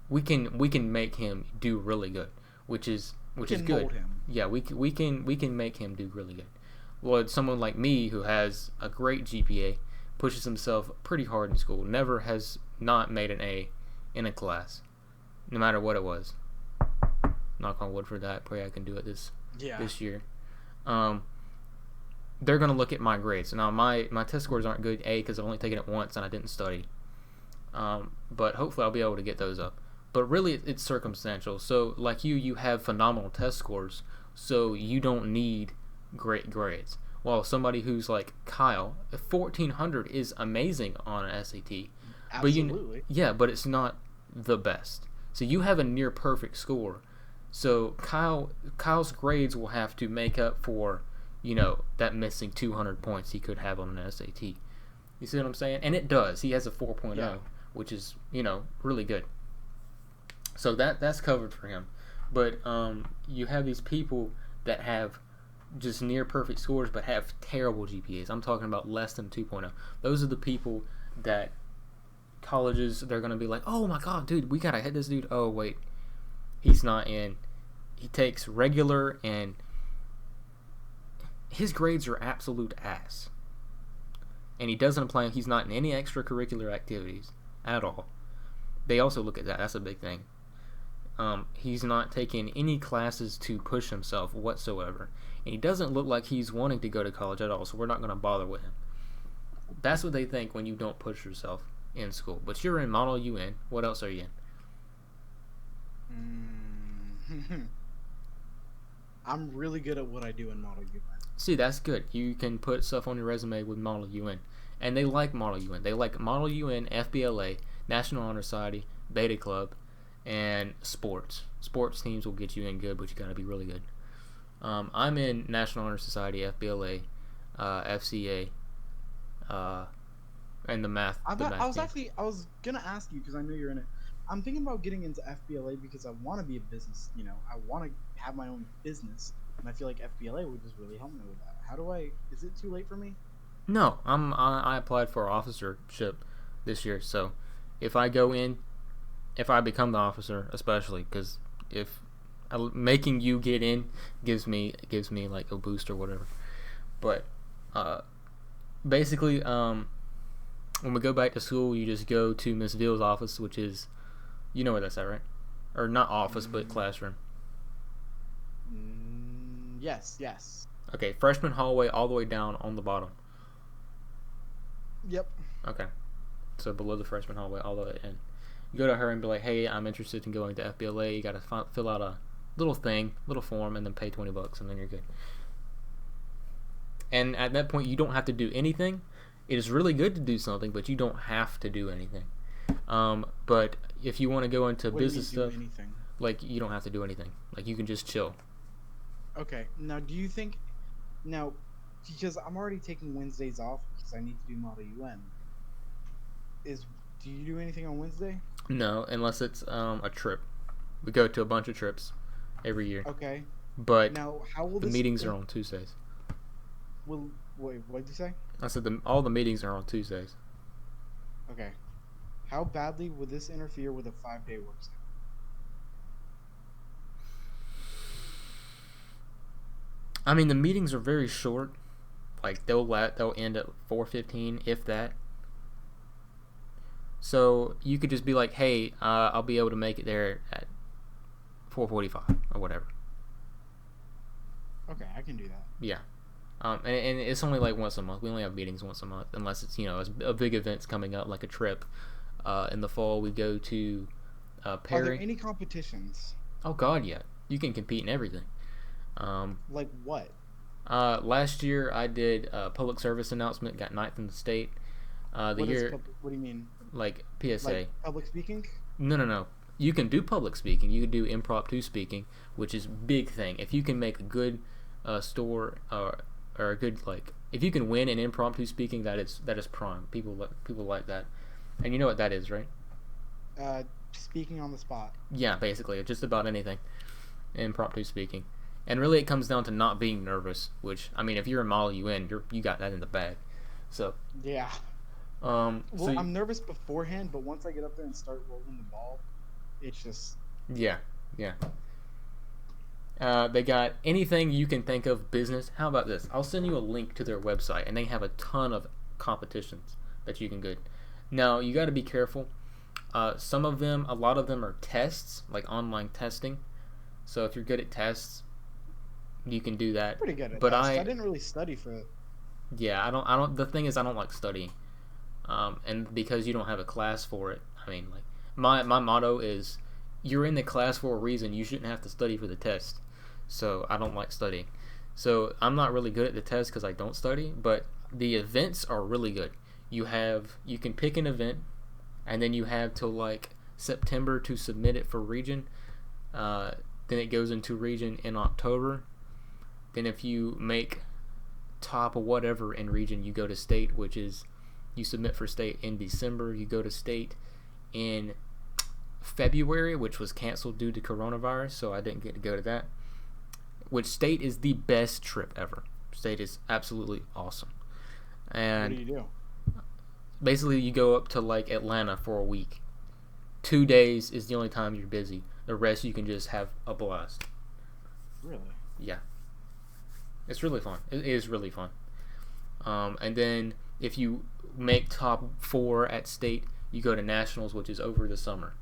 we can make him do really good, which is We which is can good. mold him. Yeah, we can make him do really good. Well, someone like me who has a great GPA, pushes himself pretty hard in school, never has not made an A in a class, no matter what it was. Knock on wood for that. Pray I can do it Yeah. this year. Um, they're gonna look at my grades. Now my test scores aren't good A because I've only taken it once and I didn't study. But hopefully I'll be able to get those up. But really, it's circumstantial. So, like you have phenomenal test scores, so you don't need great grades. While somebody who's like Kyle, 1,400 is amazing on an SAT. But Absolutely. but it's not the best. So you have a near perfect score. So Kyle's grades will have to make up for, that missing 200 points he could have on an SAT. You see what I'm saying? And it does. He has a 4.0, Yeah. which is, really good. So that's covered for him. But you have these people that have just near perfect scores but have terrible GPAs. I'm talking about less than 2.0. Those are the people that colleges, they're going to be like, "Oh my god, dude, we got to hit this dude." Oh, wait. He's not in. He takes regular and his grades are absolute ass. And he doesn't apply, he's not in any extracurricular activities at all. They also look at that. That's a big thing. He's not taking any classes to push himself whatsoever. And he doesn't look like he's wanting to go to college at all, so we're not going to bother with him. That's what they think when you don't push yourself in school. But you're in Model UN. What else are you in? I'm really good at what I do in Model UN. See, that's good. You can put stuff on your resume with Model UN. And they like Model UN. They like Model UN, FBLA, National Honor Society, Beta Club, and sports. Sports teams will get you in good, but you got to be really good. I'm in National Honor Society, FBLA, FCA, and the math. I the math was team. gonna ask you because I know you're in it. I'm thinking about getting into FBLA because I want to be a business. I want to have my own business, and I feel like FBLA would just really help me with that. How do I? Is it too late for me? No, I applied for officership this year, so if I go in, if I become the officer, especially because if making you get in gives me like a boost or whatever, but basically when we go back to school, you just go to Miss Ville's office, which is, you know where that's at, right? Or not office, but classroom. Yes, yes. Okay, freshman hallway all the way down on the bottom. Yep. Okay, so below the freshman hallway all the way in. You go to her and be like, hey, I'm interested in going to FBLA. You got to fill out a little form, and then pay $20, and then you're good. And at that point, you don't have to do anything. It is really good to do something, but you don't have to do anything. But if you want to go into business stuff, like, you don't have to do anything. Like, you can just chill. Okay. Now, do you think... Now, because I'm already taking Wednesdays off because I need to do Model UN. Do you do anything on Wednesday? No, unless it's a trip. We go to a bunch of trips every year. Okay. But now, how will the meetings are on Tuesdays. Well, wait, what did you say? I said all the meetings are on Tuesdays. Okay. How badly would this interfere with a 5-day work schedule? I mean, the meetings are very short. Like, they'll end at 4:15, if that. So you could just be like, hey, I'll be able to make it there at 4:45 or whatever. Okay, I can do that. Yeah. And it's only like once a month. We only have meetings once a month, unless it's, a big event's coming up, like a trip. In the fall, we go to Perry. Are there any competitions? Oh, God, yeah. You can compete in everything. Like what? Last year, I did a public service announcement, got 9th in the state. What do you mean? Like PSA. Like public speaking? No. You can do public speaking. You can do impromptu speaking, which is big thing. If you can make a good store or a good, like, if you can win in impromptu speaking, that is prime. People like that. And you know what that is, right? Speaking on the spot. Yeah, basically, just about anything. Impromptu speaking. And really it comes down to not being nervous, which, I mean, if you're in Model UN, you got that in the bag. So yeah. Well, I'm nervous beforehand, but once I get up there and start rolling the ball, it's just... Yeah. They got anything you can think of business. How about this? I'll send you a link to their website, and they have a ton of competitions that you can go. Now, you got to be careful. A lot of them are tests, like online testing. So if you're good at tests, you can do that. Pretty good at but tests. I didn't really study for it. Yeah, I don't. The thing is, I don't like studying. And because you don't have a class for it, I mean, like, my motto is, you're in the class for a reason. You shouldn't have to study for the test. So I don't like studying. So I'm not really good at the test because I don't study. But the events are really good. You can pick an event, and then you have till like September to submit it for region. Then it goes into region in October. Then if you make top of whatever in region, you go to state, which is, you submit for state in December. You go to state in February, which was canceled due to coronavirus, so I didn't get to go to that. Which state is the best trip ever. State is absolutely awesome. And what do you do? Basically, you go up to like Atlanta for a week. 2 days is the only time you're busy. The rest you can just have a blast. Really? Yeah. It's really fun. It is really fun. And then if you make top 4 at state, you go to nationals, which is over the summer.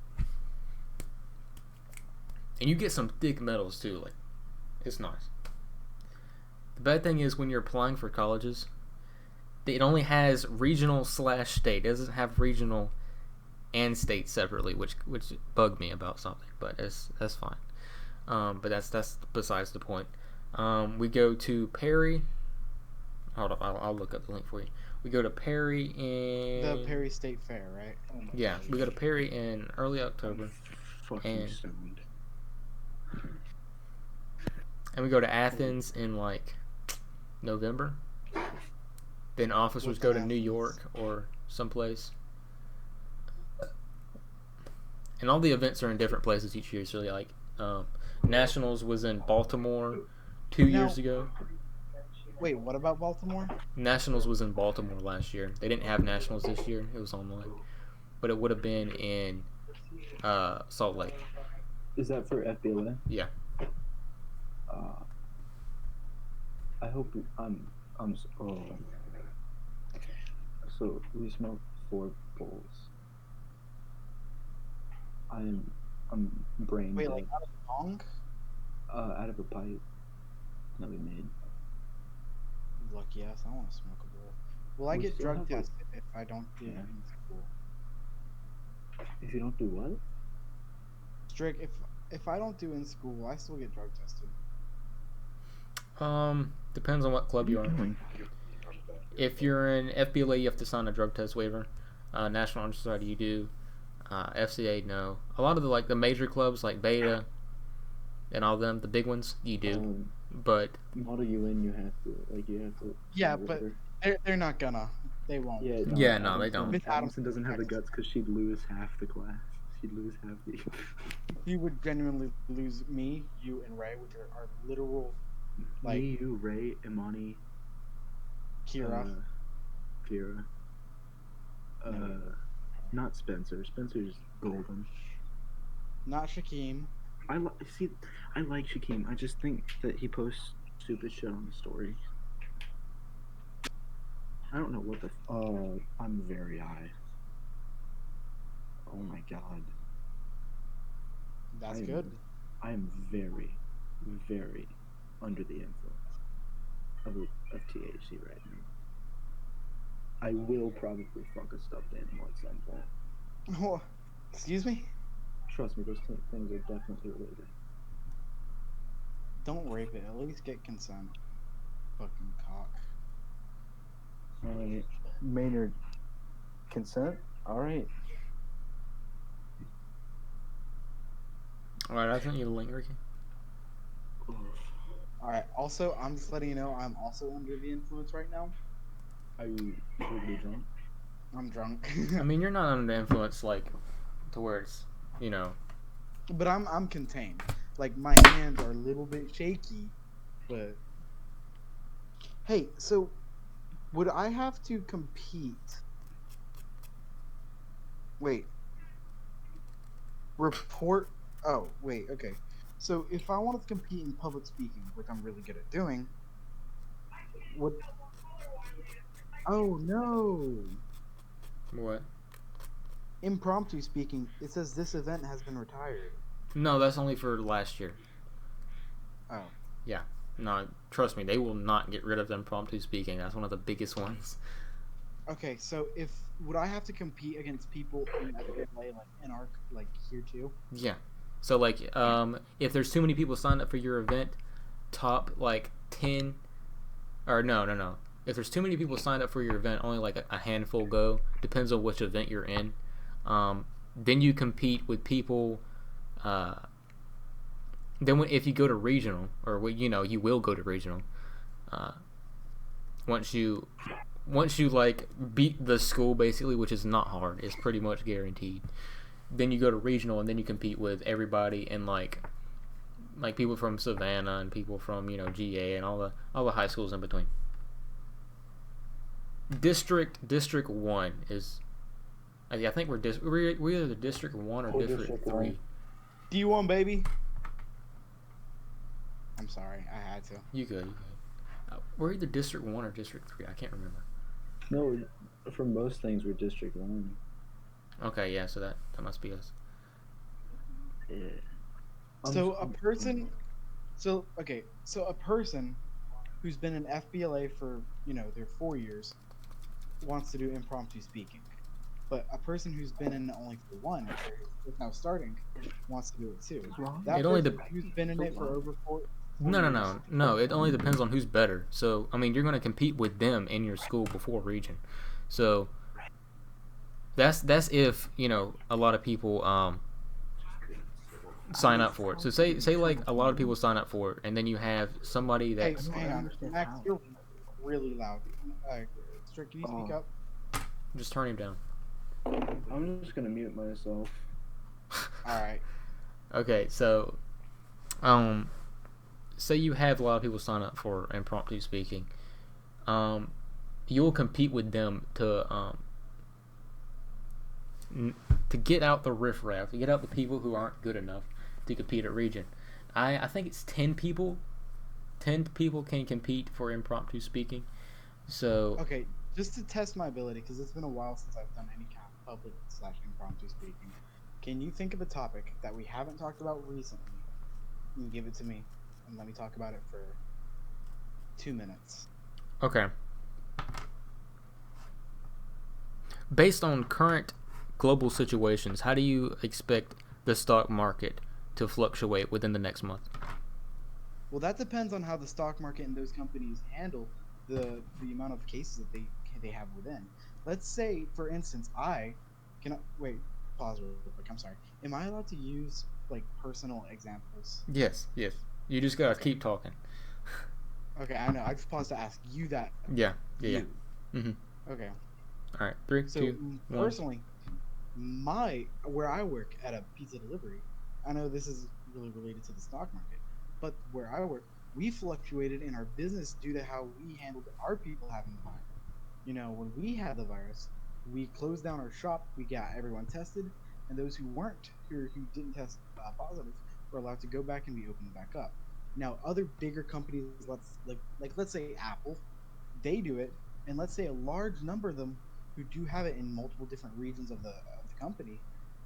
And you get some thick medals too. Like, it's nice. The bad thing is when you're applying for colleges, it only has regional/state. It doesn't have regional and state separately, which bugged me about something. But that's fine. But that's besides the point. We go to Perry. Hold up, I'll look up the link for you. We go to Perry in the Perry State Fair, right? Oh yeah, we go to Perry in early October. And we go to Athens in like November. Then officers go to New York or someplace. And all the events are in different places each year. So like, Nationals was in Baltimore 2 years ago. Wait, what about Baltimore? Nationals was in Baltimore last year. They didn't have Nationals this year. It was online. But it would have been in Salt Lake. Is that for FBLA? Yeah. I hope I'm so we smoke 4 bowls. I'm brain Wait, dead. like out of the bong? Out of a pipe that we made. Lucky ass, I want to smoke a bowl. Will I We get still drug have, like- tested if I don't do it Yeah. in school? If you don't do what? Strick, if I don't do in school, I still get drug tested. Depends on what club you're in. If you're in FBLA, you have to sign a drug test waiver. National Honor Society, you do. FCA, no. A lot of the major clubs like Beta and all them, the big ones, you do. But Model UN, you have to. Yeah, sign a but waiver. they're not gonna. They won't. Yeah, Yeah, no, they don't. Miss Adams Adamson doesn't have the guts because she'd lose half the class. She'd lose half the. You would genuinely lose me, you, and Ray, which are literal. Like Me, you, Ray, Imani, Kira. Kira. Not Spencer. Spencer's golden. Not Shaquem. I like Shaquem. I just think that he posts stupid shit on the story. I don't know what the. I'm very high. Oh my god. That's good. I am very, very under the influence of THC right now. I will probably fuck a stuffed animal at some point. Oh, excuse me? Trust me, those things are definitely related. Don't rape it. At least get consent. Fucking cock. Alright. Maynard, consent? Alright. alright, I sent you the link, Ricky. Alright, also, I'm just letting you know I'm also under the influence right now. Are you really drunk? I'm drunk. I mean, you're not under the influence to where it's, But I'm contained. Like, my hands are a little bit shaky, but... Hey, so, would I have to compete? Wait. Report... Oh, wait, okay. So, if I wanted to compete in public speaking, which I'm really good at doing, would... Oh, no! What? Impromptu speaking, it says this event has been retired. No, that's only for last year. Oh. Yeah. No, trust me, they will not get rid of impromptu speaking. That's one of the biggest ones. Okay, so would I have to compete against people in FBLA, like in ARC, like here too? Yeah. So if there's too many people signed up for your event, top 10, or no. If there's too many people signed up for your event, only a handful go. Depends on which event you're in. Then you compete with people. If you go to regional, or you will go to regional. Once you beat the school basically, which is not hard, it's pretty much guaranteed. Then you go to regional, and then you compete with everybody in like people from Savannah and people from GA and all the high schools in between. District 1 is, I think we're either District 1 or District 3. D1, baby. I'm sorry, I had to. You good? We're either District 1 or District 3. I can't remember. No, for most things we're District 1. Okay, yeah, so that must be us. Yeah. So a person who's been in FBLA for, their 4 years wants to do impromptu speaking. But a person who's been in it only for 1, or is now starting, wants to do it too. That It only person who's been in it for over 4 No. It only depends on who's better. So, I mean, you're going to compete with them in your school before region. So, that's if, a lot of people sign up for it. So, say a lot of people sign up for it, and then you have somebody Hey, that's... hang on. Max, you're really loud. Strick, can you speak up? Just turn him down. I'm just gonna mute myself. Alright. Okay, so, say you have a lot of people sign up for impromptu speaking. You'll compete with them to get out the riffraff, to get out the people who aren't good enough to compete at region. I think it's 10 people. 10 people can compete for impromptu speaking. So Okay, Just to test my ability, because it's been a while since I've done any kind of public / impromptu speaking. Can you think of a topic that we haven't talked about recently and give it to me, and let me talk about it for 2 minutes? Okay. Based on current global situations, how do you expect the stock market to fluctuate within the next month? Well, that depends on how the stock market and those companies handle the amount of cases that they have within. Let's say, for instance, wait, pause real quick. I'm sorry. Am I allowed to use like personal examples? Yes. You just gotta Okay. keep talking. Okay, I know. I just paused to ask you that. Yeah. You. Mhm. Okay. All right. 3, So 2, 1. personally, where I work at a pizza delivery, I know this is really related to the stock market, but where I work, we fluctuated in our business due to how we handled our people having the virus. You know, when we had the virus, we closed down our shop. We got everyone tested, and those who weren't or who didn't test positive were allowed to go back and be opened back up. Now, other bigger companies, let's say Apple, they do it, and let's say a large number of them who do have it in multiple different regions of the company,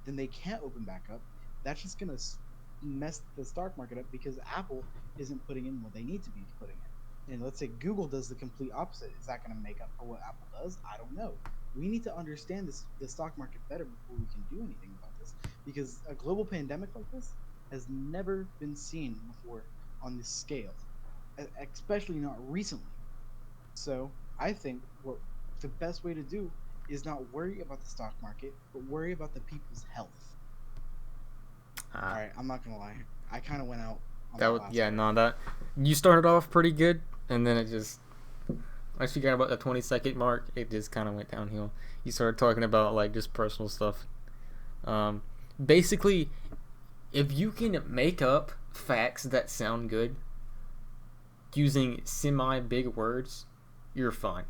then they can't open back up. That's just gonna mess the stock market up because Apple isn't putting in what they need to be putting in. And let's say Google does the complete opposite. Is that going to make up for what Apple does? I don't know. We need to understand the stock market better before we can do anything about this, because a global pandemic like this has never been seen before on this scale, especially not recently. So I think what the best way to do is not worry about the stock market, but worry about the people's health. All right, I'm not gonna lie. I kind of went out on That that would, last yeah, part. no, that you started off pretty good, and then it just once you got about the 20-second mark, it just kind of went downhill. You started talking about like just personal stuff. Basically, if you can make up facts that sound good using semi-big words, you're fine.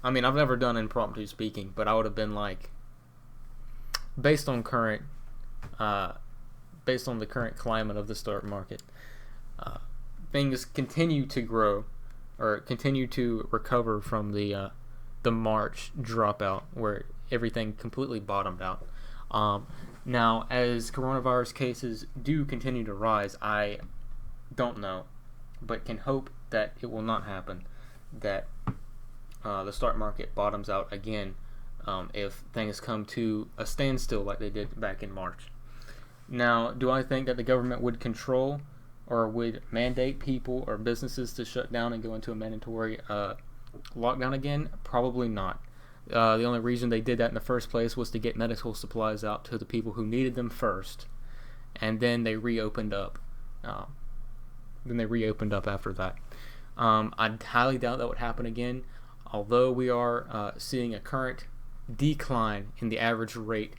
I mean, I've never done impromptu speaking, but I would have been like, based on the current climate of the stock market, things continue to grow or continue to recover from the March dropout where everything completely bottomed out. Now, as coronavirus cases do continue to rise, I don't know, but can hope that it will not happen, that the stock market bottoms out again if things come to a standstill like they did back in March. Now, do I think that the government would control or would mandate people or businesses to shut down and go into a mandatory lockdown again? Probably not. The only reason they did that in the first place was to get medical supplies out to the people who needed them first, and then they reopened up. After that. I highly doubt that would happen again, although we are seeing a current decline in the average rate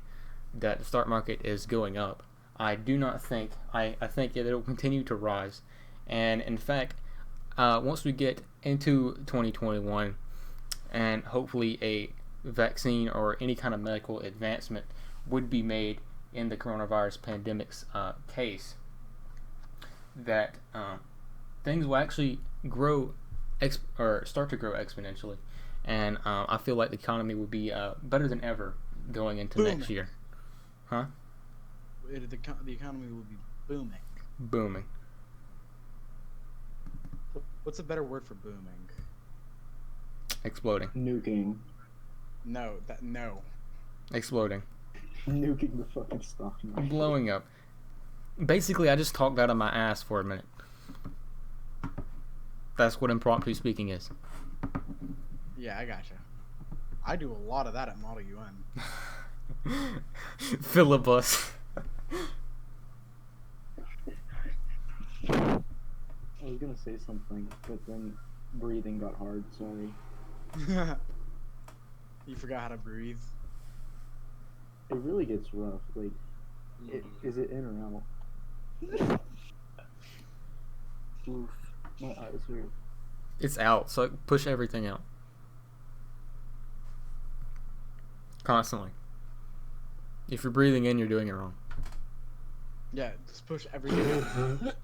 that the stock market is going up. I do not think, I think it will continue to rise. And in fact, once we get into 2021 and hopefully a vaccine or any kind of medical advancement would be made in the coronavirus pandemic's case, that things will actually grow or start to grow exponentially. And I feel like the economy will be better than ever going into next year. Huh? The economy will be booming. Booming. What's a better word for booming? Exploding. Nuking. No. Exploding. Nuking the fucking stock market. Blowing up. Basically, I just talked out of my ass for a minute. That's what impromptu speaking is. Yeah, I gotcha. I do a lot of that at Model UN. Filibus. I was gonna say something, but then breathing got hard. Sorry. You forgot how to breathe. It really gets rough. Like, is it in or out? Oof, my eyes hurt. It's out, so push everything out. Constantly. If you're breathing in, you're doing it wrong. Yeah, just push everything out.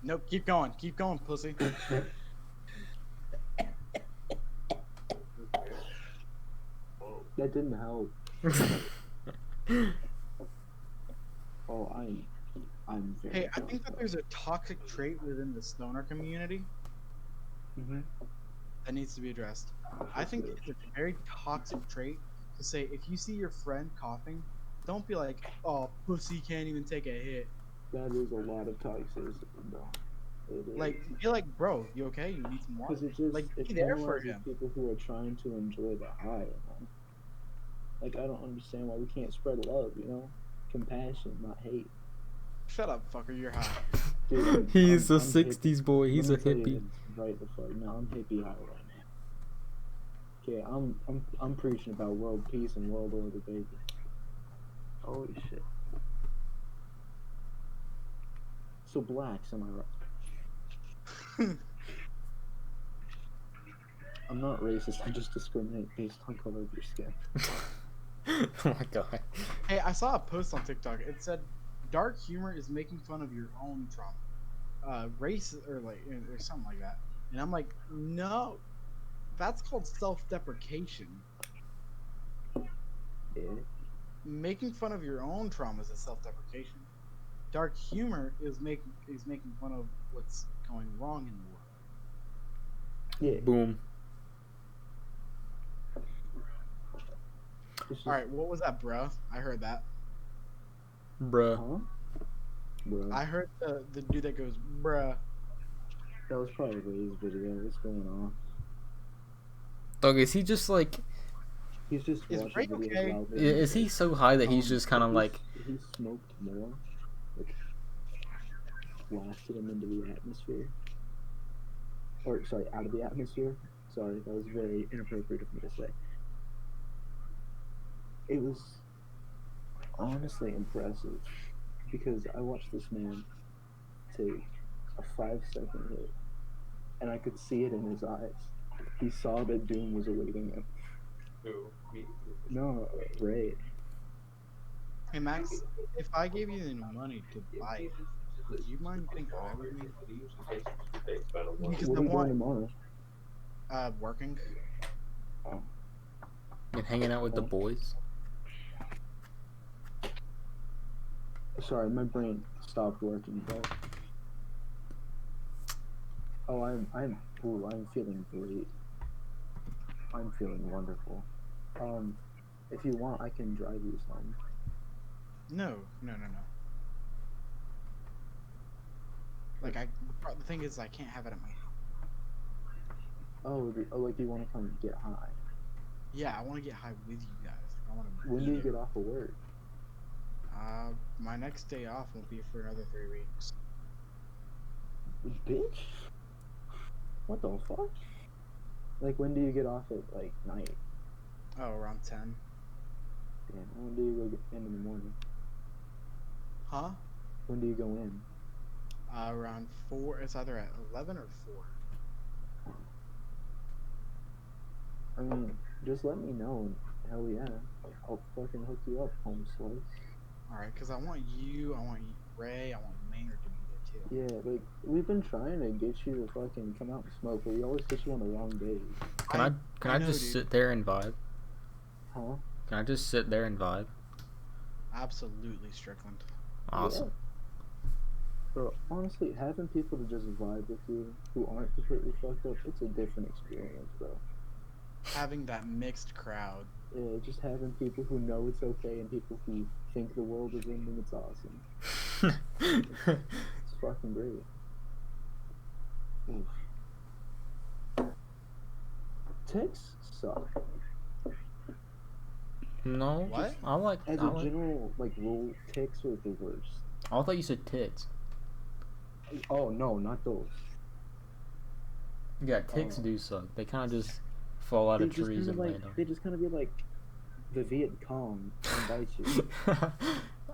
Nope, keep going, pussy. That didn't help. Oh, I'm very. Hey, I drunk, think that though. there's a toxic trait within the stoner community Mhm. that needs to be addressed. I think it's a very toxic trait to say if you see your friend coughing, don't be like, "Oh, pussy can't even take a hit." That is a lot of toxicity, though. It Like, is. be like, "Bro, you okay? You need some Because water." Like, it be there for penalizes him. people who are trying to enjoy the high, you know? Like, I don't understand why we can't spread love, you know? Compassion, not hate. Shut up, fucker. You're high. Dude, He's a I'm 60s boy. Let He's me a tell you hippie. this right the fuck. No, I'm hippie high right now. Okay, I'm preaching about world peace and world order, baby. Holy shit. So blacks, am I right? I'm not racist. I just discriminate based on color of your skin. Oh my god. Hey, I saw a post on TikTok. It said, "Dark humor is making fun of your own trauma, race, or like, or something like that." And I'm like, no, that's called self-deprecation. Yeah. Making fun of your own trauma is a self-deprecation. Dark humor is making fun of what's going wrong in the world. Yeah. Boom. It's just, All right, what was that, bruh? I heard that. Bruh. huh? Bro. I heard the dude that goes, bruh. That was probably Ray's video. What's going on? Dog, is he just like. He's just Is watching Ray videos okay? loudly. Is he so high that he's just kind of like. He smoked more, like blasted him into the atmosphere. Or sorry, out of the atmosphere. Sorry, that was very inappropriate of me to say. It was honestly impressive because I watched this man take a 5-second hit, and I could see it in his eyes. He saw that doom was awaiting him. Who? Me? No, Ray. Hey, Max, if I gave you the money to buy it, would you mind getting high with me? Because What I are you doing want tomorrow? working. Oh. And hanging out with the boys? Sorry, my brain stopped working, bro. Oh, I'm feeling great. I'm feeling wonderful. If you want, I can drive you some. No. Like the thing is, I can't have it at my house. Oh, like you want to come get high? Yeah, I want to get high with you guys. I want to. When do you get off of work? My next day off won't be for another 3 weeks. Bitch. What the fuck? Like, when do you get off at like night? Oh, around 10. Damn, when do you go in the morning? Huh? When do you go in? Around 4. It's either at 11 or 4. I mean, just let me know. And hell yeah, I'll fucking hook you up, home slice. All right, because I want you, Ray, I want Maynard to be there too. Yeah, like we've been trying to get you to fucking come out and smoke, but we always get you on the wrong days. Can I know, just dude. sit there and vibe? Huh? Can I just sit there and vibe? Absolutely, Strickland. Awesome. Yeah. Bro, honestly, having people to just vibe with you who aren't completely fucked up, it's a different experience, bro. Having that mixed crowd. Yeah, just having people who know it's okay and people who think the world is ending, it's awesome. It's fucking great. Oof. Ticks suck. No. What? I like. As a general like rule, ticks are the worst. I thought you said tits. Oh no, not those. Yeah, ticks do suck. They kind of just fall out of trees and land on. They just kind of be like the Viet Cong and bite you.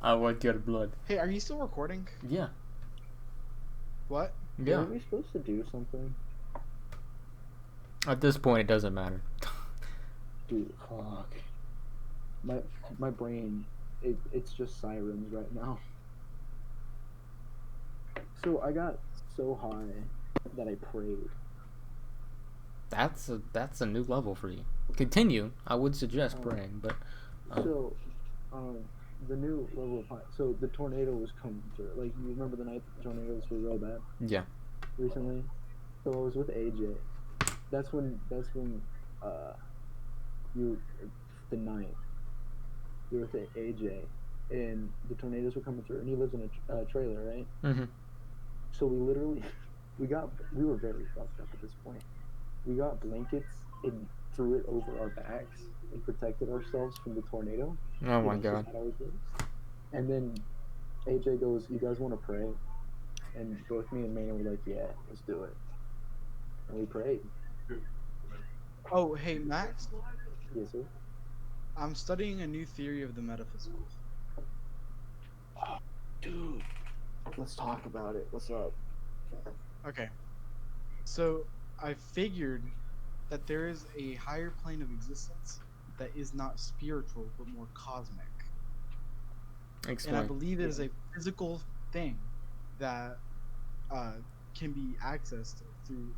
I want your blood. Hey, are you still recording? Yeah. What? Yeah. Are we supposed to do something? At this point, it doesn't matter. Dude, fuck. My brain, it's just sirens right now. So I got so high that I prayed. That's a new level for you. continue. I would suggest praying, but So, the new level of high. So the tornado was coming through. Like, you remember the night the tornadoes were real bad yeah. recently? So I was with AJ. That's when you the night you were with AJ, and the tornadoes were coming through, and he lives in a trailer, right? Mm-hmm. So we literally we were very fucked up at this point. We got blankets and threw it over our backs and protected ourselves from the tornado. Oh my You know, 'cause god. that always works. And then AJ goes, "You guys want to pray?" And both me and Maynard were like, "Yeah, let's do it." And we prayed. Oh, hey Max, Yes, sir. I'm studying a new theory of the metaphysical. Dude, let's talk about it. What's up? Okay, so I figured that there is a higher plane of existence that is not spiritual but more cosmic. And I Explain. believe it is a physical thing that can be accessed through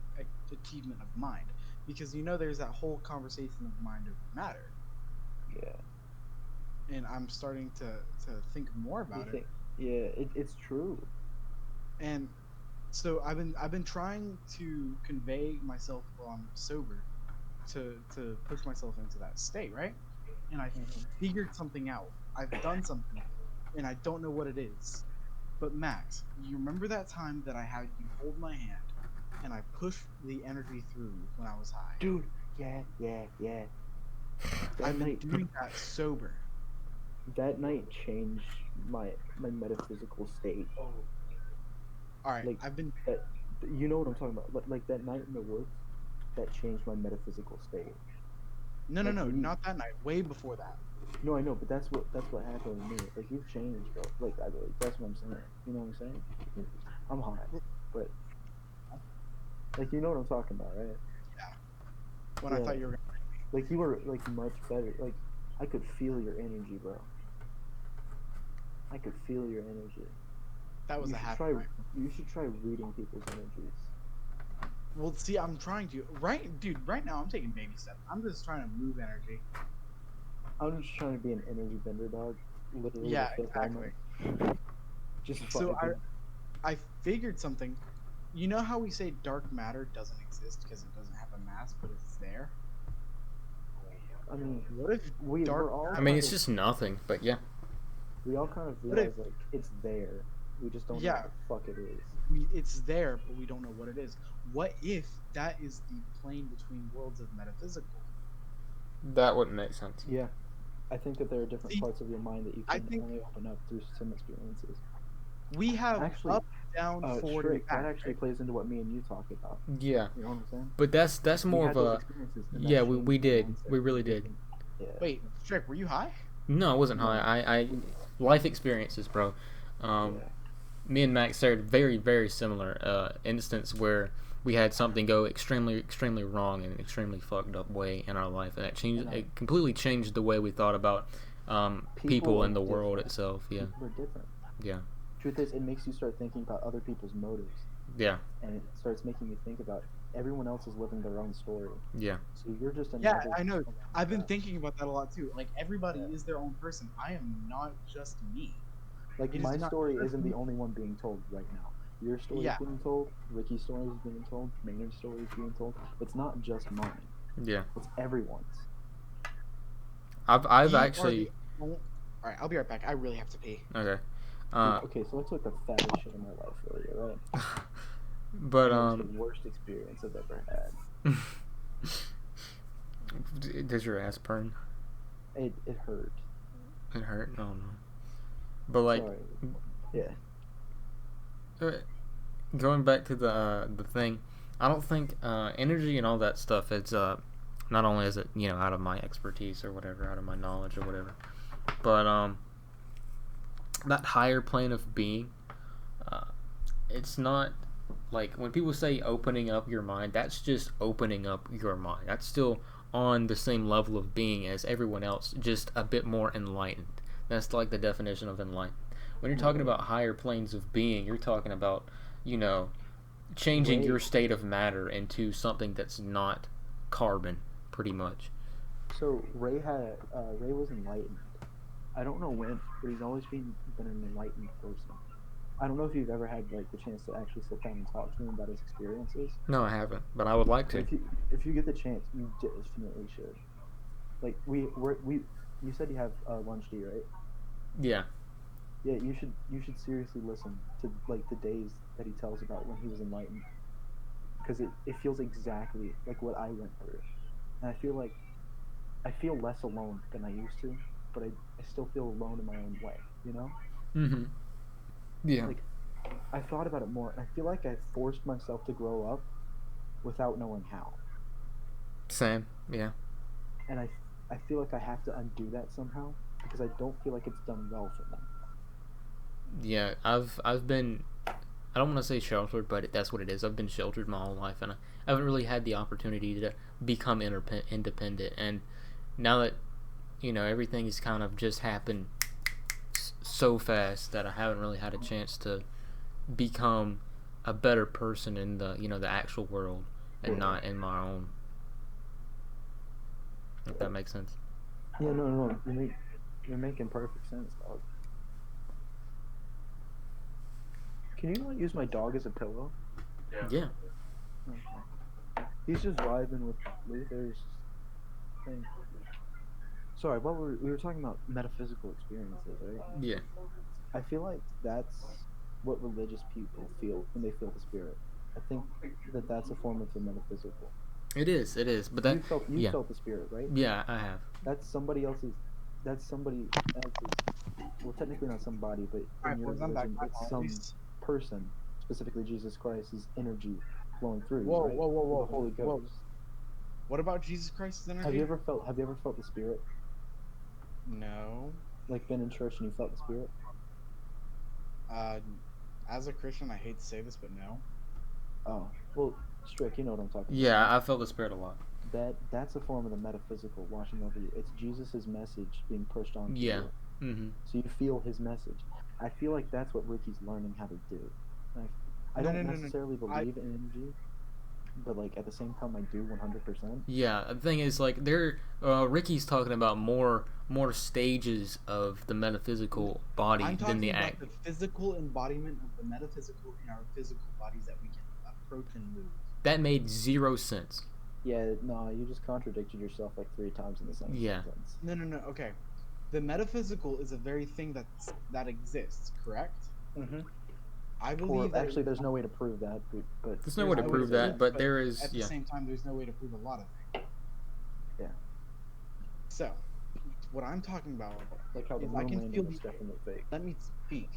achievement of mind. Because there's that whole conversation of mind over matter, Yeah. and I'm starting to think more about it. Yeah, it's true. And so I've been trying to convey myself while I'm sober, to push myself into that state, right? And I figured something out. I've done something, and I don't know what it is. But Max, you remember that time that I had you hold my hand, and I pushed the energy through when I was high? Dude, yeah. I've been doing that sober. That night changed my metaphysical state. All right, Like, I've been. you know what I'm talking about? Like that night in the woods, that changed my metaphysical state. No, like, not that night. Way before that. No, I know, but that's what happened with me. Like, you've changed, bro. Like, that's what I'm saying. You know what I'm saying? I'm high, but like, you know what I'm talking about, right? When I Yeah. thought you were gonna. Like, you were like much better. Like, I could feel your energy, bro. I could feel your energy. That was you a should half. try. You should try reading people's energies. Well, see, I'm trying to. Dude. Right now, I'm taking baby steps. I'm just trying to move energy. I'm just trying to be an energy bender, dog. Literally, Yeah, the fifth exactly. element. Just So vibing. I figured something. You know how we say dark matter doesn't exist because it doesn't have a mass, but it's there? I mean, What if we're all. I mean, it's just nothing, but yeah. We all kind of What realize like it's there. We just don't know Yeah. what the fuck it is. it's there, but we don't know what it is? What if that is the plane between worlds of metaphysical? That wouldn't make sense. Yeah, I think that there are different See, parts of your mind that you I can think- only open up through some experiences. We have Actually, up, down, forward, and Shrek, back. that actually plays into what me and you talk about. Yeah, You know what I'm saying? but that's We more had of those a. experiences, and that Yeah, changed we my did. mindset. We really did. Yeah. Wait, Shrek, were you high? No, I wasn't No. high. I life experiences, bro. Yeah. Me and Max shared very, very similar instance where we had something go extremely, extremely wrong in an extremely fucked up way in our life, and it completely changed the way we thought about people are in the world different. itself. Yeah, People are different. yeah, Truth is, it makes you start thinking about other people's motives, yeah, and it starts making you think about everyone else is living their own story. yeah. So you're just Yeah, another. I know. I've been Yeah. thinking about that a lot too. Like, everybody Yeah. is their own person. I am not just me. Like, It is my not story just isn't me. the only one being told right now. Your story Yeah. is being told. Ricky's story is being told. Maynard's story is being told. It's not just mine. Yeah. It's everyone's. I've You are actually the only- All right, I'll be right back. I really have to pee. okay. Okay, so I took the fattest shit in my life earlier, right? But And it was the worst experience I've ever had. does your ass burn? It hurt. It hurt? Oh no. But like, Sorry. Yeah. going back to the thing, I don't think energy and all that stuff. It's not only is it out of my expertise or whatever, out of my knowledge or whatever, but that higher plane of being, it's not like when people say opening up your mind. That's just opening up your mind. That's still on the same level of being as everyone else, just a bit more enlightened. That's like the definition of enlightened. When you're talking about higher planes of being, you're talking about, changing your state of matter into something that's not carbon, pretty much. So Ray was enlightened. I don't know when, but he's always been an enlightened person. I don't know if you've ever had like the chance to actually sit down and talk to him about his experiences. No, I haven't, but I would like to. If you get the chance, you definitely should. Like you said you have lunch D, right? Yeah. Yeah, you should seriously listen to like the days that he tells about when he was enlightened, because it feels exactly like what I went through, and I feel less alone than I used to, but I still feel alone in my own way, you know? Mhm. Yeah. Like, I thought about it more, and I feel like I forced myself to grow up without knowing how. Same. Yeah. And I feel like I have to undo that somehow, because I don't feel like it's done well for me. Yeah, I've been, I don't want to say sheltered, but that's what it is. I've been sheltered my whole life, and I haven't really had the opportunity to become independent. And now that everything has kind of just happened so fast that I haven't really had a chance to become a better person in the the actual world and not in my own. If that makes sense. Yeah, no, you're making perfect sense, dog. Can you not use my dog as a pillow? Yeah. Okay. He's just vibing with Luther's thing. Sorry, we were talking about metaphysical experiences, right? Yeah. I feel like that's what religious people feel when they feel the spirit. I think that's a form of the metaphysical. It is, but that you felt the spirit, right? Yeah, I have. That's somebody else's. Well, technically not somebody, but in your religion, it's some person, specifically Jesus Christ's energy flowing through you, right? Whoa, the Holy Ghost. What about Jesus Christ's energy? Have you ever felt the spirit? No. Like been in church and you felt the spirit? As a Christian, I hate to say this, but no. Oh, well, Strick, you know what I'm talking about. Yeah, I felt the spirit a lot. That's a form of the metaphysical washing over you. It's Jesus' message being pushed on you. Mm-hmm. So you feel his message. I feel like that's what Ricky's learning how to do. Like, I don't necessarily believe in energy, but like at the same time I do 100%. Yeah, the thing is like Ricky's talking about more stages of the metaphysical body than the act. I'm talking about the physical embodiment of the metaphysical in our physical bodies that we can approach and move. That made zero sense. Yeah, no, you just contradicted yourself like 3 times in the same sentence. No, okay. The metaphysical is a very thing that exists, correct? Mm-hmm. I believe that actually there's no way to prove that, but there's no way to prove that, but there is. At the same time, there's no way to prove a lot of things. Yeah. So, what I'm talking about, like how the moon landing was definitely fake. Let me speak.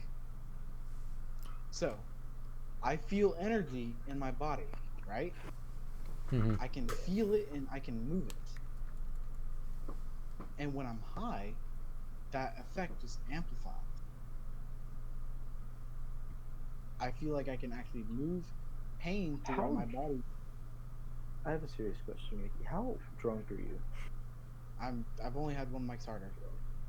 So, I feel energy in my body, right? Mm-hmm. I can feel it and I can move it. And when I'm high, that effect is amplified. I feel like I can actually move pain throughout my body. I have a serious question, Ricky. How drunk are you? I've only had one Mike's Harder.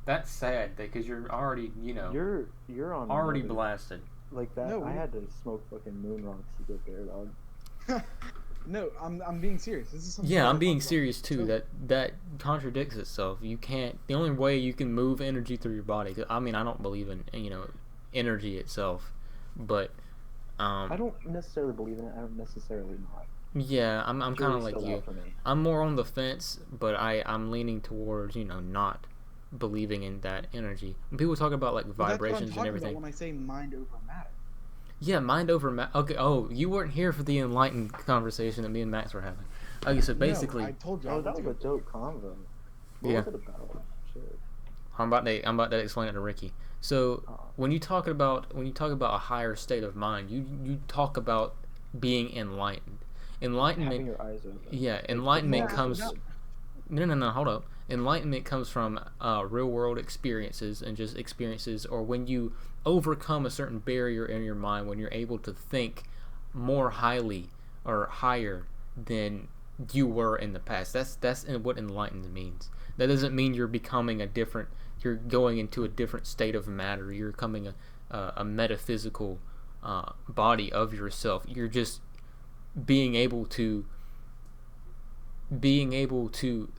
That's sad because you're already, you're on already blasted. Like that. No, I had to smoke fucking moon rocks to get there, dog. No, I'm being serious. This is something. Yeah, I'm being serious too. That contradicts itself. You can't. The only way you can move energy through your body. I mean, I don't believe in energy itself, but I don't necessarily believe in it. I don't necessarily not. Yeah, I'm kind of like you. I'm more on the fence, but I'm leaning towards not believing in that energy. When people talk about like vibrations and everything. When I say mind over matter. Yeah, mind over matter. Okay. Oh, you weren't here for the enlightened conversation that me and Max were having. Okay, so basically. No, I told you. Oh, that was a dope convo. What was it about? Shit. I'm about to explain it to Ricky. So when you talk about a higher state of mind, you talk about being enlightened. Enlightenment. Having your eyes open. Yeah, enlightenment comes. No, hold up. Enlightenment comes from real world experiences and just experiences, or when you overcome a certain barrier in your mind, when you're able to think more highly or higher than you were in the past. That's what enlightened means. That doesn't mean you're going into a different state of matter. You're becoming a metaphysical body of yourself. You're just being able to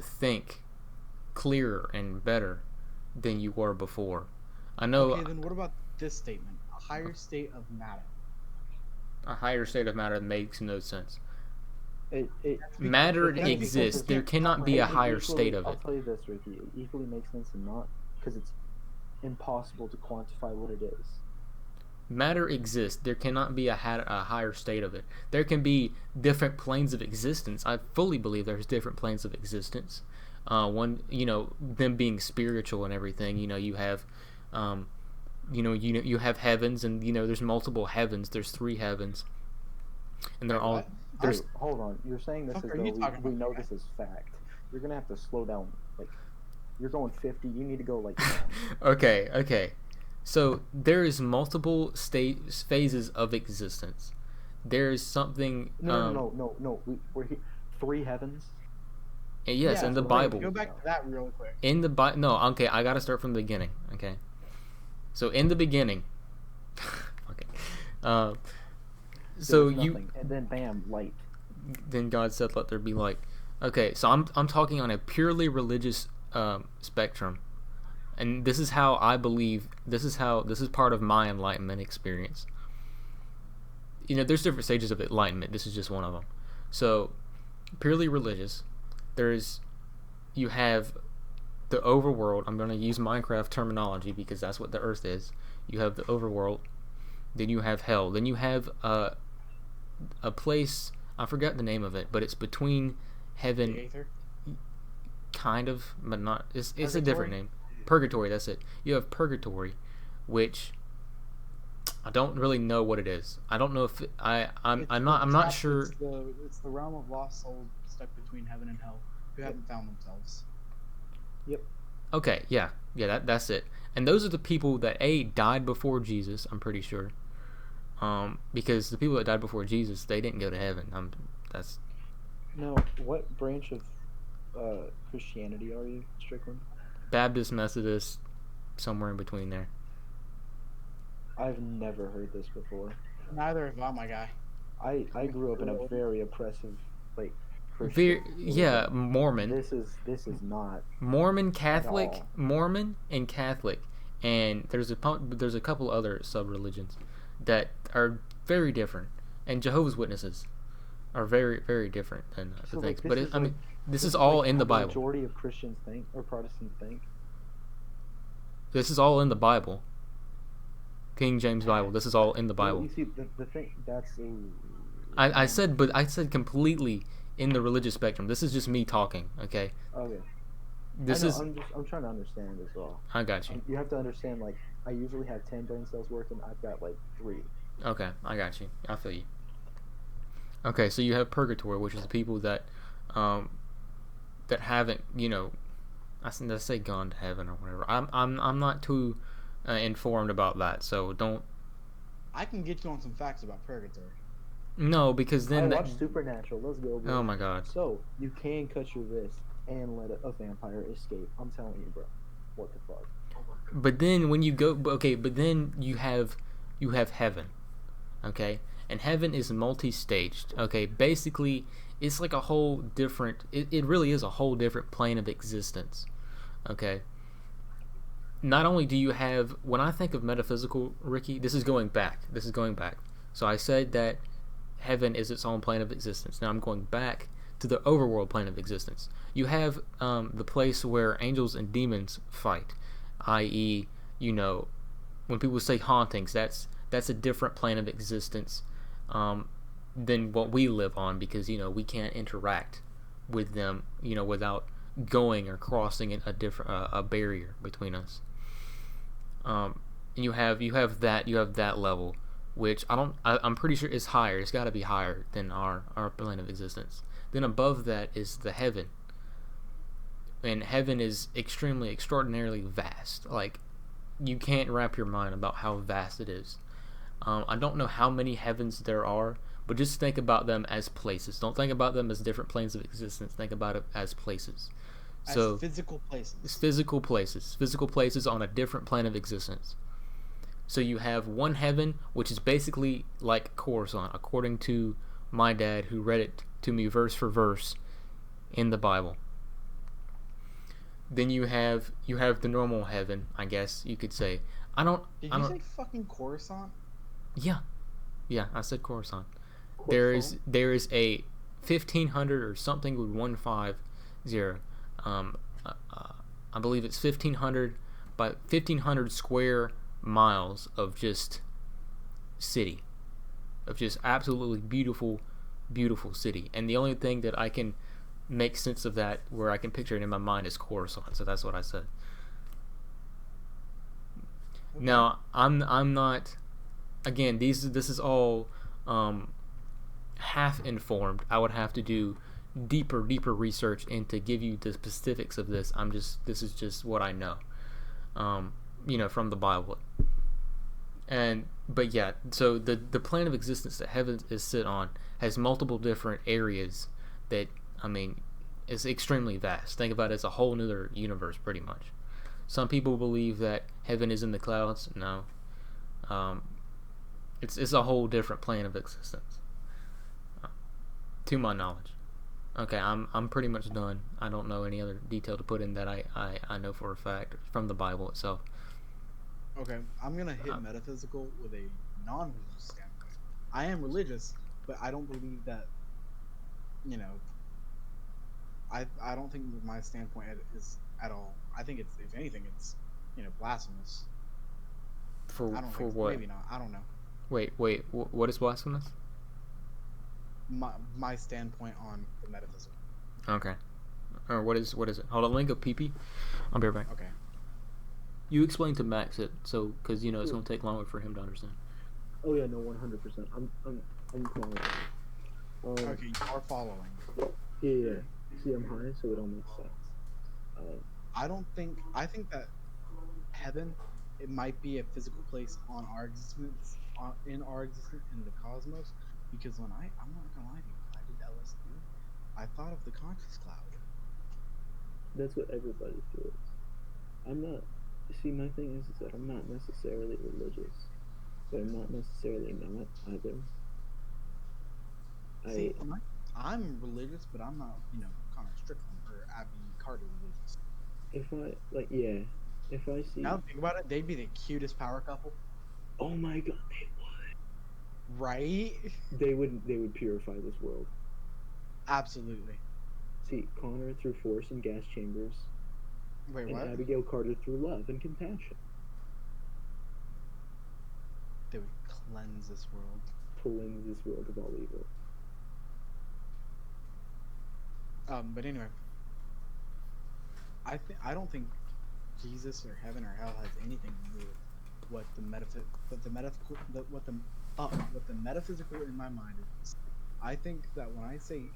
think clearer and better than you were before. I know Okay, then what about this statement? A higher state of matter. a higher state of matter makes no sense. It Matter That's because exists. it There can't cannot be a comprehend higher equally, state of I'll it. tell you this, Ricky. It equally makes sense and not, because it's impossible to quantify what it is. Matter exists. There cannot be a higher state of it. There can be different planes of existence. I fully believe there's different planes of existence. One, them being spiritual and everything. You have, you have heavens, and there's multiple heavens. There's 3 heavens, and they're Wait, all what? there's. Hey, hold on. You're saying this Fuck as are though you talking we about, know guy? this is fact. You're gonna have to slow down. Like, you're going 50. You need to go like. Okay. So there is multiple phases of existence. There's something. No. We're here. 3 heavens. Yes, Yeah, in the wait, Bible. Go back to that real quick. In the Bible, no, okay, I gotta start from the beginning. Okay, so in the beginning, okay, so There's you nothing, and then bam, light. then God said, "Let there be light." Okay, so I'm talking on a purely religious spectrum, and this is how I believe. This is part of my enlightenment experience. There's different stages of enlightenment. This is just one of them. So, purely religious. You have the overworld. I'm going to use Minecraft terminology because that's what the earth is. You have the overworld, then you have hell, then you have a place, I forgot the name of it, but it's between heaven, The Aether? kind of, but not, it's a different Purgatory? name. Purgatory, that's it. You have purgatory, which I don't really know what it is. I don't know if I'm not sure. It's the realm of lost souls stuck between heaven and hell who haven't found themselves. Okay, yeah, that's it. And those are the people that died before Jesus. I'm pretty sure, because the people that died before Jesus, they didn't go to heaven. That's No, what branch of Christianity are you, Strickland? Baptist, Methodist, somewhere in between there. I've never heard this before. Neither have I, my guy. I grew up in a very oppressive, like, Very, Christian. yeah, Mormon, This is not. Mormon, Catholic, all. Mormon, and Catholic, and there's a couple other sub-religions that are very different, and Jehovah's Witnesses are very, very different than the So, things. like, But this is I mean, like- this is is all like in the how Bible. Majority of Christians think, or Protestants think. This is all in the Bible. King James Bible. This is all in the Well, Bible. you see, the thing that's. I said completely in the religious spectrum. This is just me talking. Okay. Okay. This I know, is. I'm trying to understand as well. I got you. You have to understand, like, I usually have 10 brain cells working. I've got like 3. Okay, I got you. I feel you. Okay, so you have purgatory, which is the people that haven't, let's say gone to heaven or whatever. I'm not too informed about that, so don't. I can get you on some facts about purgatory. No, because I then. watched Supernatural. Let's go, bro. Oh my God. So you can cut your wrist and let a vampire escape. I'm telling you, bro. What the fuck? But then when you go, okay, but then you have heaven, okay, and heaven is multi-staged. Okay, basically it's like a whole different. It really is a whole different plane of existence. Okay. Not only do you have, when I think of metaphysical, Ricky, this is going back. So I said that heaven is its own plane of existence. Now I'm going back to the overworld plane of existence. You have the place where angels and demons fight, i.e., when people say hauntings, that's a different plane of existence than what we live on, because we can't interact with them, without going or crossing a barrier between us. And you have that level, which I'm pretty sure is higher. It's got to be higher than our plane of existence. Then above that is the heaven, and heaven is extraordinarily vast. Like, you can't wrap your mind about how vast it is. I don't know how many heavens there are, but just think about them as places. Don't think about them as different planes of existence. Think about it as places. So As physical places. it's physical places on a different plane of existence. So you have one heaven, which is basically like Coruscant, according to my dad, who read it to me verse for verse in the Bible. then you have the normal heaven, I guess you could say. I don't. Did I you don't. say fucking Coruscant? Yeah, yeah. I said Coruscant. Coruscant? There is a 1500 or something with 150. Um, I believe it's 1500 by 1500 square miles of just city, of just absolutely beautiful, beautiful city. And the only thing that I can make sense of that, where I can picture it in my mind, is Coruscant. So that's what I said. Okay. Now I'm not. Again, this is all half informed. I would have to do deeper research and to give you the specifics of this. This is just what I know, from the Bible. But yeah, so the plane of existence that heaven is sit on has multiple different areas that, I mean, is extremely vast. Think about it as a whole nother universe, pretty much. Some people believe that heaven is in the clouds. No, it's a whole different plane of existence, to my knowledge. Okay, I'm pretty much done. I don't know any other detail to put in that I know for a fact from the Bible itself. Okay, I'm gonna hit metaphysical with a non-religious standpoint. I am religious, but I don't believe that. You know, I don't think my standpoint is at all. I think it's, if anything, it's blasphemous. For I don't for think what? maybe not. I don't know. Wait. What is blasphemous? My standpoint on the metaphysical. Okay. Or what is it? Hold on, link up PP. I'll be right back. Okay. You explain to Max it, so because it's gonna take longer for him to understand. Oh yeah, no, 100%. I'm following. Okay, you are following. Yeah. See, I'm high, so it all makes sense. I think that heaven, it might be a physical place on our existence, in our existence in the cosmos, because I'm not gonna lie to you, when I did LSD, I thought of the conscious cloud. That's what everybody feels. I'm not. See, my thing is that I'm not necessarily religious, but I'm not necessarily not either. See, I'm religious, but I'm not, Connor Strickland or Abby Carter religious. If I see. Now think about it, they'd be the cutest power couple. Oh my god, they would. Right? They would purify this world. Absolutely. See, Connor through force and gas chambers. Wait, and what? Abigail Carter through love and compassion. They would cleanse this world. Cleanse this world of all evil. But anyway, I don't think Jesus or heaven or hell has anything to do with what the metaphysical in my mind is. I think that when I say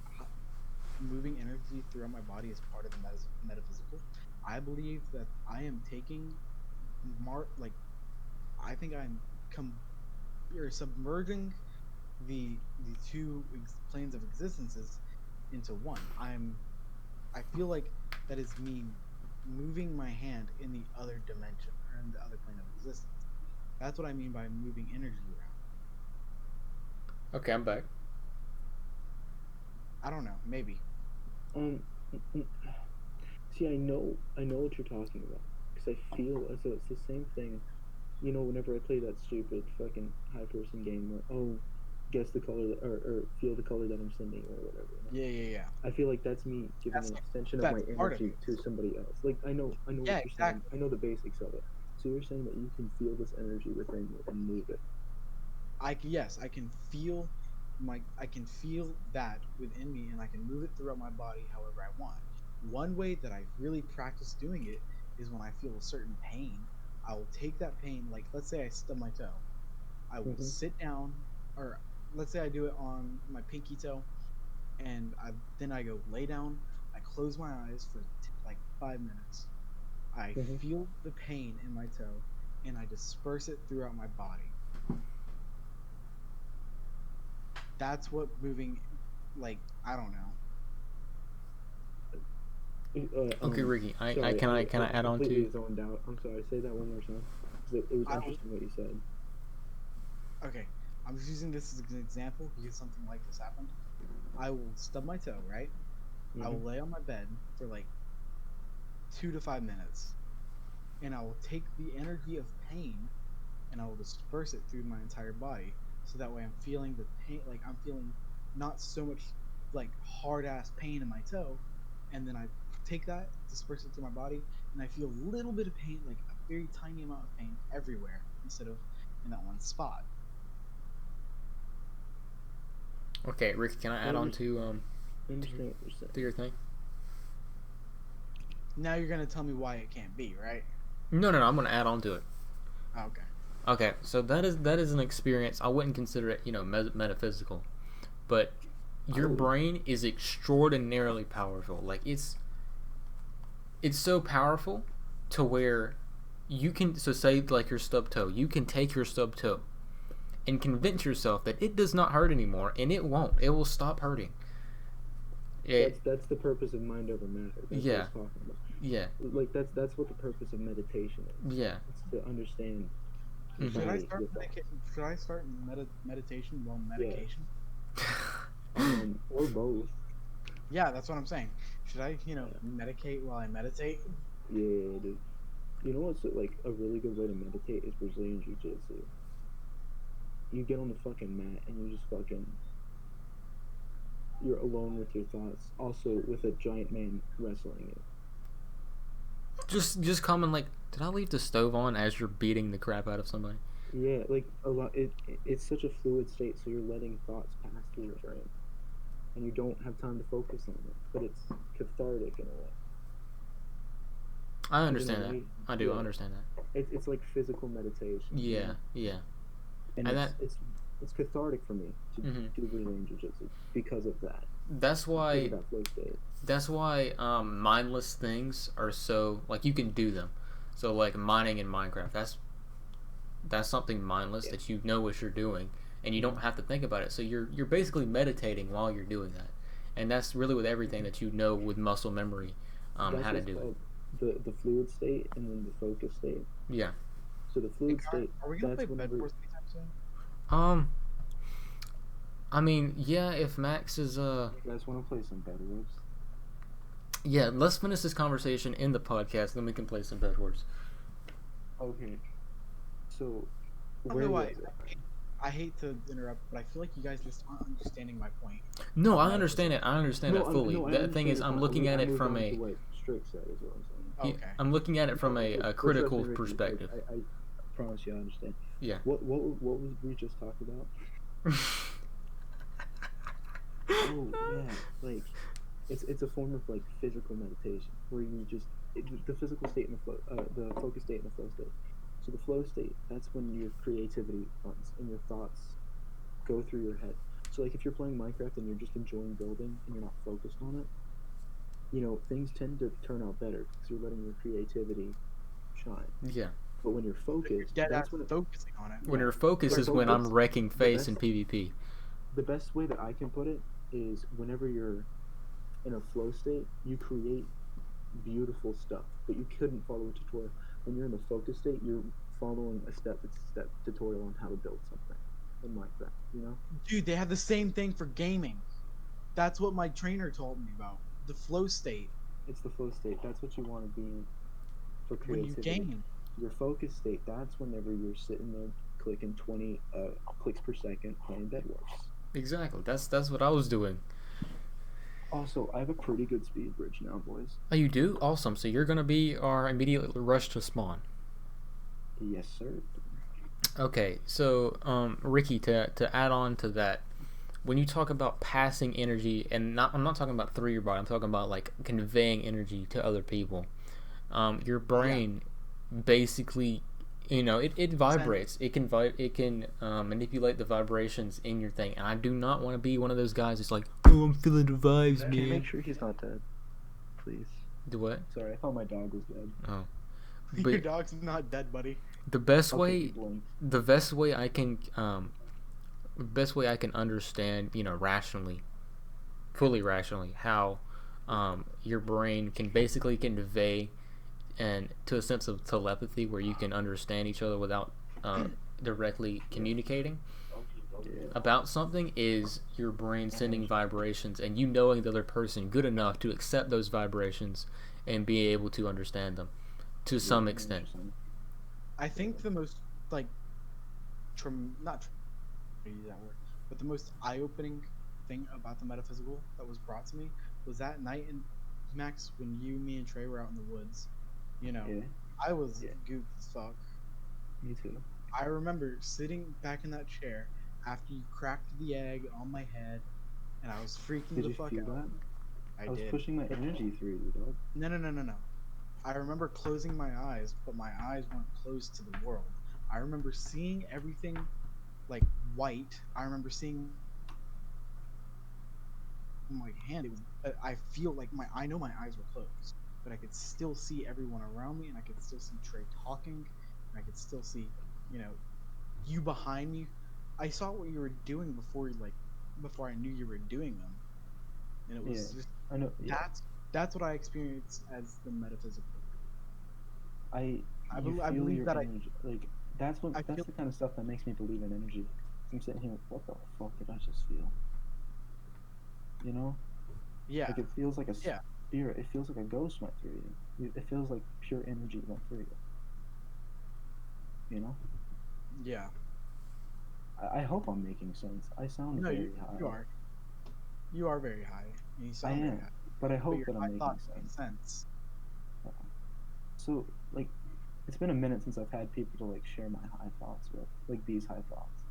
moving energy throughout my body is part of the metaphysical, I believe that I am taking I think I'm submerging the two planes of existences into one. I feel like that is me moving my hand in the other dimension, or in the other plane of existence. That's what I mean by moving energy around. Okay, I'm back. I don't know, maybe. See, I know what you're talking about, because I feel as though it's the same thing. Whenever I play that stupid fucking high person game where guess the color or feel the color that I'm sending or whatever. Yeah. I feel like that's me giving an extension of my energy to somebody else. Like I know what you're saying. I know the basics of it. So you're saying that you can feel this energy within you and move it. Yes, I can feel that within me, and I can move it throughout my body however I want. One way that I really practice doing it is when I feel a certain pain. I will take that pain, like let's say I stub my toe. I will sit down, or let's say I do it on my pinky toe, and then I go lay down. I close my eyes for like 5 minutes. I feel the pain in my toe, and I disperse it throughout my body. That's what moving, I don't know. Okay, Ricky. Sorry, Can I add on to? Zoned out. I'm sorry. Say that one more time. It was interesting what you said. Okay, I'm just using this as an example because something like this happened. I will stub my toe, right? I will lay on my bed for like 2 to 5 minutes, and I will take the energy of pain and I will disperse it through my entire body, so that way I'm feeling the pain, like I'm feeling not so much like hard ass pain in my toe, and then I take that, disperse it through my body, and I feel a little bit of pain, like a very tiny amount of pain everywhere instead of in that one spot. Okay, Ricky, can I add on to I understand what you're saying. to your thing? Now you're gonna tell me why it can't be, right? No, I'm gonna add on to it. Oh, okay. Okay, so that is an experience. I wouldn't consider it, metaphysical, but your brain is extraordinarily powerful. Like it's so powerful to where you can. So say like your stub toe, you can take your stub toe and convince yourself that it does not hurt anymore, and it won't. It will stop hurting. That's the purpose of mind over matter. That's what I was talking about. Yeah. Like that's what the purpose of meditation is. Yeah. It's to understand. Mhm. Should I start meditation while medication? Or both. Yeah, that's what I'm saying. Should I, medicate while I meditate? Yeah, dude. You know what's like a really good way to meditate is Brazilian Jiu-Jitsu. You get on the fucking mat and you just fucking. You're alone with your thoughts. Also, with a giant man wrestling you. Just comment like, did I leave the stove on as you're beating the crap out of somebody? Yeah, like a lot. It's such a fluid state, so you're letting thoughts pass through your brain, and you don't have time to focus on it. But it's cathartic in a way. I understand You know that. what I mean? I do. Yeah. I understand that. It's like physical meditation. you Yeah. know? Yeah. And And it's cathartic for me to Mhm. do Brazilian Jiu-Jitsu because of that. That's why. Because of that flow state. That's why mindless things are so like you can do them. So like mining in Minecraft, that's something mindless that you know what you're doing and you don't have to think about it. So you're basically meditating while you're doing that. And that's really with everything that you know with muscle memory how That's to what's do it. called the fluid state and then the focus state. Yeah. So the fluid state. Are we gonna play that's Bed whenever. Wars anytime soon? I mean, yeah, if Max is You guys want to play some Bed Wars? yeah, let's finish this conversation in the podcast, then we can play some Bed Wars. Okay. So, I don't where know why. was it? I hate to interrupt, but I feel like you guys just aren't understanding my point. No, I understand it. I understand it No, fully. no, I The thing understand is, your I'm point. looking at I it moved from on a to what Strick said is what I'm saying. Okay. I'm looking at it from But a trust critical me, Ricky, perspective. I promise you I understand. Yeah. What was we just talking about? Oh yeah, like it's a form of like physical meditation where you just the physical state and the focus state and the flow state. So the flow state, that's when your creativity runs and your thoughts go through your head. So like if you're playing Minecraft and you're just enjoying building and you're not focused on it, things tend to turn out better because you're letting your creativity shine. Yeah. But when you're focused, Dead that's ass when it, focusing on it. When your focus is when I'm wrecking face in PvP. the best way that I can put it is whenever you're in a flow state, you create beautiful stuff, but you couldn't follow a tutorial. When you're in the focus state, you're following a step-by-step tutorial on how to build something in Minecraft, Dude, they have the same thing for gaming. That's what my trainer told me about. The flow state It's the flow state. That's what you want to be in for when you creativity. game. Your focus state, that's whenever you're sitting there clicking 20 clicks per second playing Bed Wars. Exactly. That's what I was doing. Also, I have a pretty good speed bridge now, boys. Oh, you do? Awesome. So you're gonna be our immediate rush to spawn. Yes, sir. Okay. So, Ricky, to add on to that, when you talk about passing energy, and I'm not talking about through your body. I'm talking about like conveying energy to other people. Your brain basically, it vibrates. It can manipulate the vibrations in your thing. And I do not want to be one of those guys that's like, oh, I'm feeling the vibes, Can you man. make sure he's not dead? Please. Do what? Sorry, I thought my dog was dead. Oh. Your But dog's not dead, buddy. the best Okay, way he blinked. the best way I can understand, rationally, fully rationally, how your brain can basically convey and to a sense of telepathy where you can understand each other without directly communicating about something is your brain sending vibrations and you knowing the other person good enough to accept those vibrations and be able to understand them to some extent. I think the most like not use that word, but the most eye-opening thing about the metaphysical that was brought to me was that night in Max when you, me, and Trey were out in the woods. You know, Yeah. I was Yeah. goofed as fuck. Me too. I remember sitting back in that chair after you cracked the egg on my head, and I was freaking Did the you fuck feel out. that? I was did. pushing my energy through you, dog. No. I remember closing my eyes, but my eyes weren't closed to the world. I remember seeing everything like white. I remember seeing my hand. It was. I feel like I know my eyes were closed, but I could still see everyone around me, and I could still see Trey talking, and I could still see, you behind me. I saw what you were doing before I knew you were doing them, and it was just I know. Yeah. that's what I experienced as the metaphysical. I I feel believe your that energy. Like that's I the feel kind of stuff that makes me believe in energy. I'm sitting here, what the fuck did I just feel? You know, yeah like it feels like a yeah spirit. It feels like a ghost went through you. It feels like pure energy went through you. You know. yeah. I hope I'm making sense. I sound No, very high. you are very high. And you I sound very am, high. but I But hope your that I'm high making thoughts make sense. sense. So like, it's been a minute since I've had people to like share my high thoughts with, like these high thoughts.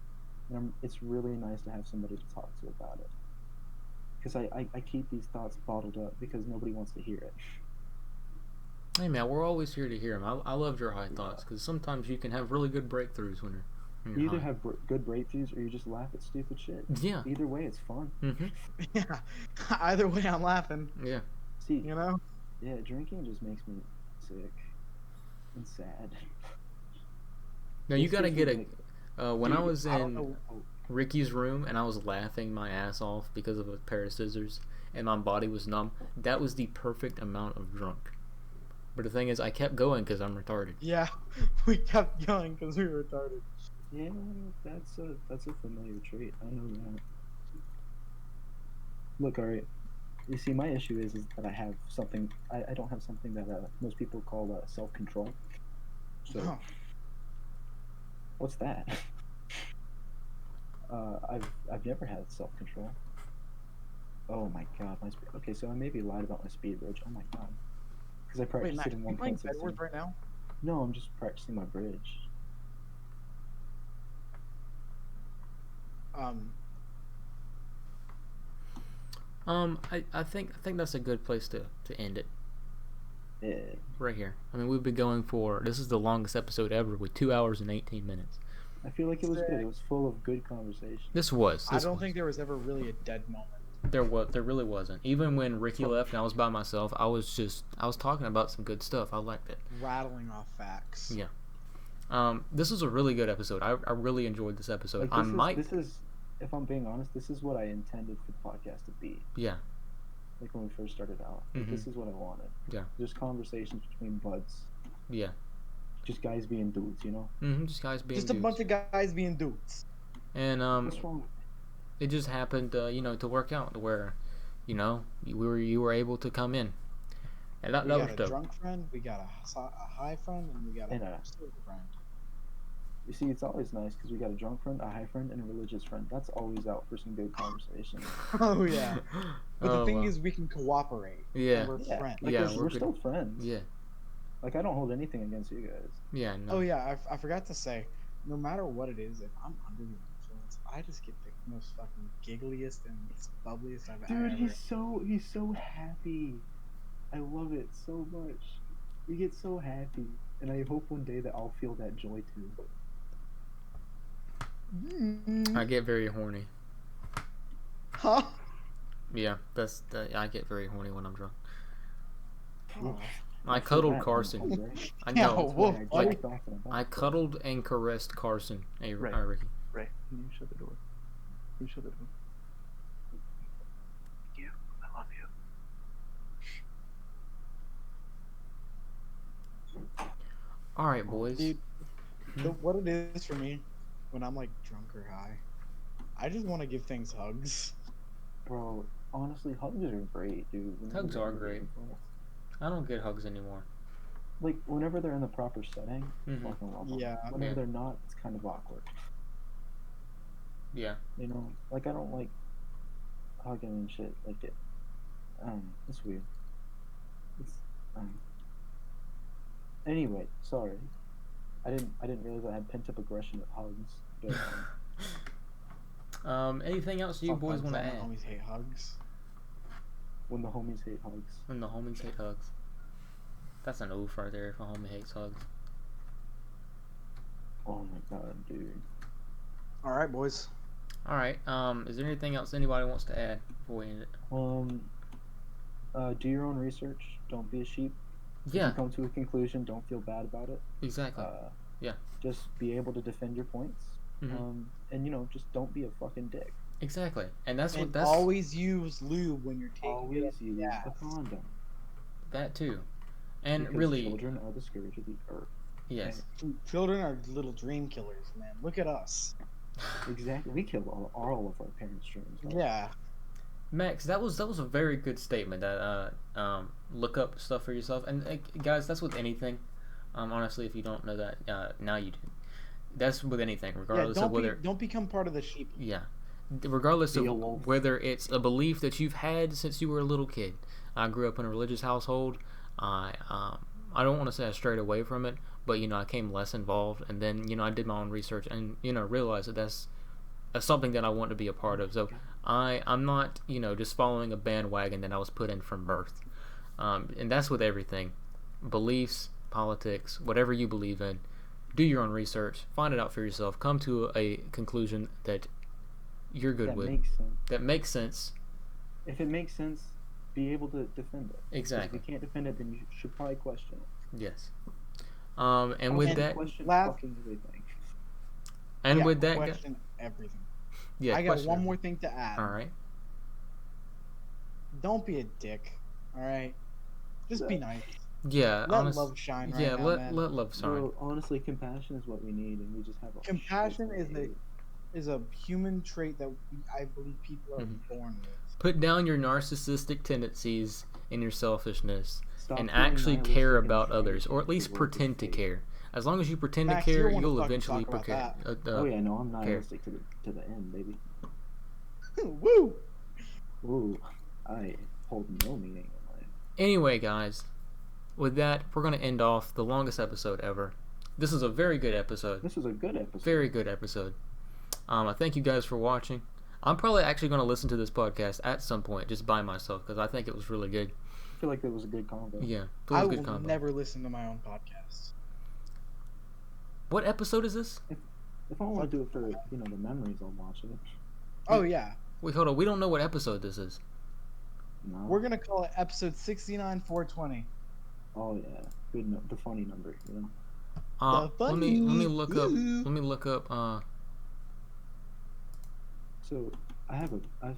And it's really nice to have somebody to talk to about it. Because I keep these thoughts bottled up because nobody wants to hear it. Hey man, we're always here to hear them. I loved your high thoughts because sometimes you can have really good breakthroughs when you're You either high. have good breakthroughs or you just laugh at stupid shit. Yeah. Either way, it's fun. Mhm. Yeah. Either way, I'm laughing. Yeah. See, Yeah, drinking just makes me sick and sad. Now you gotta get when I Dude, was I don't in know. Ricky's room and I was laughing my ass off because of a pair of scissors and my body was numb. That was the perfect amount of drunk. But the thing is, I kept going because I'm retarded. Yeah, we kept going because we were retarded. Yeah, that's a familiar trait. I know that. Look, alright. You see, my issue is that I have something. I don't have something that most people call self-control. So, Oh. what's that? I've never had self-control. Oh my god, my speed. Okay, so I maybe lied about my speed bridge. Oh my god, because I Wait, practiced Max, it in you playing 1.16. Bedwars right now? No, I'm just practicing my bridge. I think that's a good place to end it. Yeah. Right here. I mean, we've been going for this is the longest episode ever with 2 hours and 18 minutes. I feel like it was good. It was full of good conversation. This was. I don't think there was ever really a dead moment. There really wasn't. Even when Ricky left and I was by myself, I was talking about some good stuff. I liked it. Rattling off facts. Yeah. This was a really good episode. I really enjoyed this episode. Like, this is, if I'm being honest, this is what I intended for the podcast to be. Yeah. Like when we first started out. Like, this is what I wanted. Yeah. Just conversations between buds. Yeah. Just guys being dudes, you know? Just guys being Just dudes. a bunch of guys being dudes. And What's wrong with it just happened, to work out where, you were able to come in, and that We was got a dope. drunk friend, we got a high friend, and we got a sober friend. You see, it's always nice because we got a drunk friend, a high friend, and a religious friend. That's always out for some good conversation. Oh yeah. But the thing wow. is, we can cooperate. Yeah. And we're friends. Like, Yeah, we're good. still friends. Yeah. Like, I don't hold anything against you guys. Yeah. No. Oh yeah, I forgot to say, no matter what it is, if I'm under the influence, I just get the most fucking giggliest and bubbliest I've ever. Dude, he's so happy. I love it so much. You get so happy, and I hope one day that I'll feel that joy too. I get very horny. Huh? Yeah, I get very horny when I'm drunk. Oh. I cuddled Carson. I Yeah, know. whoa, buddy. I cuddled and caressed Carson. Hey, Right. Ricky. Ray, can you shut the door? Can you shut the door? Thank you. I love you. All right, boys. Dude, what it is for me when I'm like drunk or high, I just want to give things hugs. Bro, honestly, hugs are great, dude. Hugs are great. I don't get hugs anymore. Like whenever they're in the proper setting, Mhm. fucking love 'em. Yeah. Whenever Yeah. they're not, it's kind of awkward. Yeah. You know, like I don't like hugging and shit. Like it, it's weird. It's Anyway, sorry. I didn't realize I had pent up aggression with hugs. But Anything else you Fuck boys hugs, want to all my add? homies hate hugs. when the homies hate hugs, When the homies hate hugs. That's an oof right there if a homie hates hugs. oh my god, dude. All right, boys. All right. Is there anything else anybody wants to add before we end it? Do your own research. Don't be a sheep. If Yeah. you come to a conclusion, don't feel bad about it. Exactly. Yeah. Just be able to defend your points. Mhm. And just don't be a fucking dick. Exactly. And that's what And that's always use lube when you're taking it Always up the use ass. a condom. that too. And Because really, children are the scourge of the earth. yes. Children are little dream killers, man. Look at us. Exactly. We kill all of our parents' dreams. Right? Yeah. Max, that was a very good statement. That look up stuff for yourself, and guys, that's with anything. Honestly, if you don't know that, now you do. That's with anything, Yeah. regardless of whether. Don't become part of the sheep. Yeah, regardless Be a of wolf. whether it's a belief that you've had since you were a little kid. I grew up in a religious household. I don't want to say I strayed away from it, but I came less involved, and then I did my own research and realized that that's something that I want to be a part of. So I'm not just following a bandwagon that I was put in from birth, and that's with everything, beliefs, politics, whatever you believe in. Do your own research, find it out for yourself, come to a conclusion that you're good That with, makes sense. that makes sense. If it makes sense, be able to defend it. 'Cause Exactly. If you can't defend it, then you should probably question it. Yes. And with And that, question last- fucking everything. and Yeah, with that, question everything. yeah, I got question. one more thing to add. All right. Don't be a dick. All right. Just be nice. Yeah. Let love shine right yeah. now, let man. let love shine. Bro, honestly, compassion is what we need, and we just have a Compassion shit is a human trait that I believe people are born with. Put down your narcissistic tendencies and your selfishness, Stop and being actually nihilistic care and about trying others, to or at least work with pretend to fate. care. As long as you pretend Max, to you care, don't wanna you'll fucking eventually talk about Oh yeah, no, I'm nihilistic to the end, baby. Woo! Ooh, I hold no meaning in life. Anyway, guys, with that, we're gonna end off the longest episode ever. This is a very good episode. This was a good episode. Very good episode. I thank you guys for watching. I'm probably actually going to listen to this podcast at some point just by myself because I think it was really good. I feel like it was a good combo. Yeah, it was I a will good combo. never listen to my own podcast. What episode is this? If I want to do it for the memories, I'll watch it. Oh yeah, Wait, hold on. We don't know what episode this is. No. we're gonna call it episode 69-420. Oh yeah, good. The funny number. Let me funny. look up. Let me look up. So I have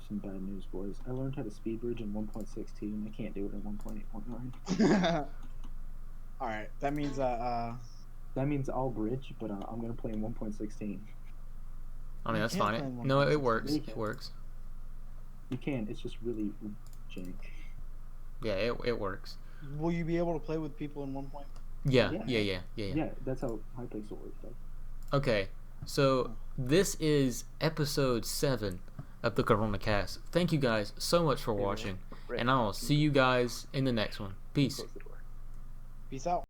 some bad news, boys. I learned how to speed bridge in 1.16. I can't do it in 1.8.9. All right, that means That means I'll bridge, but I'm gonna play in 1.16. I mean, You that's can't fine. play in No, it 1.16. works. You It can. works. You can. It's just really jank. Yeah, it works. will you be able to play with people in 1. Yeah, Yeah. yeah. Yeah, that's how Hypixel works. Though. Okay, so this is episode 7 of the Coronacast. Thank you guys so much for watching, and I'll see you guys in the next one. Peace. Close the door. Peace out.